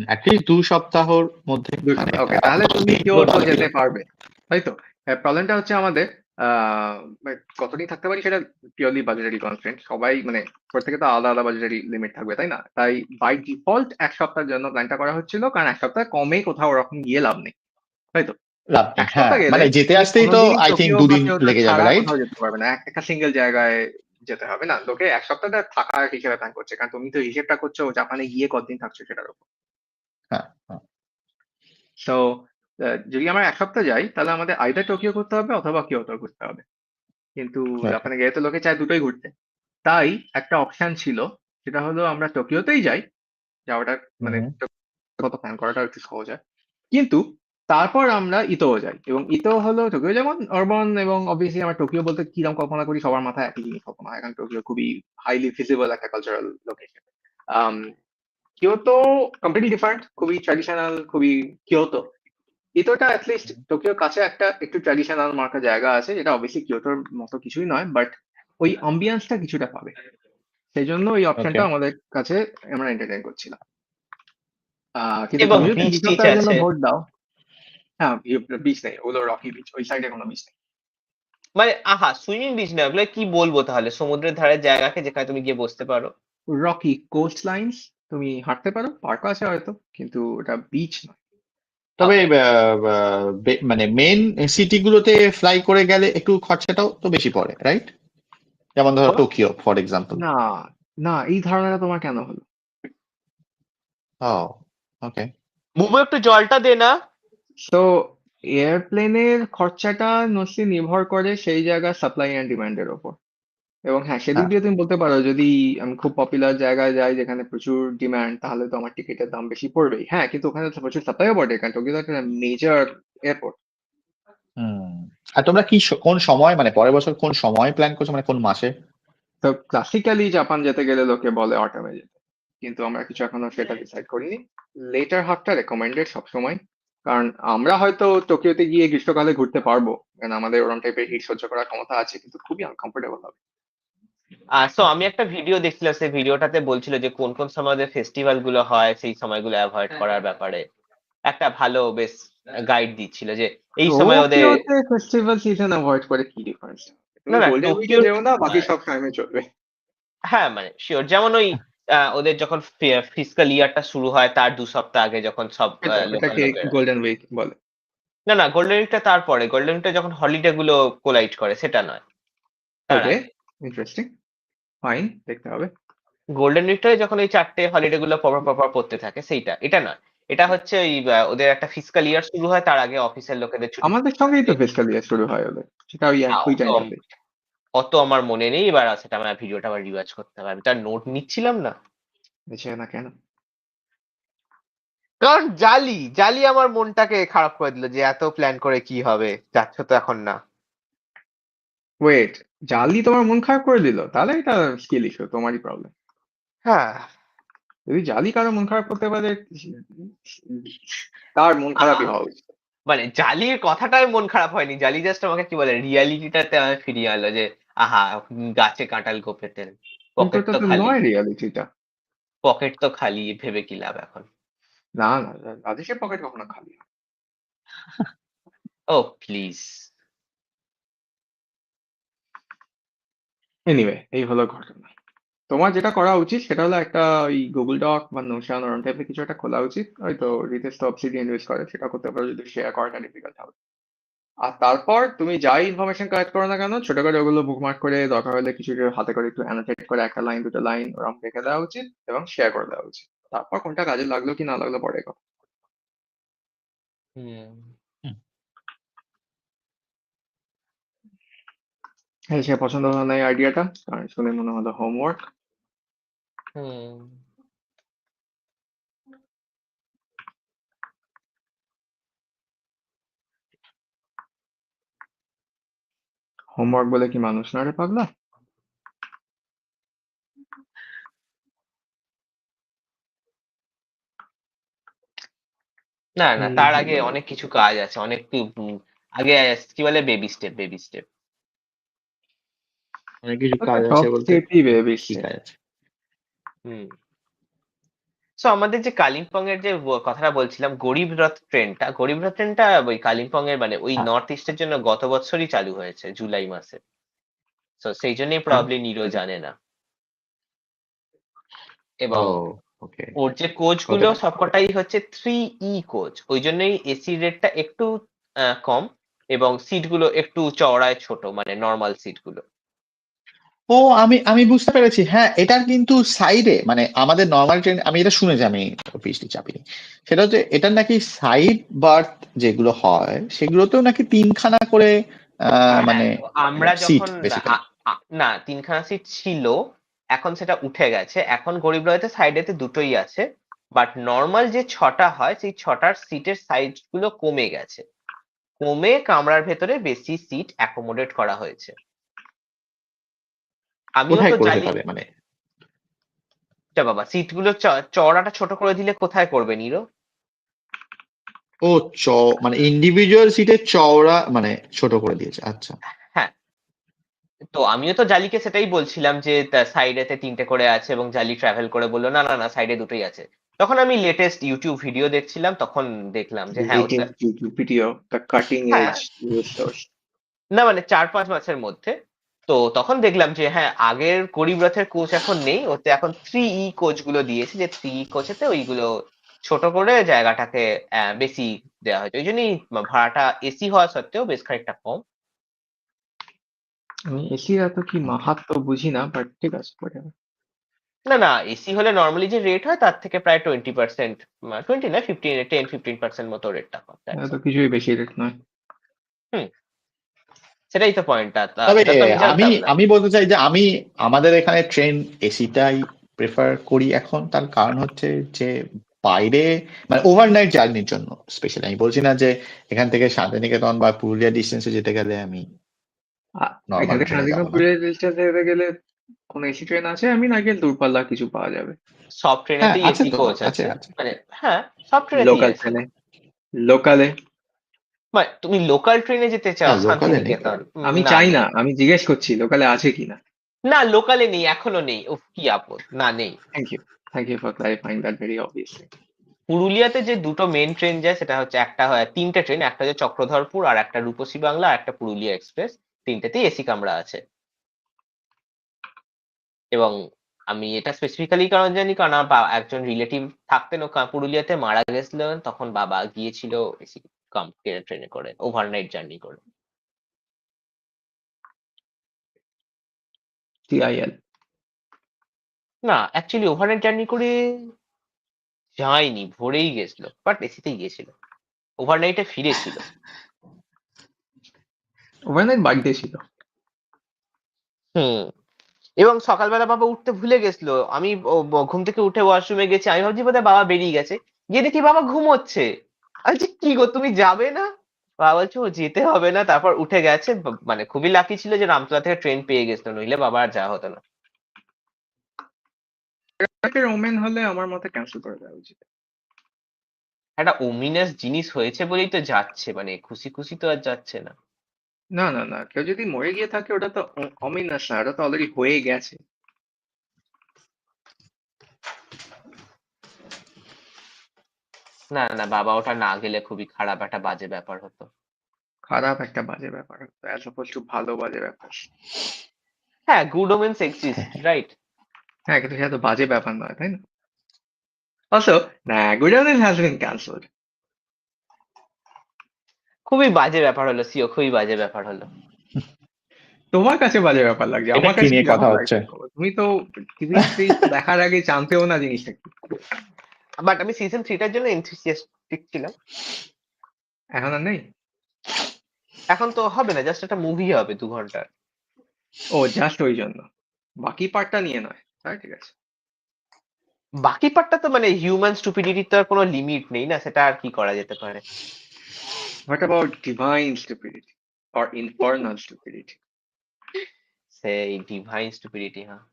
অ্যাটলিস্ট 2 সপ্তাহর মধ্যে, 2 সপ্তাহ, মানে ওকে, তাহলে 10 তুমি দিন হলো কিয়োটো ভালো ছিল। যেতে পারবে, তাই তো? প্রবলেমটা হচ্ছে আমাদের মানে কতদিন থাকতে পারি সেটা পিওরলি বাজেটারি কনস্ট্রেন্ট। সবাই মানে প্রত্যেকে তো আলাদা আলাদা বাজেটারি লিমিট থাকবে, তাই না? তাই বাই ডিফল্ট 1 সপ্তাহের জন্য প্ল্যানটা করা হচ্ছিল, কারণ 1 সপ্তাহ কমে কোথাও ওরকম গিয়ে লাভ নেই, তাই তো? লাভ নেই, এক হ্যাঁ, সপ্তাহ গেলে মানে যেতে তুমি আসতেই তো কোনোদিনই আই থিঙ্ক টোকিও বা 2 দিন কিয়োটো লেগে যাবে, ছাড়া রাইট? কোথাও যেতে পারবে না। একটা সিঙ্গেল জায়গায় যেতে হবে না। লোকে 1 সপ্তাহটা থাকার হিসেবে প্ল্যান করছে, কারণ তুমি তো হিসেবটা করছো জাপানে গিয়ে কতদিন থাকছো সেটার উপর। হ্যাঁ, হ্যাঁ, সো যদি আমরা 1 সপ্তাহ যাই, তাহলে আমাদের আইদার টোকিও ঘুরতে হবে অথবা কিয়োটো ঘুরতে হবে। কিন্তু ওকে, জাপানে গেলে তো লোকে চায় দুটোই ঘুরতে। তাই একটা অপশন ছিল, সেটা হলো আমরা টোকিওতেই যাই। যাওয়াটা মানে কত প্ল্যান করাটা একটু সহজ হয়। কিন্তু তারপর আমরা ইতোও যাই, এবং ইতো হলো টোকিও যেমন অরবান, এবং অবভিয়াসলি আমরা টোকিও বলতে কিরকম কল্পনা করি, সবার মাথায় একই জিনিস কল্পনা হয়, কারণ টোকিও খুবই হাইলি ভিজিবল একটা কালচারাল লোকেশন। কিয়োতো কমপ্লিটলি ডিফারেন্ট, খুবই ট্র্যাডিশনাল, খুবই কিয়োতো। ইতোটা অ্যাটলিস্ট টোকিওর কাছে একটা একটু ট্র্যাডিশনাল মার্কা জায়গা আছে, যেটা অবভিয়াসলি কিয়োটোর মতো কিছুই নয়, বাট ওই অ্যাম্বিয়েন্সটা কিছুটা পাবে। সেই জন্য এই ওকে। অপশনটা আমাদের কাছে আমরা এন্টারটেইন করছিলাম। কিন্তু এবং তুমি যদি বিচ দুই টিচ সপ্তাহের জন্য আছে। ভোট দাও। হ্যাঁ, বিচ নেই, ওগুলো রকি বিচ, ওই সাইডে কোনো বিচ নেই। মানে আহা, সুইমিং বিচ না ওগুলো, কি বলবো তাহলে, সমুদ্রের ধারের জায়গাকে যেখানে তুমি গিয়ে বসতে পারো। রকি কোস্ট লাইন্স, তুমি হাঁটতে পারো, পার্কও আছে হয়তো, কিন্তু ওটা বিচ নয়। তবে ওকে। মানে মেন সিটি গুলোতে ফ্লাই করে গেলে একটু খরচাটাও তো বেশি পড়ে, রাইট? যেমন ধরো টোকিও ফর এক্সাম্পল। না না, এই ধারণাটা তোমার কেন হলো? ও, ওকে। বুবু একটু জলটা দে না। তো এয়ারপ্লেনের খরচাটা মোস্টলি নির্ভর করে সেই জায়গার সাপ্লাই অ্যান্ড ডিমান্ডের ওপর। এবং হ্যাঁ, সেদিক হ্যাঁ, দিয়ে তুমি বলতে পারো, যদি আমি খুব পপুলার জায়গায় যাই যেখানে প্রচুর ডিমান্ড, তাহলে তো আমার টিকিটের দাম বেশি পড়বেই। হ্যাঁ, কিন্তু ওখানে তো প্রচুর সাপ্লাইও পড়ে, কারণ টোকিও তো একটা মেজর এয়ারপোর্ট। হুম। আর তোমরা কি কোন সময়, মানে পরের বছর কোন সময় প্ল্যান করছো, মানে কোন মাসে? তো ক্লাসিক্যালি জাপান যেতে গেলে লোকে বলে অটামে যেতে, কিন্তু আমরা কিছু এখনো সেটা ডিসাইড করিনি। লেটার হাফটা রেকমেন্ডেড সবসময়। কারণ আমরা হয়তো টোকিওতে গিয়ে গ্রীষ্মকালে ঘুরতে পারবো, কারণ আমাদের ওরকম টাইপের হিট সহ্য করার ক্ষমতা আছে, কিন্তু খুবই আনকমফোর্টেবল হবে। সো আমি একটা ভিডিও দেখছিলাম, সেই ভিডিওটাতে বলছিল যে কোন কোন সময় ওদের ফেস্টিভ্যাল গুলো হয়, সেই সময়গুলো অ্যাভয়েড করার ব্যাপারে একটা ভালো বেশ গাইড দিচ্ছিল যে এই সময় ওদের। টোকিওতে ফেস্টিভ্যাল সিজন অ্যাভয়েড করে কি ডিফারেন্স? না তুমি না, গোল্ডেন উইকে টোকিও, যেও না, বাকি সব টাইমে চলবে। হ্যাঁ মানে শিওর, যেমন ওই ওদের যখন ফিসকাল ইয়ারটা শুরু হয় তার 2 সপ্তাহ আগে যখন সব লোকাল এটাকে লোকেরা। গোল্ডেন উইক বলে। না না, গোল্ডেন উইকটা তারপরে, গোল্ডেন উইকটা যখন হলিডে গুলো কোলাইড করে সেটা নয়, তার ওকে, আগে। ইন্টারেস্টিং, ফাইন, দেখতে হবে। গোল্ডেন উইকটাই যখন ওই 4টে হলিডে গুলো পরপর পরপর পড়তে থাকে, সেইটা, এটা নয়। এটা হচ্ছে ওই ওদের একটা ফিসকাল ইয়ার শুরু হয়, তার আগে অফিসের লোকেদের ছুটি আমাদের সঙ্গেই তো ফিসকাল ইয়ার শুরু হয় ওদের, সেটা ওই থাকে। একই টাইমটাতে। অত আমার মনে নেই, এবার সেটা আমার ভিডিওটা আবার রিওয়াচ করতে হবে, আমি তার নোট নিচ্ছিলাম না। বুঝছে না কেন? কারণ জালি জালি আমার মনটাকে খারাপ করে দিল, যে এত প্ল্যান করে কি হবে, যাচ্ছ তো এখন না। ওয়েট, জালি তোমার মন খারাপ করে দিল? তাহলে এটা স্কিল ইস্যু, তোমারই প্রবলেম। হ্যাঁ। যদি জালি কারো মন খারাপ করতে পারে, তার মন খারাপই হওয়া উচিত। মানে জালির কথাটাই মন খারাপ হয়নি, জালি জাস্ট আমাকে কি বলে রিয়ালিটিটাতে আমাকে ফিরিয়ে আনলো যে আহা, গাছে কাঁঠাল গোপেতেন, কিন্তু পকেট এটা তো তো খালি, নয় রিয়ালিটিটা। পকেট তো খালি, ভেবে কি লাভ এখন। না না, রাজেশের পকেট কখনো খালি হয় না। ও প্লিজ। এনিওয়ে, এই হলো ঘটনা। তোমার যেটা করা উচিত সেটা হলো একটা ওই গুগল ডক বা নোশন ওরম টাইপের কিছু একটা খোলা উচিত, হয়তো রিতেশ তো অবসিডিয়ান ইউজ করে, সেটা করতে পারো যদি শেয়ার করাটা ডিফিকাল্ট হবে। আর তারপর তুমি যাই ইনফরমেশন কালেক্ট করো না কেন, ছোট করে ওগুলো বুকমার্ক করে, দরকার হলে কিছু হাতে করে একটু অ্যানোটেট করে একটা লাইন দুটো লাইন ওরকম রেখে দেওয়া উচিত এবং শেয়ার করে দেওয়া উচিত। তারপর কোনটা কাজে লাগলো কি না লাগলো পরে কথা। হুম। হ্যাঁ, সে পছন্দ হলো না এই আইডিয়াটা, কারণ শুনে মনে হলো হোমওয়ার্ক। হুম। হোমওয়ার্ক বলে কি মানুষ না রে পাগলা? না না, এই তার আগে হলো অনেক কিছু কাজ আছে, অনেক আগে কি বলে বেবি স্টেপ, বেবি স্টেপ। অনেক কিছু ওটা কাজ সব আছে বলতে স্টেটই বেবি কি স্টেপ। কাজ আছে? হুম। সো আমাদের যে কালিম্পং এর যে কথাটা বলছিলাম, গরিব রথ ট্রেনটা ওই কালিম্পং এর মানে ওই হ্যাঁ। নর্থ ইস্টের জন্য গত বছরই চালু হয়েছে জুলাই মাসে। তো সেই জন্যই হ্যাঁ। প্রবলি নিরো জানে না। ও, এবং ওকে। ওর যে কোচ হতে গুলো পারে। সবকটাই হচ্ছে 3E কোচ, ওই জন্যই এসি রেটটা একটু কম, এবং সিট গুলো একটু চওড়ায় ছোট, মানে নর্মাল সিট গুলো। ও, আমি আমি বুঝতে পেরেছি। হ্যাঁ, এটার কিন্তু সাইডে মানে আমাদের নর্মাল ট্রেন, আমি এটা শুনেছি, আমি পিএইচডি চাপিনি। সেটা হচ্ছে এটার নাকি সাইড বার্থ যেগুলো হয় সেগুলোতেও নাকি 3খানা করে হ্যাঁ, মানে আমরা সিট যখন বেসিক্যালি। না, 3খানা সিট ছিল, এখন সেটা উঠে গেছে, এখন গরিব রয়েতে সাইডেতে দুটোই আছে। বাট নর্মাল যে 6টা হয়, সেই 6টার সিটের সাইজ গুলো কমে গেছে, কমে কামরার ভেতরে বেশি সিট অ্যাকোমোডেট করা হয়েছে। আমিও কোথায় তো করবে জানি। তবে মানে? বাবা, সিট গুলো চওড়াটা ছোট করে দিলে কোথায় করবে নিরো? ও, মানে ইন্ডিভিজুয়াল সিটের চওড়া মানে ছোট করে দিয়েছে, আচ্ছা। হ্যাঁ, তো আমিও তো জালিকে সেটাই বলছিলাম যে সাইডেতে 3টে করে আছে, এবং জালি ট্রাভেল করে বললো না না না, সাইডে দুটোই আছে। তখন আমি লেটেস্ট ইউটিউব ভিডিও দেখছিলাম, তখন দেখলাম যে হ্যাঁ ওটা, latest YouTube video, the cutting হ্যাঁ, edge news source. না মানে 4-5 মাসের মধ্যে। তো তখন দেখলাম যে হ্যাঁ, আগের গরিব রথের কোচ এখন নেই, ওতে এখন 3E কোচ গুলো দিয়েছে, যে 3E কোচেতে ওইগুলো ছোট করে জায়গাটাকে বেশি দেওয়া হয়েছে, ওই জন্যই ভাড়াটা এসি হওয়া সত্ত্বেও বেশ খানিকটা কম। আমি এসির এত কি মাহাত্ম বুঝি না, বাট ঠিক আছে, whatever. না না, এসি হলে নর্মালি যে রেট হয় তার থেকে প্রায় 20%, 20 না 10-15% মতো রেটটা কম, that's এত all। কিছুই বেশি রেট নয়। হুম, সেটাই তো পয়েন্টটা, তবে সেটা তো আমি আমি জানতাম না। আমি বলতে চাই যে আমাদের এখানে ট্রেন এসিটাই প্রেফার করি এখন। তার কারণ হচ্ছে যে বাইরে মানে ওভারনাইট জার্নির জন্য স্পেশালি, আমি বলছি না যে এখান থেকে শান্তিনিকেতন বা পুরুলিয়া ডিস্টেন্সে যেতে গেলে আমি এখান নর্মাল থেকে ট্রেনে যাবো না। শান্তিনিকেতন রেল স্টেশন যেতে গেলে কোন এসি ট্রেন আছে? আমি না গেলে দূরপাল্লা কিছু পাওয়া যাবে সব হ্যাঁ, ট্রেনেতেই আছে এসি তো, কোচ আছে আছে, আছে। মানে হ্যাঁ, সব ট্রেনেতেই লোকাল আছে। ট্রেনে। লোকালে। মানে তুমি লোকাল ট্রেনে যেতে চাও হ্যাঁ, লোকালে নেই। শান্তিনিকেতন? আমি না, চাই না, নেই। আমি জিজ্ঞেস করছি লোকালে আছে কিনা। না, লোকালে নেই, এখনো নেই। উফ, কি আপদ! না, নেই। Thank you for clarifying that very obviously. পুরুলিয়াতে যে দুটো মেন ট্রেন যায় সেটা হচ্ছে, একটা হয়, তিনটে ট্রেন, একটা হচ্ছে চক্রধরপুর, আর একটা রূপসী বাংলা, আর একটা পুরুলিয়া এক্সপ্রেস। তিনটেতেই এসি কামরা আছে। এবং আমি এটা স্পেসিফিক্যালি কারণ জানি, কারণ আমার একজন রিলেটিভ থাকতেন পুরুলিয়াতে, মারা গেছিলেন, তখন বাবা গিয়েছিল এসি ট্রেনে করে, ওভারনাইট জার্নি করে। টিআইএল। না, অ্যাকচুয়ালি ওভারনাইট জার্নি করে যায়নি, ভোরেই গেছিল, বাট এসিতেই গিয়েছিল, ওভারনাইটে ফিরেছিল। ওভারনাইট বাড়িতে ছিল। হুম। এবং সকালবেলা বাবা উঠতে ভুলে গেছিল। আমি ঘুম থেকে উঠে ওয়াশরুমে গেছি, আমি ভাবছি বোধহয় বাবা বেরিয়ে গেছে, গিয়ে দেখি বাবা ঘুমোচ্ছে। আমি বলছি, কি গো, তুমি যাবে না? বাবা বলছে, ও যেতে হবে না, তারপর উঠে গেছে। মানে খুবই লাকি ছিল যে রামতলা থেকে ট্রেন পেয়ে গেছিল, নইলে বাবা আর যাওয়া হতো না। ওমেন হলে আমার মতে ক্যান্সেল করে দেওয়া উচিত। একটা ওমিনাস জিনিস হয়েছে বলেই তো যাচ্ছে, মানে খুশি খুশি তো আর যাচ্ছে না। না না না, কেউ যদি মরে গিয়ে থাকে ওটা তো অমিনাস না, ওটা তো অলরেডি হয়ে গেছে। না না, বাবা ওটা না গেলে খুবই খারাপ একটা বাজে ব্যাপার হতো। খারাপ একটা বাজে ব্যাপার, অ্যাজ অপোজ টু ভালো বাজে ব্যাপার। হ্যাঁ, গুড ওমেন্স এক্সিস্ট, রাইট? হ্যাঁ, কিন্তু সেটা তো বাজে ব্যাপার নয়, তাই না? অলসো, না, good women has been cancelled. খুবই বাজে ব্যাপার হলো, সিও, খুবই বাজে ব্যাপার হলো। তোমার কাছে বাজে ব্যাপার লাগছে, এটা আমার কি কাছে কি নিয়ে কথা ব্যাপার হচ্ছে? লাগছে? তুমি তো টিভি সিরিজ দেখার আগে জানতেও না জিনিসটা কি। বাট আমি সিজন 3টার জন্য এনথুসিয়াস্টিক ছিলাম। এখন আর নেই। এখন তো হবে না, জাস্ট একটা মুভি হবে 2 ঘন্টার। ও, জাস্ট ওই জন্য, বাকি পার্টটা নিয়ে নয়, তাই ঠিক আছে। বাকি পার্টটা তো মানে হিউম্যান স্টুপিডিটির তো আর কোনো লিমিট নেই না, সেটা আর কি করা যেতে পারে? What about divine stupidity or infernal stupidity? সেই ডিভাইন স্টুপিডিটি, হ্যাঁ।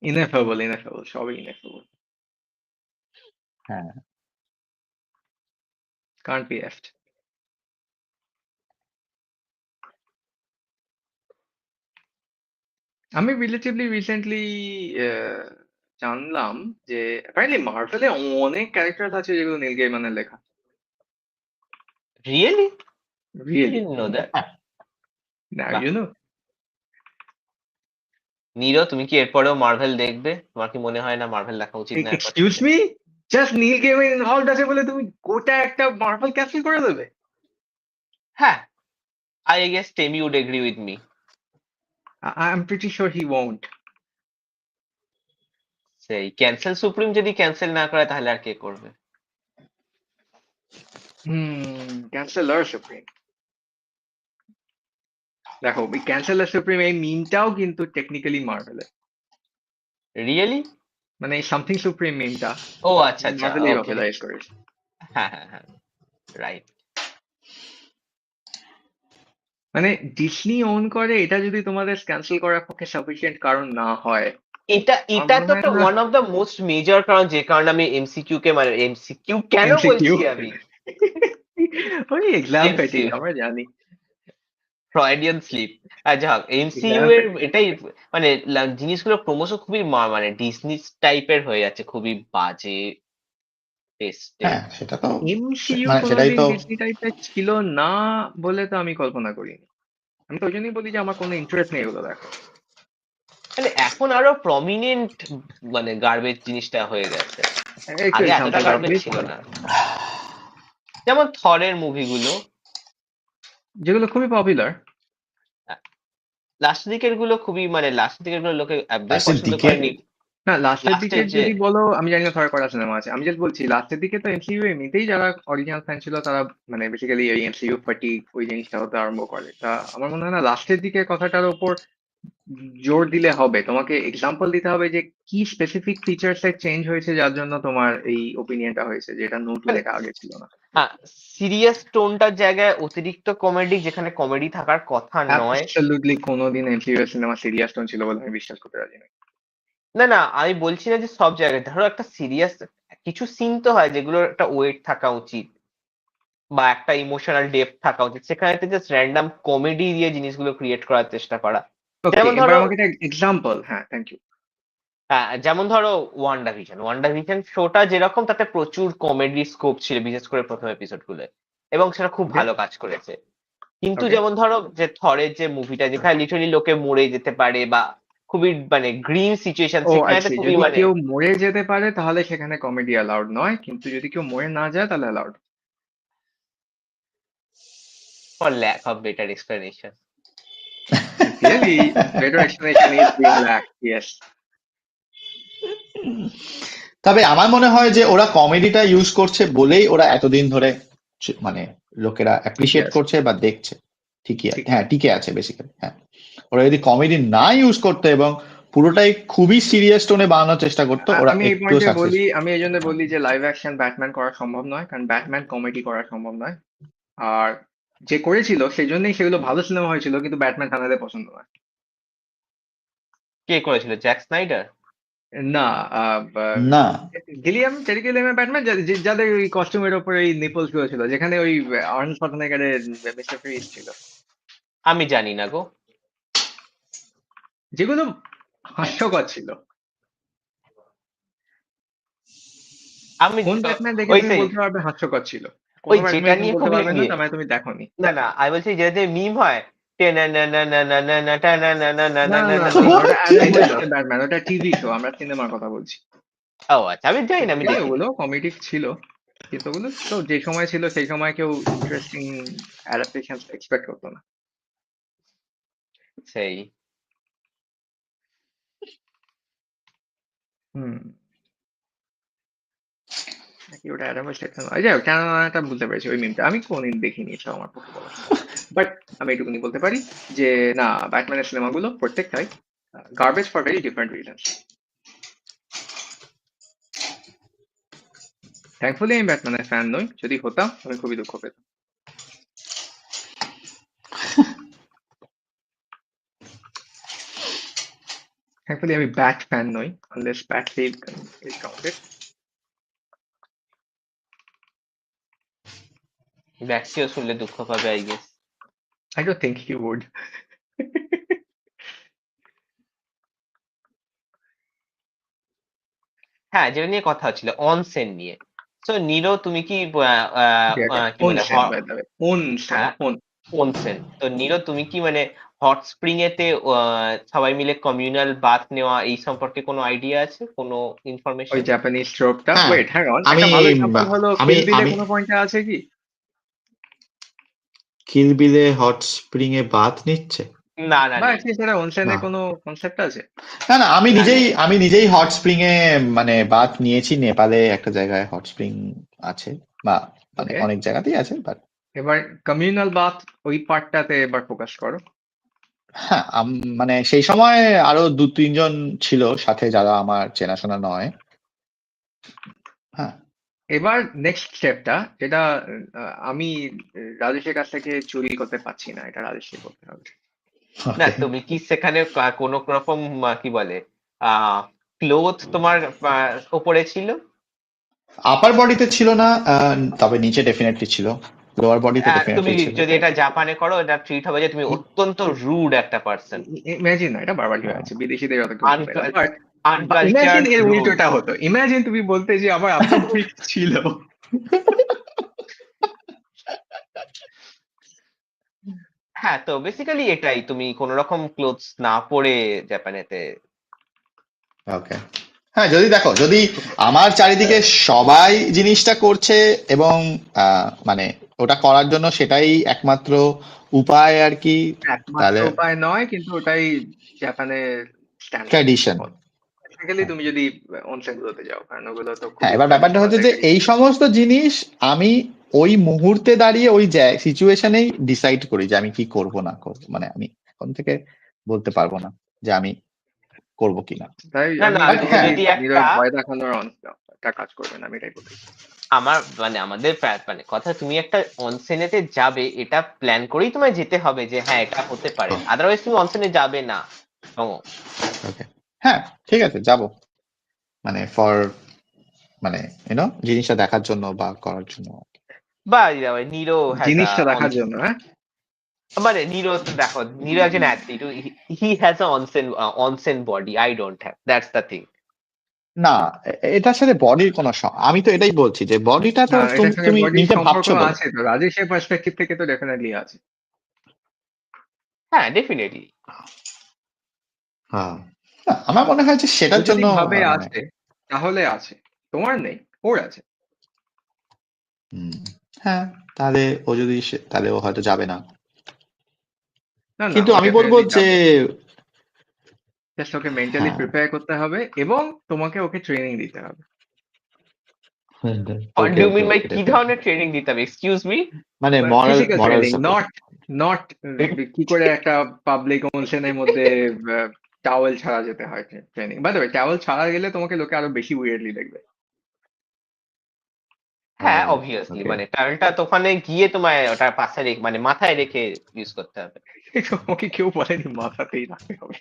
ইনএফেবল, সবই ইনএফেবল, হ্যাঁ, কান্ট বি এফড। আমি রিলেটিভলি রিসেন্টলি জানলাম যে অ্যাপারেন্টলি মার্ভেলে অনেক ক্যারেক্টার আছে যেগুলো নীল গেইমানের লেখা। Really? Really? Didn't know that. Now বাহ। You no. নীরো, তুমি কি এরপরেও মার্ভেল দেখবে? তোমার কি মনে হয় না মার্ভেল দেখা উচিত না এরপর এক্সকিউজ থেকে? মি, জাস্ট নীল গেইমান ইনভলভড আছে বলে তুমি গোটা একটা মার্ভেল ক্যান্সেল করে দেবে? হ্যাঁ, I guess Tammy would agree with me. I am pretty sure he won't. সেই ক্যান্সেল সুপ্রিম যদি ক্যান্সেল না করে, তাহলে আর কে করবে? Canceller supreme. দেখো, ওই ক্যান্সেলার সুপ্রিম এই মিমটাও কিন্তু টেকনিক্যালি মার্ভেলের, রিয়েলি? মানে এই সামথিং সুপ্রিম মিমটা ও আচ্ছা আচ্ছা, মার্ভেলই ওকে। পপুলারাইজ করেছে। হ্যাঁ হ্যাঁ হ্যাঁ, রাইট। মানে ডিসনি ওন করে, এটা যদি তোমাদের ক্যান্সেল করার পক্ষে সাফিসিয়েন্ট কারণ না হয়, এটা আমার এটা মনে তো হয় একটা না। One of the most major কারণ, যে কারণে আমি এমসিকিউ কে, মানে এমসিকিউ কেন এমসিকিউ বলছি আমি, ওই এক্সাম ফ্যাটিক, এমসিইউ, আমরা জানি। Freudian slip. আর যা হোক, এমসিইউ এক্সাম এর ফ্যাটিক। এটাই, মানে জিনিসগুলো ক্রমশ খুবই মানে ডিসনি টাইপের হয়ে যাচ্ছে, খুবই বাজে টেস্টে। হ্যাঁ, সেটা তো এমসিইউ মানে সেটাই কোনোদিন তো। ডিসনি টাইপের ছিল না বলে তো আমি কল্পনা করিনি। আমি তো ওই জন্যই বলি যে আমার কোনো ইন্টারেস্ট নেই এগুলো দেখার। মানে এখন আরো প্রমিনেন্ট, মানে গার্বেজ জিনিসটা হয়ে গেছে। একটু আগে এতটা এক্সাম্পল দাও গার্বেজ প্লিজ। ছিল না। যেমন থরের মুভিগুলো, যেগুলো খুবই পপুলার। লাস্ট দিকের গুলো খুবই, মানে লাস্ট দিকের গুলো লোকে একদমই লাস্টের পছন্দ দিকে করেনি। না, লাস্টের দিকে লাস্টের যে, যদি বলো, আমি জানি না থর করা সিনেমা আছে, আমি জাস্ট বলছি লাস্টের দিকে তো এমসিইউ এমনিতেই যারা অরিজিনাল ফ্যান ছিল তারা মানে বেসিক্যালি ওই এমসিইউ ফাটিক ওই জিনিসটা হতে আরম্ভ করে। তা আমার মনে হয় না লাস্টের দিকে কথাটার উপর জোর দিলে হবে, তোমাকে এক্সাম্পল দিতে হবে যে কি স্পেসিফিক ফিচার্স এর চেঞ্জ হয়েছে যার জন্য তোমার এই ওপিনিয়নটা হয়েছে, যেটা নোট মানে লেখা আগে ছিল না। হ্যাঁ, সিরিয়াস টোনটার জায়গায় অতিরিক্ত কমেডি, যেখানে কমেডি থাকার কথা নয়। অ্যাবসলিউটলি কোনোদিন এমসিইউ সিনেমা সিরিয়াস টোন ছিল বলে আমি বিশ্বাস করতে রাজি নই। না না, আমি বলছি না যে সব জায়গায়, ধরো একটা সিরিয়াস কিছু সিন তো হয় যেগুলোর একটা ওয়েট থাকা উচিত। বা একটা ইমোশনাল ডেপথ থাকা উচিত, সেখানে জাস্ট র্যান্ডম কমেডি দিয়ে জিনিসগুলো ক্রিয়েট করার চেষ্টা করা। ওকে, যেমন এবার ধরো আমাকে একটা এক্সাম্পল। হ্যাঁ, থ্যাংক ইউ। যেমন ধরো ওয়ান্ডা ভিশন শোটা যেরকম, তাতে প্রচুর কমেডি স্কোপ ছিল, বিশেষ করে প্রথম এপিসোড গুলো, এবং সেটা খুব ওকে, ভালো কাজ করেছে। কিন্তু ওকে। যেমন ধরো যে থরের যে মুভিটা, যেখানে লিটারালি লোকে মরে যেতে পারে বা খুবই মানে গ্রিন সিচুয়েশন, ও সেখানে তো আচ্ছা, খুবই যদি মানে কেউ মরে যেতে পারে তাহলে সেখানে কমেডি অ্যালাউড নয়, কিন্তু যদি কেউ মরে না যায় তাহলে allowed. For lack of better explanation. Really? Better explanation is being lack, yes. তবে আমার মনে হয় যে ওরা কমেডিটা ইউজ করছে বলেই ওরা এতদিন ধরে মানে লোকেরা ঠিকই অ্যাপ্রিসিয়েট আছে, করছে বা দেখছে। ঠিকই আছে, ঠিকই হ্যাঁ আছে। টিকে আছে বেসিক্যালি। হ্যাঁ, ওরা যদি কমেডি না ইউজ করতো এবং পুরোটাই খুবই সিরিয়াস টোনে বানানোর চেষ্টা করতো, ওরা আমি এই একটুও পয়েন্টে সাকসেস। বলি, আমি এই জন্য বলি যে লাইভ অ্যাকশন ব্যাটম্যান করা সম্ভব নয়, কারণ ব্যাটম্যান কমেডি করা সম্ভব নয়। আর যে করেছিল সেই জন্যই সেগুলো ভালো সিনেমা হয়েছিল, কিন্তু ব্যাটম্যান ফানাদের পছন্দ নয়। কে করেছিল? Zack Snyder? না, না, টেরি গিলিয়ামের ব্যাটম্যান যাদের ওই কস্টিউমের ওপরে ওই নিপলস গুলো ছিল, যেখানে ওই আর্নল্ড শোয়ার্জনেগারের মিস্টার ফ্রিজ ছিল, আমি জানি না গো। যেগুলো হাস্যকর ছিল। আমি কোন ব্যাটম্যান দেখে ওই তুমি সেই বলতে পারবে হাস্যকর ছিল? কোন ওই যেটা ব্যাটম্যান তুমি নিয়ে বলতে খুব পারবে না, তার মানে তুমি দেখোনি। না না, আমি বলছি যেটা মিম হয়, টে না না না না না না না টা না না না না না না না না না, না, ওটা অ্যাডাম তাই তো? ওয়েস্টের ব্যাটম্যান, ওটা টিভি শো, আমরা সিনেমার কথা বলছি। ও আচ্ছা, আমি জানি না, আমি বেসিক্যালি দেখিনি। ওগুলো কমেডিক ছিল, কিন্তু ওগুলো তো যে সময় ছিল সেই সময় কেউ ইন্টারেস্টিং অ্যাডাপ্টেশন এক্সপেক্ট করতো না। সেই হুম, নাকি ওটা অ্যাডাম ওয়েস্টের কেন? যাই হোক, কেন এটা বলতে পেরেছি ওই মিমটা, আমি কোনদিন দেখিনি, এসব আমার পক্ষে বলা সম্ভব না। বাট আমি এটুকুনি বলতে পারি যে না, ব্যাটম্যানের সিনেমাগুলো প্রত্যেকটাই garbage for very different reasons. Thankfully আমি ব্যাটম্যানের ফ্যান নই, যদি হতাম আমি খুবই দুঃখ পেতাম। থ্যাঙ্কফুলি আমি ব্যাট ফ্যান নই, unless bat league is counted. ব্যক্তিও শুনলে দুঃখ পাবে, I guess. I don't think he would. হ্যাঁ, যেটা নিয়ে কথা হচ্ছিল, অনসেন নিয়ে। তো নীরো, তুমি কি কি বলে ওনসেন, বাই দ্য ওয়ে, ওনসেন, হ্যাঁ, অনসেন। তো নীরো, তুমি কি মানে হট স্প্রিং এতে সবাই মিলে কমিউনাল বাথ নেওয়া এই সম্পর্কে কোনো আইডিয়া আছে, কোনো ওই ইনফরমেশন? জাপানিজ ট্রোপটা, হ্যাঁ, ওয়েট হ্যাং অন, আমি একটা ভালো এক্সাম্পল হলো আমি কিল বিলে, আমি কোনো পয়েন্টে আছে কি? কিল বিলে হট স্প্রিং এ বাথ নিচ্ছে। না না, বা নেই। অ্যাটলিস্ট এটা না ওনসেনের কোনো কনসেপ্ট আছে? না না, আমি না, নিজেই নেই। আমি নিজেই হট স্প্রিং এ মানে বাথ নিয়েছি। নেপালে একটা জায়গায় হট স্প্রিং আছে, বা মানে ওকে, অনেক জায়গাতেই আছে, বাট এবার কমিউনাল বাথ ওই পার্টটাতে এবার ফোকাস করো। হ্যাঁ, মানে সেই সময় আরো 2-3 জন ছিল সাথে, যারা আমার চেনাশোনা নয়। হ্যাঁ, এবার নেক্সট স্টেপটা, যেটা আমি রাজেশের কাছ থেকে চুরি করতে পারছি না, এটা রাজেশকে করতে হবে। না, ওকে। তুমি কি সেখানে কোনো রকম কি বলে ক্লোথ তোমার ওপরে ছিল? আপার বডিতে ছিল না, তবে নিচে ডেফিনেটলি ছিল। লোয়ার বডিতে তুমি ডেফিনেটলি ছিল। যদি এটা জাপানে করো, এটা ট্রিট হবে যে তুমি অত্যন্ত রুড একটা পার্সন, ইমাজিন না, এটা বারবারই হয়ে আছে, বিদেশিদের অত কেউ করবে না, বাট ইমাজিন আনকালচার্ড, এর রুড। উল্টোটা হতো। ইমাজিন তুমি বলতে যে আমার আপার বডি ছিল। হ্যাঁ, তো বেসিক্যালি এটাই, তুমি কোন রকম ক্লোথস না পরে জাপানেতে। ওকে। হ্যাঁ, যদি দেখো, যদি আমার চারিদিকে সবাই জিনিসটা করছে এবং মানে ওটা করার জন্য সেটাই একমাত্র উপায় আর কি, একমাত্র তাহলে উপায় নয়, কিন্তু ওটাই জাপানের স্ট্যান্ডার্ড। ট্র্যাডিশন। বেসিক্যালি তুমি যদি অনসেন গুলোতে যাও, কারণ ওগুলো তো হ্যাঁ, খুবই এবার ব্যাপারটা ট্র্যাডিশনাল হচ্ছে যে এই সমস্ত জিনিস আমি ওই মুহূর্তে দাঁড়িয়ে ওই সিচুয়েশনেই ডিসাইড করি যে আমি কি করব না করব, মানে আমি এখন থেকে বলতে পারবো না যে আমি করব কিনা। তাই না আমি না, বাট তুমি হ্যাঁ, যদি নীরব একটা ভয় দেখানোর একটা কাজ করবে না, আমি এটাই বলতে চাই। আমার মানে আমাদের মানে কথা, তুমি একটা অনসেনেতে যাবে, এটা প্ল্যান করেই তোমায় যেতে হবে যে হ্যাঁ এটা হতে পারে, আদারওয়াইজ তুমি অনসেনে যাবে না। ওকে, হ্যাঁ ঠিক আছে, যাব, মানে ফর মানে জিনিসটা দেখার জন্য বা করার জন্য। বা নিরো হ্যাজ জিনিসটা দেখার জন্য, হ্যাঁ? মানে নিরো তো দেখো, নিরো একজন athlete, he has a awesome body, I don't have, that's the thing. না, এটার সাথে বডির কোনো আমি তো এটাই বলছি যে বডিটা তো হ্যাঁ, এটার সঙ্গে তুমি বডির নিতে সম্পর্ক ভাবছো বলে। আছে তো, রাজেশের পার্সপেক্টিভ থেকে তো ডেফিনেটলি আছে। হ্যাঁ, ডেফিনেটলি। হ্যাঁ, না, আমার মনে হয় যে ও সেটার যদি জন্য ভাবে মানে আছে তাহলে আছে, তোমার নেই, ওর আছে। হুম, হ্যাঁ, তাহলে ও যদি তাহলে ও হয়তো যাবে না, না না, কিন্তু ও আমি বলবো ডেফিনেটলি যে যাবে। জাস্ট ওকে মেন্টালি হ্যাঁ, প্রিপেয়ার করতে হবে এবং তোমাকে ওকে ট্রেনিং দিতে হবে। What okay do you okay mean by okay কি ডেফিনেটলি, ধরনের ট্রেনিং দিতে হবে, এক্সকিউজ মি? মানে moral physical moral training, support. Not not কি করে একটা পাবলিক ওনসেনের মধ্যে টাওয়েল ছাড়া যেতে হয় training. By the way, towel ছাড়া গেলে তোমাকে লোকে আরো বেশি উইয়ার্ডলি দেখবে। হ্যাঁ, অবভিয়াসলি, ওকে, মানে টাওয়েলটা তো ওখানে গিয়ে তোমায় ওটা পাশে রেখে, মানে মাথায় রেখে ইউজ করতে হবে। তোমাকে কেউ বলেনি মাথাতেই রাখতে হবে।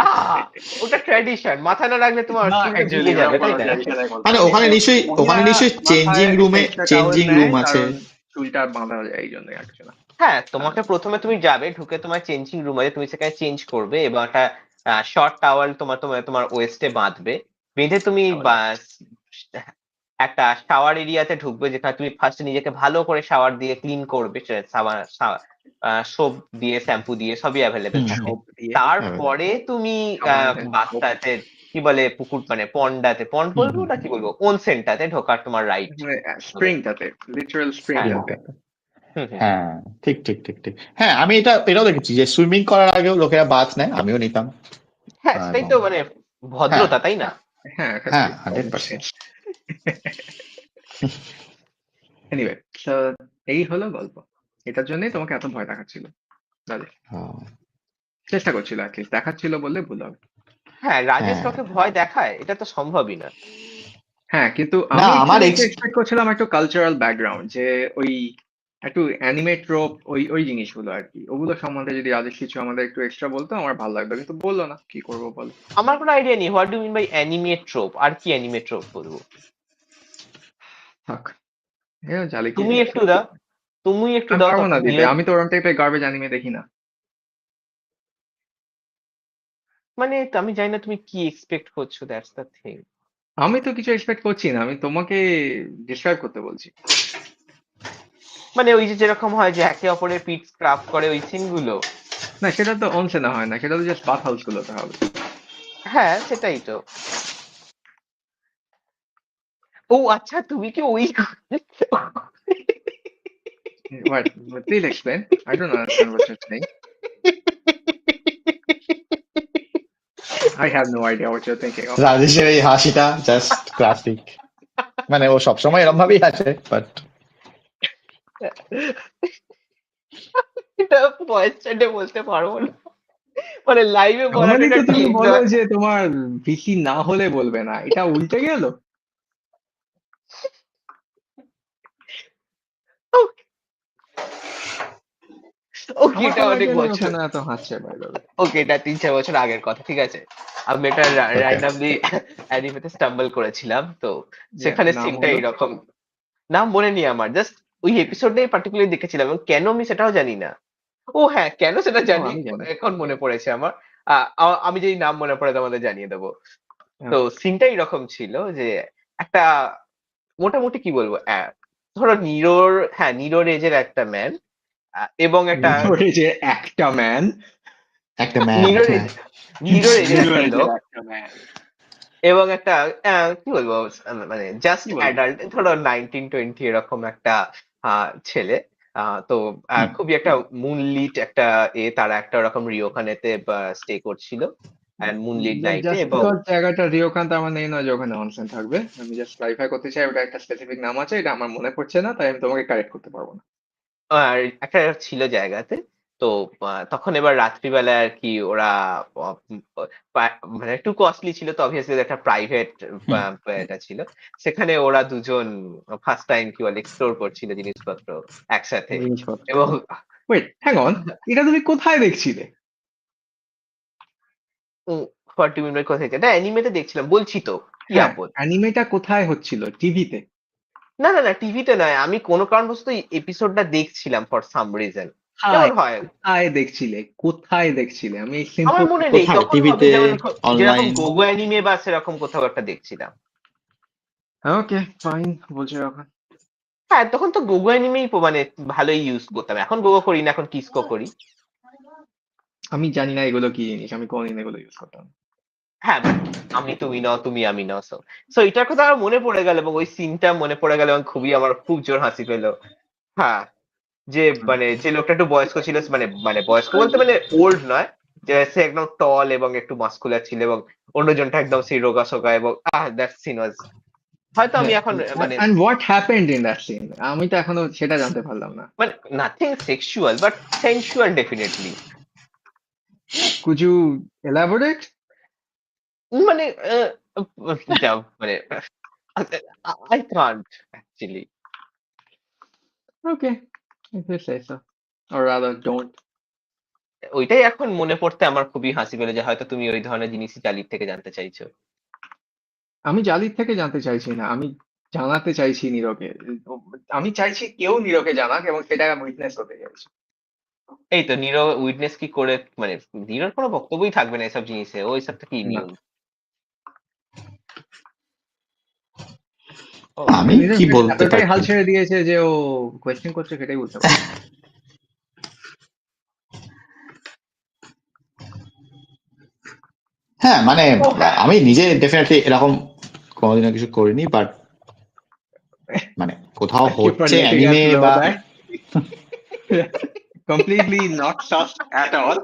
আহ ওটা ট্র্যাডিশন, মাথায় না রাখলে তোমার না, চুলটা অ্যাকচুয়ালি ভিজে ওরকম যাবে, কোনো তাই না? ট্র্যাডিশনের গল্প মানে নেই। ওখানে নিশ্চয়ই মহিলা চেঞ্জিং মাথায় রুমে এক্সট্রা টাওয়েল নেয় আছে। কারণ চুলটা বাঁধা যায়, এই জন্য অ্যাকচুয়ালি। হ্যাঁ, তোমাকে প্রথমে তুমি যাবে, ঢুকে তোমার চেঞ্জিং রুম আছে, তুমি সেখানে চেঞ্জ করবে এবং একটা শর্ট টাওয়াল তোমার তোমার তোমার ওয়েস্টে বাঁধবে। বেঁধে তুমি একটা শাওয়ার এরিয়াতে ঢুকবে, যেখানে তুমি ফার্স্ট নিজেকে ভালো করে শাওয়ার দিয়ে ক্লিন করবে, সোপ দিয়ে, শ্যাম্পু দিয়ে, সবই অ্যাভেলেবেল হুম, থাকে। সব দিয়ে তারপরে তুমি সাবান দেয়, সোপ বাথটাতে, কি বলে, পুকুর মানে পন্ডাতে, পন্ড হুম, বলবো হুম, ওটা কি বলবো, অনসেনটাতে ঢোকার তোমার রাইট মানে হবে। স্প্রিংটাতে, লিটারাল হ্যাঁ, স্প্রিংটাতে। হুম হুম। হ্যাঁ, ঠিক ঠিক ঠিক ঠিক, হ্যাঁ, আমি এটাও দেখেছি যে সুইমিং করার আগেও লোকেরা বাথ নেয়, আমিও নিতাম। হ্যাঁ, সেটাই এবং তো মানে হ্যাঁ, ভদ্রতা, তাই না? হ্যাঁ, হ্যাঁ, কমন 100%। সেন্স। এনিওয়ে, তো এই হলো গল্প। এটার জন্যই তোমাকে এত ভয় দেখাচ্ছিল রাজেশ। চেষ্টা করছিল, অ্যাটলিস্ট দেখাচ্ছিল বললে ভুল হবে। হ্যাঁ, রাজেশ হ্যাঁ, কাউকে ভয় দেখায়, এটা তো সম্ভবই না। হ্যাঁ, কিন্তু না আমি আমার অ্যাকচুয়ালি এক্সপেক্ট করছিলাম একটু কালচারাল ব্যাকগ্রাউন্ড, যে ওই একটু অ্যানিমে ট্রোপ, ওই ওই জিনিসগুলো আর কি, ওগুলো সম্বন্ধে যদি রাজেশ কিছু আমাদের একটু এক্সট্রা বলতো আমার ভালো লাগতো, কিন্তু বললো না, কি করবো বলো। আমার কোনো আইডিয়া নেই, what do mean by anime trope, আর কি অ্যানিমে ট্রোপ বলবো? থাক, জালে কি তুমি দিয়েছে। একটু দাও, তুমি একটু আমি দাও পারবো না তখন দিতে, নিয়ে। আমি তো ওরম টাইপের গার্বেজ অ্যানিমে দেখি না। মানে আমি জানি না তুমি কি এক্সপেক্ট করছো, দ্যাটস দ্য থিং। আমি তো কিছু এক্সপেক্ট করছি না, আমি তোমাকে ডিসক্রাইব করতে বলছি। মানে ওই যে যেরকম হয় যে একে অপরের পিঠ স্ক্রাব করে, ওই সিন গুলো। না, সেটা তো অনসেনে হয় না, সেটা তো জাস্ট বাথ হাউস গুলোতে হবে। হ্যাঁ, সেটাই তো। ও আচ্ছা, তুমি কি ওই What? Please explain. I don't understand what you're saying. I have no idea what you're thinking of. রাজেশের এই হাসিটা জাস্ট ক্লাসিক, মানে ও সবসময় এরকম ভাবেই হাসে, বাট এটা ভয়েস চ্যাটে বলতে পারবো না, মানে লাইভে বলাটা আমারই এটা তো তুমি ঠিক বলো নয়। যে তোমার পিসি না হলে বলবে না, এটা উল্টে গেল। ওকে, আমার এটা কোনো অনেক আইডিয়া নেই বছর, ওখানে এত হাসছে বাইরে। ওকে এটা 3-4 বছর আগের কথা, ঠিক আছে। আমি এটা ওকে, র্যান্ডামলি অ্যানিমেতে স্টাম্বল করেছিলাম, তো সেখানে নাম সিনটা হলো। এইরকম। নাম মনে নেই আমার, জাস্ট ওই এপিসোডটাই পার্টিকুলারলি দেখেছিলাম, এবং কেন আমি সেটাও জানি না। ও হ্যাঁ, কেন সেটা ও, জানি, আমি জানি। এখন মনে পড়েছে আমার। আমি যদি নাম মনে পড়ে তোমাদের জানিয়ে দেবো। তো Okay. সিনটা এরকম ছিল যে একটা, মোটামুটি কি বলবো, ধরো নিরোর, হ্যাঁ নিরোর এজের একটা ম্যান, এবং একটা নিরোরে যে একটা ম্যান। একটা ম্যান, নিরোর হ্যাঁ। এজ নিরোর এজের একটা নিরোরে যে লোক, একটা ম্যান। এবং একটা কি বলবো, মানে জাস্ট কি বলবো? অ্যাডাল্ট, ধরো 19-20 এরকম একটা ছেলে। তো হুম, খুবই একটা মুনলিট একটা তারা একটা ওরকম রিওখানেতে স্টে করছিল, এন্ড মুনলিট নাইটে, জাস্ট এবং বিকজ জায়গাটা রিওকান তার মানে এই নয় যে ওখানে অনসেন থাকবে। আমি জাস্ট ক্লারিফাই করতে চাই, ওটা একটা স্পেসিফিক নাম আছে, এটা আমার মনে পড়ছে না, তাই আমি তোমাকে কারেক্ট করতে পারবো না। আর একটা ছিল জায়গাতে। তো তখন এবার রাত্রিবেলা আর কি ওরা, আহ, উম, মানে একটু কস্টলি ছিল, তো অবভিয়াসলি একটা প্রাইভেট হুম, এটা ছিল। সেখানে ওরা দুজন ফার্স্ট টাইম কি বলে এক্সপ্লোর করছিল জিনিসপত্র একসাথে। জিনিসপত্র। এবং ওয়েট, হ্যাং অন, এটা তুমি কোথায় দেখছিলে? 40 মিনিট কোথায়, এটা অ্যানিমেতে দেখছিলাম, বলছি তো, কি হ্যাঁ, আপদ। অ্যানিমেটা কোথায় হচ্ছিল? টিভিতে? না না না, টিভিতে নয়, আমি কোনো কারণবশত এপিসোডটা দেখছিলাম ফর সাম রিজন। হায়, যেমন হয়, কোথায় দেখছিলে? আমি এই আমার সিম্পল মনে নেই, কোথায়? তখন হবে টিভিতে, যেমন যেরকম অনলাইন? গোগো অ্যানিমে বা সেরকম কোথাও একটা দেখছিলাম। ওকে ফাইন বলছো এখন। হ্যাঁ, তখন তো গোগো অ্যানিমেই মানে ভালোই ইউজ করতাম, এখন গোগো করি না, এখন কিসকো করি। আমি জানি না এগুলো কি জিনিস, আমি কোনদিন এগুলো ইউজ করতাম না। হ্যাঁ, বাট আমি তুমি নও, তুমি আমি নও, সো সো এটার কথা আমার মনে পড়ে গেল, এবং ওই সিনটা মনে পড়ে গেল, এবং খুবই আমার খুব জোর হাসি পেলো। হ্যাঁ, যে মানে যে লোকটা একটু বয়স্ক ছিল, মানে মানে বয়স্ক বলতে মানে ওল্ড নয়, যে সে একদম টল এবং একটু মাস্কুলার ছিল, এবং অন্যজনটা একদম সেই রোগা সোগা, এবং দ্যাট সিন ওয়াজ, হয়তো আমি এখন মানে And what happened in that scene? আমি তো এখনো সেটা জানতে পারলাম না। মানে nothing sexual but sensual definitely. Could you elaborate? মানে মানে I can't actually. Okay, if you say so. Or rather, don't. ওইটাই এখন মনে পড়তে আমার খুবই হাসি পেলো, যে হয়তো তুমি ওই ধরনের জিনিসই চালির থেকে জানতে চাইছো। আমি জালির থেকে জানতে চাইছি না, আমি জানাতে চাইছি নীরকে। আমি চাইছি কেউ নীরকে জানাক এবং সেটা উইটনেস হতে চাইছি। এই তো নীরব উইটনেস কি করে, মানে নীরব কোনো বক্তব্যই থাকবে না এসব জিনিসে, ওই সবটা কি না, নিউজ? ও আমি নীরব কি বলতে এতটাই পারি? হাল ছেড়ে দিয়েছে যে ও কোয়েশ্চেন করছে, সেটাই বলতে পারছি। হ্যাঁ, মানে ও হ্যাঁ, আমি নিজে ডেফিনেটলি এরকম কোনোদিনও কিছু করিনি, বাট মানে কোথাও Thank you for হচ্ছে letting us অ্যানিমে know বা that. Completely not sus at all.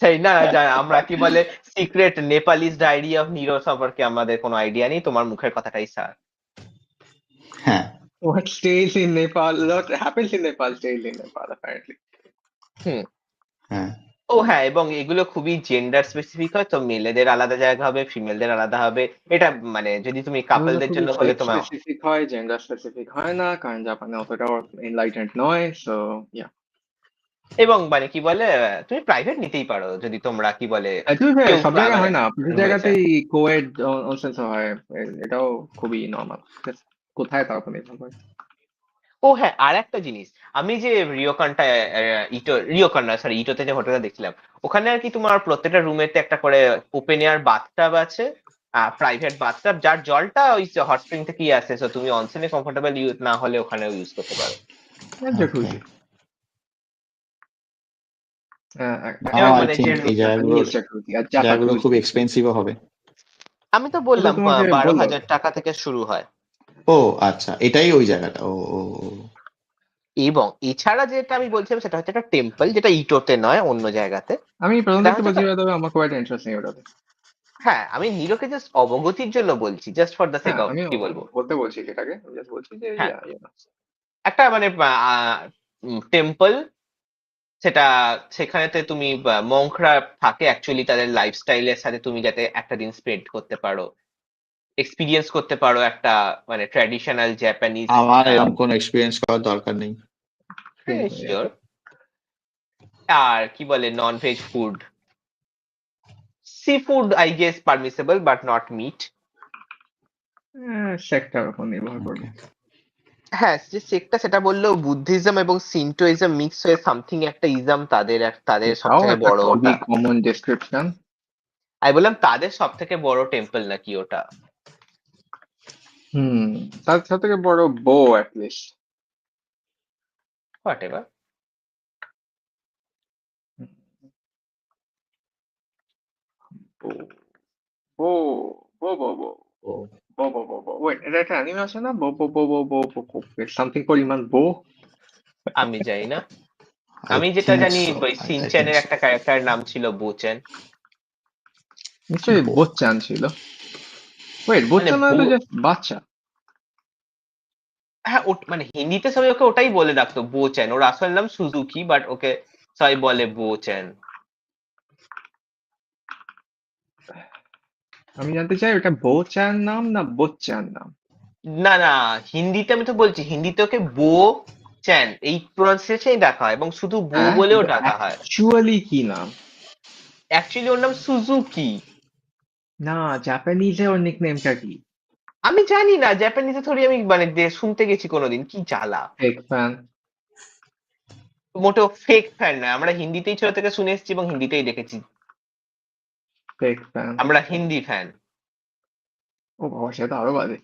সেই না, আমরা কি বলে secret Nepalese diary of Nero সম্পর্কে আমাদের কোনো আইডিয়া নেই, তোমার মুখের কথাটাই স্যার। হ্যাঁ, What stays in Nepal, what happens in Nepal stays in Nepal apparently. হুম। হ্যাঁ, ও হ্যাঁ, এবং এগুলো খুবই জেন্ডার স্পেসিফিক হয়, তো মেলেদের আলাদা জায়গা হবে, ফিমেলদের আলাদা হবে। এটা মানে যদি তুমি এগুলো কাপলদের খুবই জন্য হলে সেক্স তোমার, স্পেসিফিক হয়, জেন্ডার স্পেসিফিক হয় না, কারণ জাপানে অতটাও এনলাইটেন্ড নয়, সো ইয়া। এবং মানে কি বলে তুমি প্রাইভেট নিতেই পারো যদি তোমরা কি বলে কেউ সব জায়গায় মানে হয় না, কিছু হয়েছে। জায়গাতেই কোয়েড অনসেন্স হয়, এটাও খুবই নর্মাল। কোথায় তাও তো নির্ভর করে। ও হ্যাঁ, আর একটা জিনিস, আমি যে রিওকানটা রিওকান না সরি ইটোতে যে হোটেলটা দেখছিলাম, ওখানে আর কি তোমার প্রত্যেকটা রুমেতে একটা করে ওপেন এয়ার বাথটাব আছে, প্রাইভেট বাথটাব, যার জলটা ওই হট স্প্রিং থেকেই আসে, তো তুমি অনসেনে কমফোর্টেবল ইউজ না হলে ওখানেও ইউজ করতে পারো। ওকে। জাকুজি, নাও এবং আই মানে যে থিঙ্ক এই জাপানিজ জাকুজি আর জায়গাগুলো খুব জাকাকুজি। এক্সপেন্সিভও হবে। আমি তো ও তো বললাম তোমাকে 12,000 টাকা থেকে শুরু হয়। ও আচ্ছা, এটাই ওই জায়গাটা। ও ও ও। এবং এছাড়া যেটা আমি বলছিলাম সেটা হচ্ছে একটা টেম্পল, যেটা ইটোতে নয়, অন্য জায়গাতে। আমি প্রথম সেটা দেখতে হচ্ছে বলছি, তবে আমার খুব একটা ইন্টারেস্ট নেই ওটাতে। হ্যাঁ, আমি নিরোকে জাস্ট অবগতির জন্য বলছি, জাস্ট ফর দ্য সেক হ্যাঁ, অফ আমি কি বলবো। বলতে বলছি সেটাকে, আমি just বলছি যে হ্যাঁ, ইয়া ইয়া। একটা মানে টেম্পল, সেটা সেখানেতে তুমি মংকরা থাকে অ্যাকচুয়ালি, তাদের লাইফস্টাইলের সাথে তুমি যাতে একটা দিন স্পেন্ড করতে পারো, এক্সপিরিয়েন্স করতে পারো একটা মানে ট্র্যাডিশনাল জাপানিজ। আমার এরকম কোনো এক্সপিরিয়েন্স করার দরকার নেই। শিওর। আর কি বলে non veg food, sea food I guess permissible but not meat. Sector উপর নির্ভর করবে। ওকে। হ্যাঁ, যে সেক্টটা সেটা বললেও বুদ্ধিজম এবং সিন্টোইজম মিক্স হয়ে সামথিং একটা ইজম, তাদের সব এটাও থেকে একটা বড় খুবই ওটা। Common description. আমি বললাম তাদের সব থেকে বড় টেম্পল নাকি ওটা। হুম, তার সব থেকে বড় বো অ্যাটলিস্ট। What ever. বো বো বো বো ও বো বো বো বো ওয়েট, এটা একটা অ্যানিমে আছে না, বো বো বো বো বো বো সামথিং পরিমাণ বো। আমি জানি না, আই আমি যেটা থিঙ্ক জানি সো, ওই আই থিঙ্ক সিনচ্যানের সো। একটা ক্যারেক্টারের নাম ছিল বোচেন। নিশ্চয়ই বো বোচ্চান ছিল। ওয়েট, মানে বোচ্চান মানে তো জাস্ট বাচ্চা। হ্যাঁ, মানে হিন্দিতে সবাই ওকে ওটাই বলে ডাকতো, বোচেন। ওর আসল নাম সুজুকি, বাট ওকে সবাই বলে বোচেন। আমি জানতে চাই ওটা বোচান নাম না বোচ্চান নাম। না না, হিন্দিতে আমি তো বলছি, হিন্দিতে ওকে বো চ্যান এই প্রোনাউন্সিয়েশনই ডাকা হয়, এবং শুধু বো হ্যাঁ, বলেও কিন্তু ডাকা হয়। অ্যাকচুয়ালি কি নাম? অ্যাকচুয়ালি ওর নাম সুজুকি। না, জাপানিজে ওর নিকনেমটা কি? আমি জানি না জাপানিজে থোড়ি আমি মানে শুনতে গেছি কোনোদিন, কি জ্বালা। Fake fan. মোটেও ফেক ফ্যান নয়, আমরা হিন্দিতেই ছোট থেকে শুনে এসেছি এবং হিন্দিতেই দেখেছি, ফেক ফ্যান। আমরা হিন্দি ফ্যান। ও বাবা, সেটা আরো বাজে।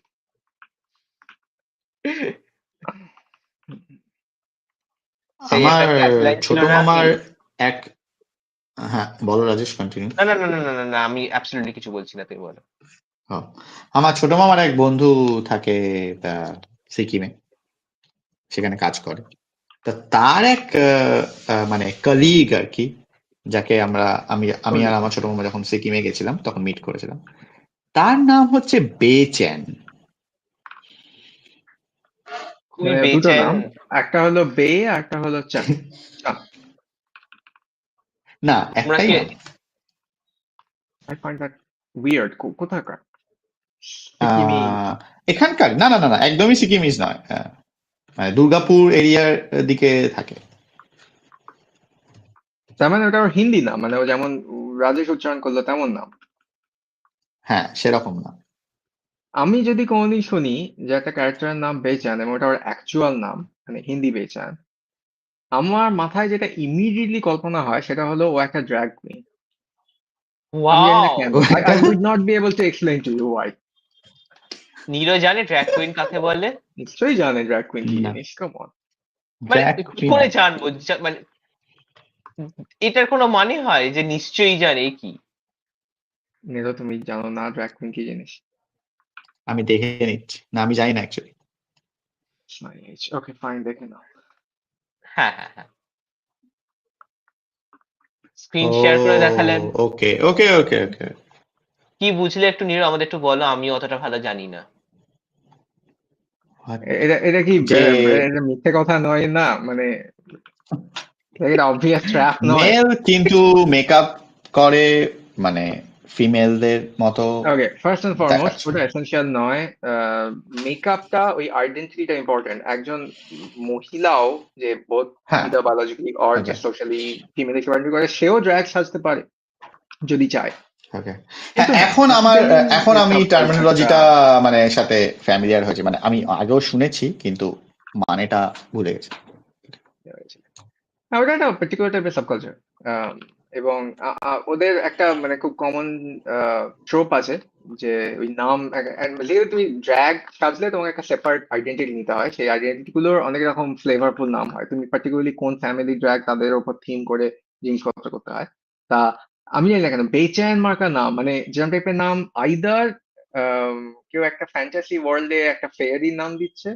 সেই আমার একটা ট্যাগলাইন ছিল ছোট না, মামার এক, হ্যাঁ বলো রাজেশ, কন্টিনিউ। না না না না না না না, আমি অ্যাবসলিউটলি কিছু বলছি না, তুমি বলো। আমার ছোট মামার এক বন্ধু থাকে সিকিমে, সেখানে কাজ করে। তা তার এক মানে কলিগ আর কি, যাকে আমি আমি আর আমার ছোট মামা যখন সিকিমে গেছিলাম তখন মিট করেছিলাম, তার নাম হচ্ছে বেচেন। খুবই মানে দুটো বেচেন। নাম, একটা হলো বে আর একটা হলো চান। চান। না, তোমরা একটাই কি নাম। I find that weird. কোথাকার? সিকিমি? এখানকার না, না, না, না, একদমই সিকিমিজ নয়। মানে দুর্গাপুর এরিয়ার দিকে থাকে। তার মানে ওটা ওর হিন্দি নাম, মানে ও যেমন রাজেশ উচ্চারণ করলো তেমন নাম। হ্যাঁ, সেরকম না। আমি যদি কোনোদিন শুনি যে একটা ক্যারেক্টারের নাম বেচান এবং ওটা ওর অ্যাকচুয়াল নাম, মানে হিন্দি বেচান, আমার মাথায় যেটা ইমিডিয়েটলি কল্পনা হয় সেটা হলো ও একটা ড্র্যাগ কুইন। আমি জানি না ওয়াও, কেন। ও আই একটা I would not be able to explain to you why. নীরও জানে ড্র্যাগ কুইন কাকে বলে? নিশ্চয়ই জানে ড্র্যাগ কুইন কি না, জিনিস, কাম অন। মানে ড্র্যাগ কি কুইন। করে জানবো? মানে এটার কোনো মানে হয় যে নিশ্চয়ই জানে কি? নিরো, তুমি জানো না ড্র্যাগ কুইন কি জিনিস? আমি দেখে নিচ্ছি, না আমি জানি না অ্যাকচুয়ালি। ওকে ফাইন, দেখে নাও। হ্যাঁ হ্যাঁ হ্যাঁ, ও, স্ক্রিন শেয়ার করে দেখালেন। ওকে, ওকে, ওকে, ওকে। কি বুঝলে একটু নীরব আমাদের একটু বলো, আমি অতটা ভালো জানি না। এটা এটা কি যে এটা মিথ্যে কথা নয় না, মানে এটা অবভিয়াস ট্র্যাপ নয়? মেল কিন্তু মেকআপ করে, মানে ফিমেলদের মতো ওকে, ফার্স্ট এন্ড ফরমোস্ট দেখাচ্ছে। ওটা এসেনশিয়াল নয়। মেকআপটা ওই আইডেন্টিটিটা ইম্পর্টেন্ট। একজন মহিলাও যে বোধ হ্যাঁ, either biologically or okay, just socially female identity করে, সেও ড্র্যাগ সাজতে পারে যদি চায়। ওকে। হ্যাঁ, কিন্তু হ্যাঁ, অ্যাক্টিং এখন যে আমি সাব কালচারটা। টার্মিনোলজিটা মানে সাথে ফ্যামিলিয়ার হয়েছে, মানে আমি আগেও শুনেছি কিন্তু মানেটা ভুলে গেছি। ওটা একটা পার্টিকুলার টাইপের সাবকালচার। এবং ওদের একটা মানে খুব কমন ট্রোপ আছে যে ওই নাম যেহেতু তুমি ড্র্যাগ সাজলে তোমাকে একটা সেপারেট আইডেন্টিটি নিতে হয়, সেই আইডেন্টিটি গুলোর অনেক রকম ফ্লেভারফুল নাম হয়। তুমি পার্টিকুলারলি কোন ফ্যামিলি ড্র্যাগ তাদের উপর থিম করে জিনিসপত্র করতে হয়। তা আমি জানি না কেন বেচেন মার্কা নাম, মানে যেরকম টাইপের নাম আইদার কেউ একটা ফ্যান্টাসি ওয়ার্ল্ডে একটা ফেয়ারির নাম দিচ্ছে,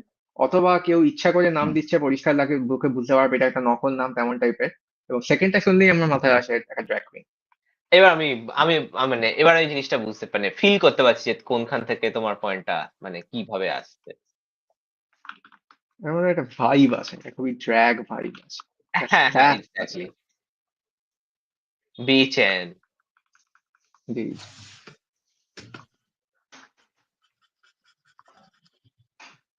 অথবা কেউ ইচ্ছা করে নাম হুম। দিচ্ছে পরিষ্কার লাগে বুকে বুঝতে পারবে এটা একটা নকল নাম, তেমন টাইপের। এবং সেকেন্ডটা শুনলেই আমার মাথায় আসে একটা ড্র্যাগ কুইন। এবার আমি আমি মানে এবার এই জিনিসটা বুঝতে মানে ফিল করতে পারছি যে কোনখান থেকে তোমার পয়েন্টটা মানে কিভাবে আসছে। আমার একটা ভাইব আছে, একটা খুবই ড্র্যাগ ভাইব আছে, একটা হ্যাঁ হ্যাঁ, স্যাস আছে। এক্স্যাক্টলি। বেচেন। জি।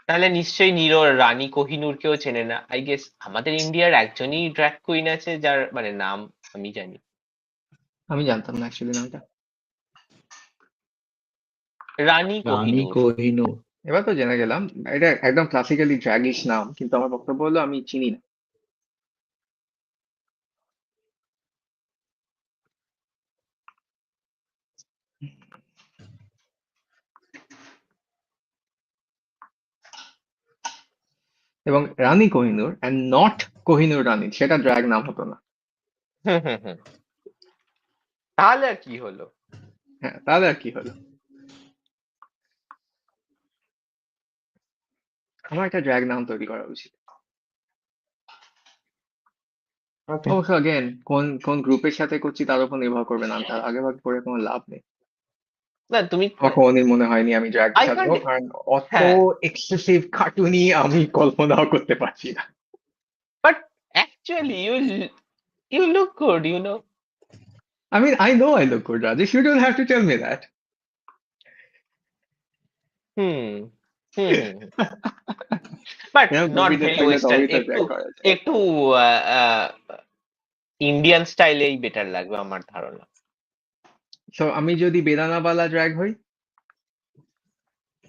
তাহলে নিশ্চয়ই নীরো রানী কোহিনূরকেও চেনে না, আই গেস আমাদের ইন্ডিয়ার একজনই ড্র্যাগ কুইন আছে যার মানে নাম আমি জানি, আমি জানতাম না অ্যাকচুয়ালি নামটা। রানী রানী কোহিনূর। কোহিনূর। এবার তো জেনে গেলাম। এটা একদম ক্লাসিক্যালি ড্র্যাগিশ নাম, কিন্তু আমার বক্তব্য হলো আমি চিনি না। এবং রানী কোহিনূর অ্যান্ড নট কোহিনূর রানী, সেটা ড্র্যাগ নাম হতো না। হুম হুম হুম, তাহলে আর কি হলো? হ্যাঁ, তাহলে আর কি হলো? আমার একটা ড্র্যাগ নাম তৈরি করা উচিত। ওকে। অবশ্য অগেন কোন কোন গ্রুপের সাথে করছি তার উপর নির্ভর করবে, নামটা আগে ভাগে করে কোনো লাভ নেই। না তুমি আমার কোনোদিন মনে হয়নি আমি ড্র্যাগ আই সাজবো, কান্ট। কারণ অত হ্যাঁ, এক্সেসিভ কার্টুনি আমি কল্পনাও করতে পারছি না। But actually you look good, you know. I mean, I know I look good, Rajesh. You don't have to tell me that. Hmm hmm hmm, but এরকম নট কবিতা ভেরি থাকলে ওয়েস্টার্ন, তবেই তো একটু ড্র্যাগ করা যায়। একটু Indian স্টাইলেই better লাগবে আমার ধারণা। So আমি যদি বেদানাবালা ড্র্যাগ হই?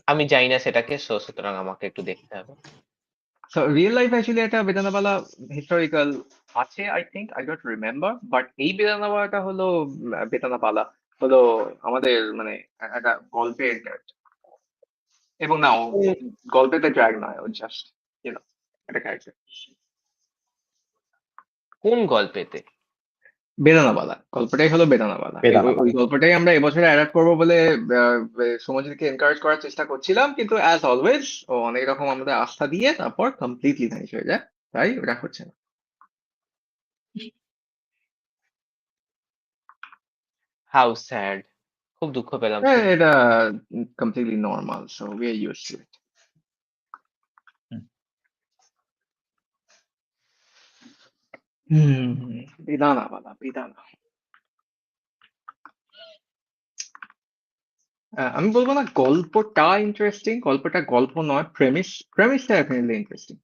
আমি জানি না সেটাকে, সুতরাং আমাকে একটু দেখতে হবে। সো রিয়েল লাইফ অ্যাকচুয়ালি একটা বেদানাবালা হিস্টোরিক্যাল আছে, I think, I don't remember, but এই বেদানাবালাটা হলো বেদানাবালা হলো আমাদের মানে একটা গল্পের character। এবং না, ও গল্পেতে ড্র্যাগ নয়, ও জাস্ট একটা ক্যারেক্টার। কোন গল্পেতে? বেদানাবালা গল্পটাই হলো বেদানাবালা। ওই বেদানাবালা। গল্পটাই আমরা এবছরে অ্যাডাপ্ট করবো বলে সমাজকে এনকারেজ করার চেষ্টা করছিলাম, কিন্তু অ্যাজ অলওয়েজ ও অনেক রকম আমাদের আস্থা দিয়ে তারপর কমপ্লিটলি ভ্যানিশ হয়ে যায়, তাই ওটা হচ্ছে না। হাউ স্যাড, খুব দুঃখ পেলাম শুনে। এটা completely normal, so we are used to it. বেদানাবালা, বেদানা। আমি বলবো না গল্পটা ইন্টারেস্টিং, গল্পটা গল্প নয়, প্রেমিসটা ডেফিনেটলি ইন্টারেস্টিং।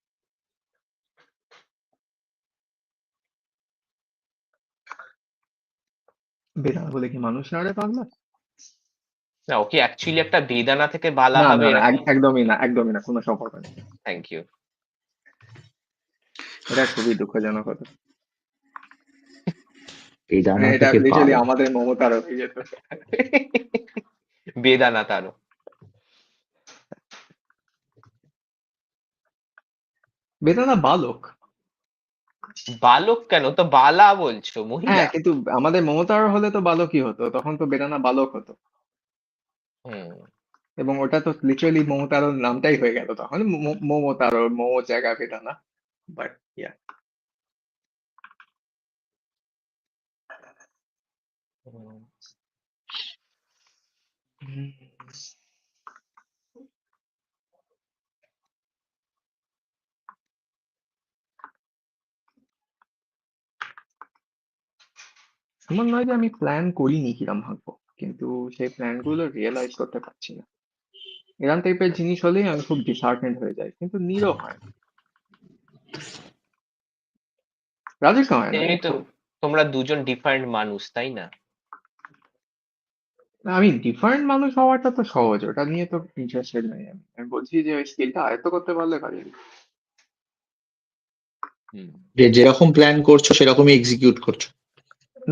বেদানা বলে কি মানুষ না রে পাগলা? না, ও কি অ্যাকচুয়ালি একটা বেদানা থেকে বালা না হবে না না, এরকম? একদমই না, একদমই না, কোনো সম্পর্ক নেই। Thank you. এটা খুবই দুঃখজনক কথা। বেদানা এটা থেকে লিটারালি বালা। আমাদের মমতার হয়ে যেত। বেদানা তারও। বেদানা বালক। বালক কেন? তো বালা বলছো, মহিলা। হ্যাঁ, কিন্তু আমাদের মমতার হলে তো বালকই হতো, তখন তো বেদানা বালক হতো। হুম। এবং ওটা তো লিটারালি মমতার নামটাই হয়ে গেল তখন, মমতার মোমো জায়গা বেদানা। বাট ইয়া, হুম। এমন নয় যে আমি প্ল্যান করিনি কিরম ভাববো, কিন্তু সেই প্ল্যান গুলো রিয়েলাইজ করতে পারছি না। এরকম টাইপের জিনিস হলেই আমি খুব ডিসহার্টেন্ড হয়ে যাই, কিন্তু নীরও হয় না, রাজেশ হয় না। এমনি তো তোমরা দুজন ডিফারেন্ট মানুষ, তাই না? আমি ডিফারেন্ট মানুষ হওয়াটা তো সহজ, ওটা নিয়ে তো ইন্টারেস্টেড নই আমি। আমি বলছি যে ওই স্কিলটা আয়ত্ত করতে পারলে কাজে। হুম। যে যেরকম প্ল্যান করছো সেরকমই এক্সিকিউট করছো।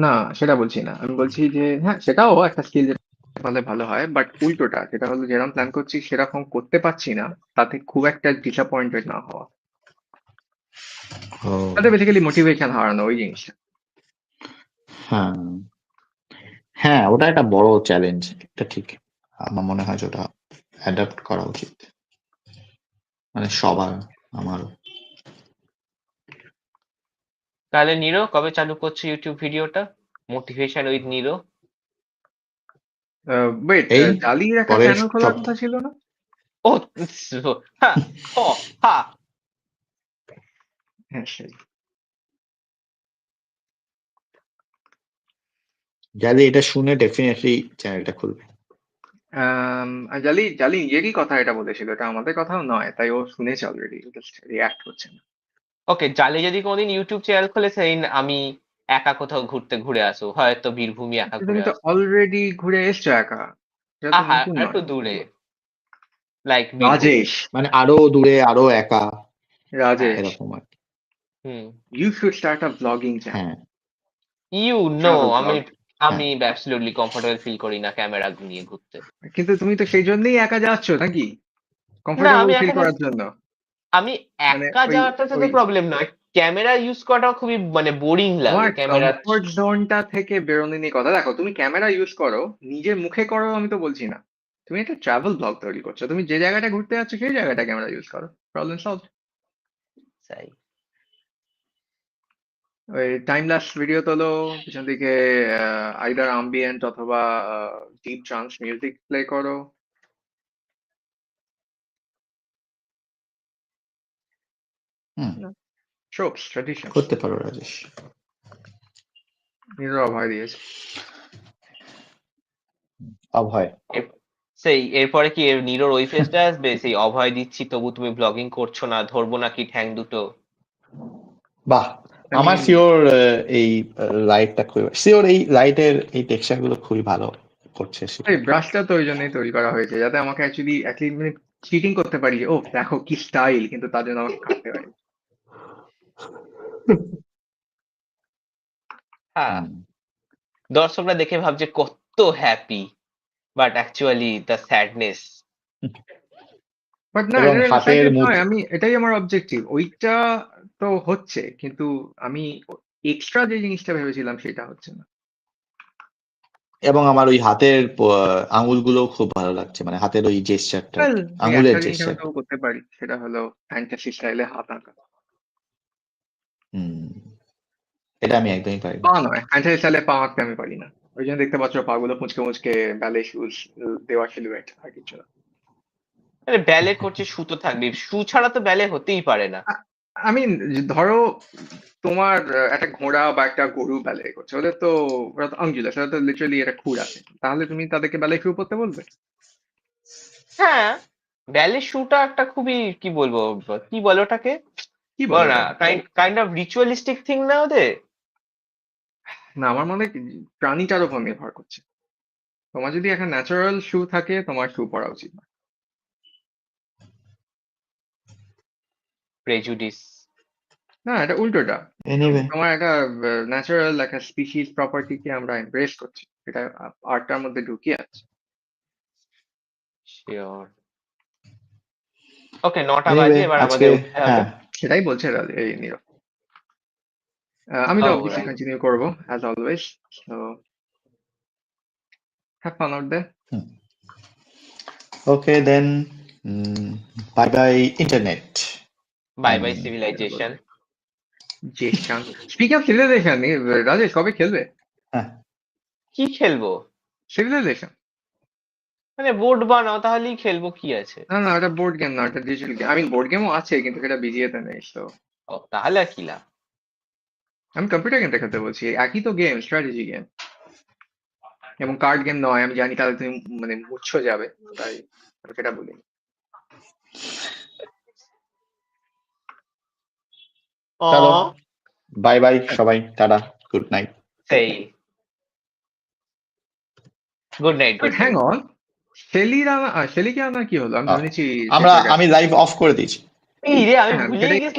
না, সেটা বলছি না, আমি বলছি যে হ্যাঁ, সেটাও একটা স্কিল যেটা পারলে ভালো হয়, বাট উল্টোটা যেটা হলো যেরকম প্ল্যান করছি সেরকম করতে পারছি না, তাতে খুব একটা ডিসঅ্যাপয়েন্টেড না হওয়া, ও, তাতে বেসিক্যালি মোটিভেশন হারানো, ওই জিনিসটা। হ্যাঁ হ্যাঁ, ওটা একটা বড় চ্যালেঞ্জ, এটা ঠিক। আমার মনে হয় যে ওটা অ্যাডাপ্ট করা উচিত, মানে সবার, আমারও। তাহলে নিরো কবে চালু করছো ইউটিউব ভিডিওটা, মোটিভেশন উইথ নিরো? ওয়েট, এই জালির একটা পরের চ্যানেল খোলার সপ্তাহ। কথা ছিল না? ও, হ্যাঁ, হ, হা। হ্যাঁ, সেই। যাদের এটা শুনে ডেফিনেটলি চ্যানেলটা খুলবে। আর জালি জালি নিজেরই কথা এটা বলেছিল, এটা আমাদের কথাও নয়, তাই ও শুনেছে অলরেডি, জাস্ট রিয়াক্ট হচ্ছে না। ওকে, জালে যদি কোনোদিন ইউটিউব চ্যানেল খোলে সেদিন আমি একা কোথাও ঘুরে আসবো, হয়তো বীরভূমি একা তুমি ঘুরে তো আসবো। অলরেডি ঘুরে এসছো একা, এটা তো আহা, নতুন আর একটু নয়। দূরে, লাইক বীরভূম। রাজেশ, মানে আরো দূরে, আরো একা, হ্যাঁ। রাজেশ, এরকম আর কি। হুম। You should start a blogging channel, হ্যাঁ ইউ নো, ট্রাভেল আমি ব্লগ। হ্যাঁ। আমি অ্যাবসলিউটলি কমফোর্টেবল ফিল করি না ক্যামেরা নিয়ে ঘুরতে। কিন্তু তুমি তো সেই জন্যই একা যাচ্ছ নাকি, না, কমফোর্টেবল আমি ফিল একা করার জন্য। আমি মানে একা ওই যাওয়াটা তো ওই প্রবলেম নয়, ক্যামেরা ইউজ করাটা খুবই মানে বোরিং লাগে তোমার ক্যামেরা। কমফোর্ট জোনটা থেকে বেরোনো নিয়ে কথা। দেখো, তুমি ক্যামেরা ইউজ করো, নিজের মুখে করো, আমি তো বলছি না। তুমি একটা ট্রাভেল ব্লগ তৈরি করছো, তুমি যে জায়গাটা ঘুরতে যাচ্ছ সেই জায়গাটা ক্যামেরা ইউজ করো, প্রবলেম সলভ। চাই। ওই টাইম ল্যাপস ভিডিও তোলো, পিছন দিকে আইদার অ্যাম্বিয়েন্ট অথবা ডিপ ট্রান্স মিউজিক প্লে করো। হুম, ট্রোপস, ট্র্যাডিশন, করতে পারো রাজেশ। নিজের অভয় দিয়েছে। অভয়। সেই এরপরে কি নিরোর ওই ফেসটা আসবে, সেই অভয় দিচ্ছি তবু তুমি ব্লগিং করছো না, ধরবো নাকি ঠ্যাং দুটো? বাহ, আমি আমার শিওর এই লাইটটা খুবই শিওর, এই লাইটের এই টেক্সচার গুলো খুবই ভালো করছে এই সেটা। ব্রাশটা তো ওই জন্যই তৈরি করা হয়েছে যাতে আমাকে অ্যাকচুয়ালি মানে চিটিং করতে পারি, ও দেখো কি স্টাইল, কিন্তু তার জন্য আমাকে কাটতে পারি। হ্যাঁ, হুম। দর্শকরা দেখে ভাবছে কত happy, but actually the sadness. But না, এবং এটা হাতের sadness মুঠ নয়, আমি এটাই আমার অবজেক্টিভ, ওইটা তো হচ্ছে, কিন্তু আমি এক্সট্রা যে জিনিসটা ভেবেছিলাম সেটা হচ্ছে না। এবং আমার ওই হাতের আঙুলগুলো খুব ভালো লাগছে, মানে হাতের ওই জেস্চারটা, Well, ওই আঙুলের একটা জিনিস আমি জেস্চার। তো করতে পারি, সেটা হলো ফ্যান্টাসি স্টাইলে হাত আঁকা। হুম, এটা আমি একদমই পারি না। পা নয়, ফ্যান্টাসি স্টাইলে পা আঁকতে আমি পারি না। ওই জন্য দেখতে পাচ্ছ পাগুলো মুচকে মুচকে ব্যালে শুজ দেওয়া সিলুয়েট, আর কিছু না। মানে ব্যালে করছে শু তো থাকবেই, শু ছাড়া তো ব্যালে হতেই পারে না। আমি ধরো তোমার একটা ঘোড়া বা একটা গরু ব্যালে করছে, ওদের তো ওরা তো আঙ্গুলাস, ওরা তো লিটারালি একটা খুর আছে, তাহলে তুমি তাদেরকে ব্যালে শুরু করতে বলবে? হ্যাঁ, ব্যালে শুটা একটা খুবই কি বলবো, কি বলে ওটাকে, কি বল বলে না, ওটাকে? কাইন্ড অফ রিচুয়ালিস্টিক থিং না ওদের? না, আমার মনে হয় প্রাণীটার উপর নির্ভর করছে। তোমার যদি একটা ন্যাচারাল শু থাকে, তোমার শু পরা উচিত না। প্রেজুডিস। না, এটা উল্টোটা। এনিওয়ে, তোমার একটা ন্যাচারাল একটা স্পিসিস প্রপার্টিকে আমরা এমব্রেস করছি, এটা আর্টটার মধ্যে ঢুকিয়ে আছে। শিওর। ওকে, 9টা এনিওয়ে বাজে, এবার আজকে, আমাদের উঠতে হবে। হ্যাঁ, সেটাই বলছে এই নীরব। আমি তো অবভিয়াসলি অলরাইট। কন্টিনিউ করবো as always, so have fun out there. Okay then, bye bye internet. Bye bye civilization. জেশন। স্পিক অফ সিভিলাইজেশন, রাজেশ কবে খেলবে হ্যাঁ, কি খেলবো? সিভিলাইজেশন? মানে বোর্ড বানাও তাহলেই খেলবো, কি আছে? না না, ওটা বোর্ড গেম না, ওটা ডিজিটাল গেম। আমি বোর্ড গেমও আছে, কিন্তু সেটা বিজিএতে নেই। তো ও, তাহলে আর কি লাভ? আমি কম্পিউটার গেমটা খেলতে বলছি, একই তো গেম, স্ট্র্যাটেজি গেম, এবং কার্ড গেম নয়। আমি জানি তাহলে তুমি মানে মুচ্ছ যাবে, তাই আমি সেটা বলি। চলো, ও, বাই বাই সবাই, টাটা, গুড নাইট। সেই good night, but good hang night. On, শেলিকে আনা কি হলো? আমি শুনেছি আমি লাইভ অফ করে দিয়েছি। এই রে, আমি হ্যাঁ ভুলেই সেটাই গেছিলাম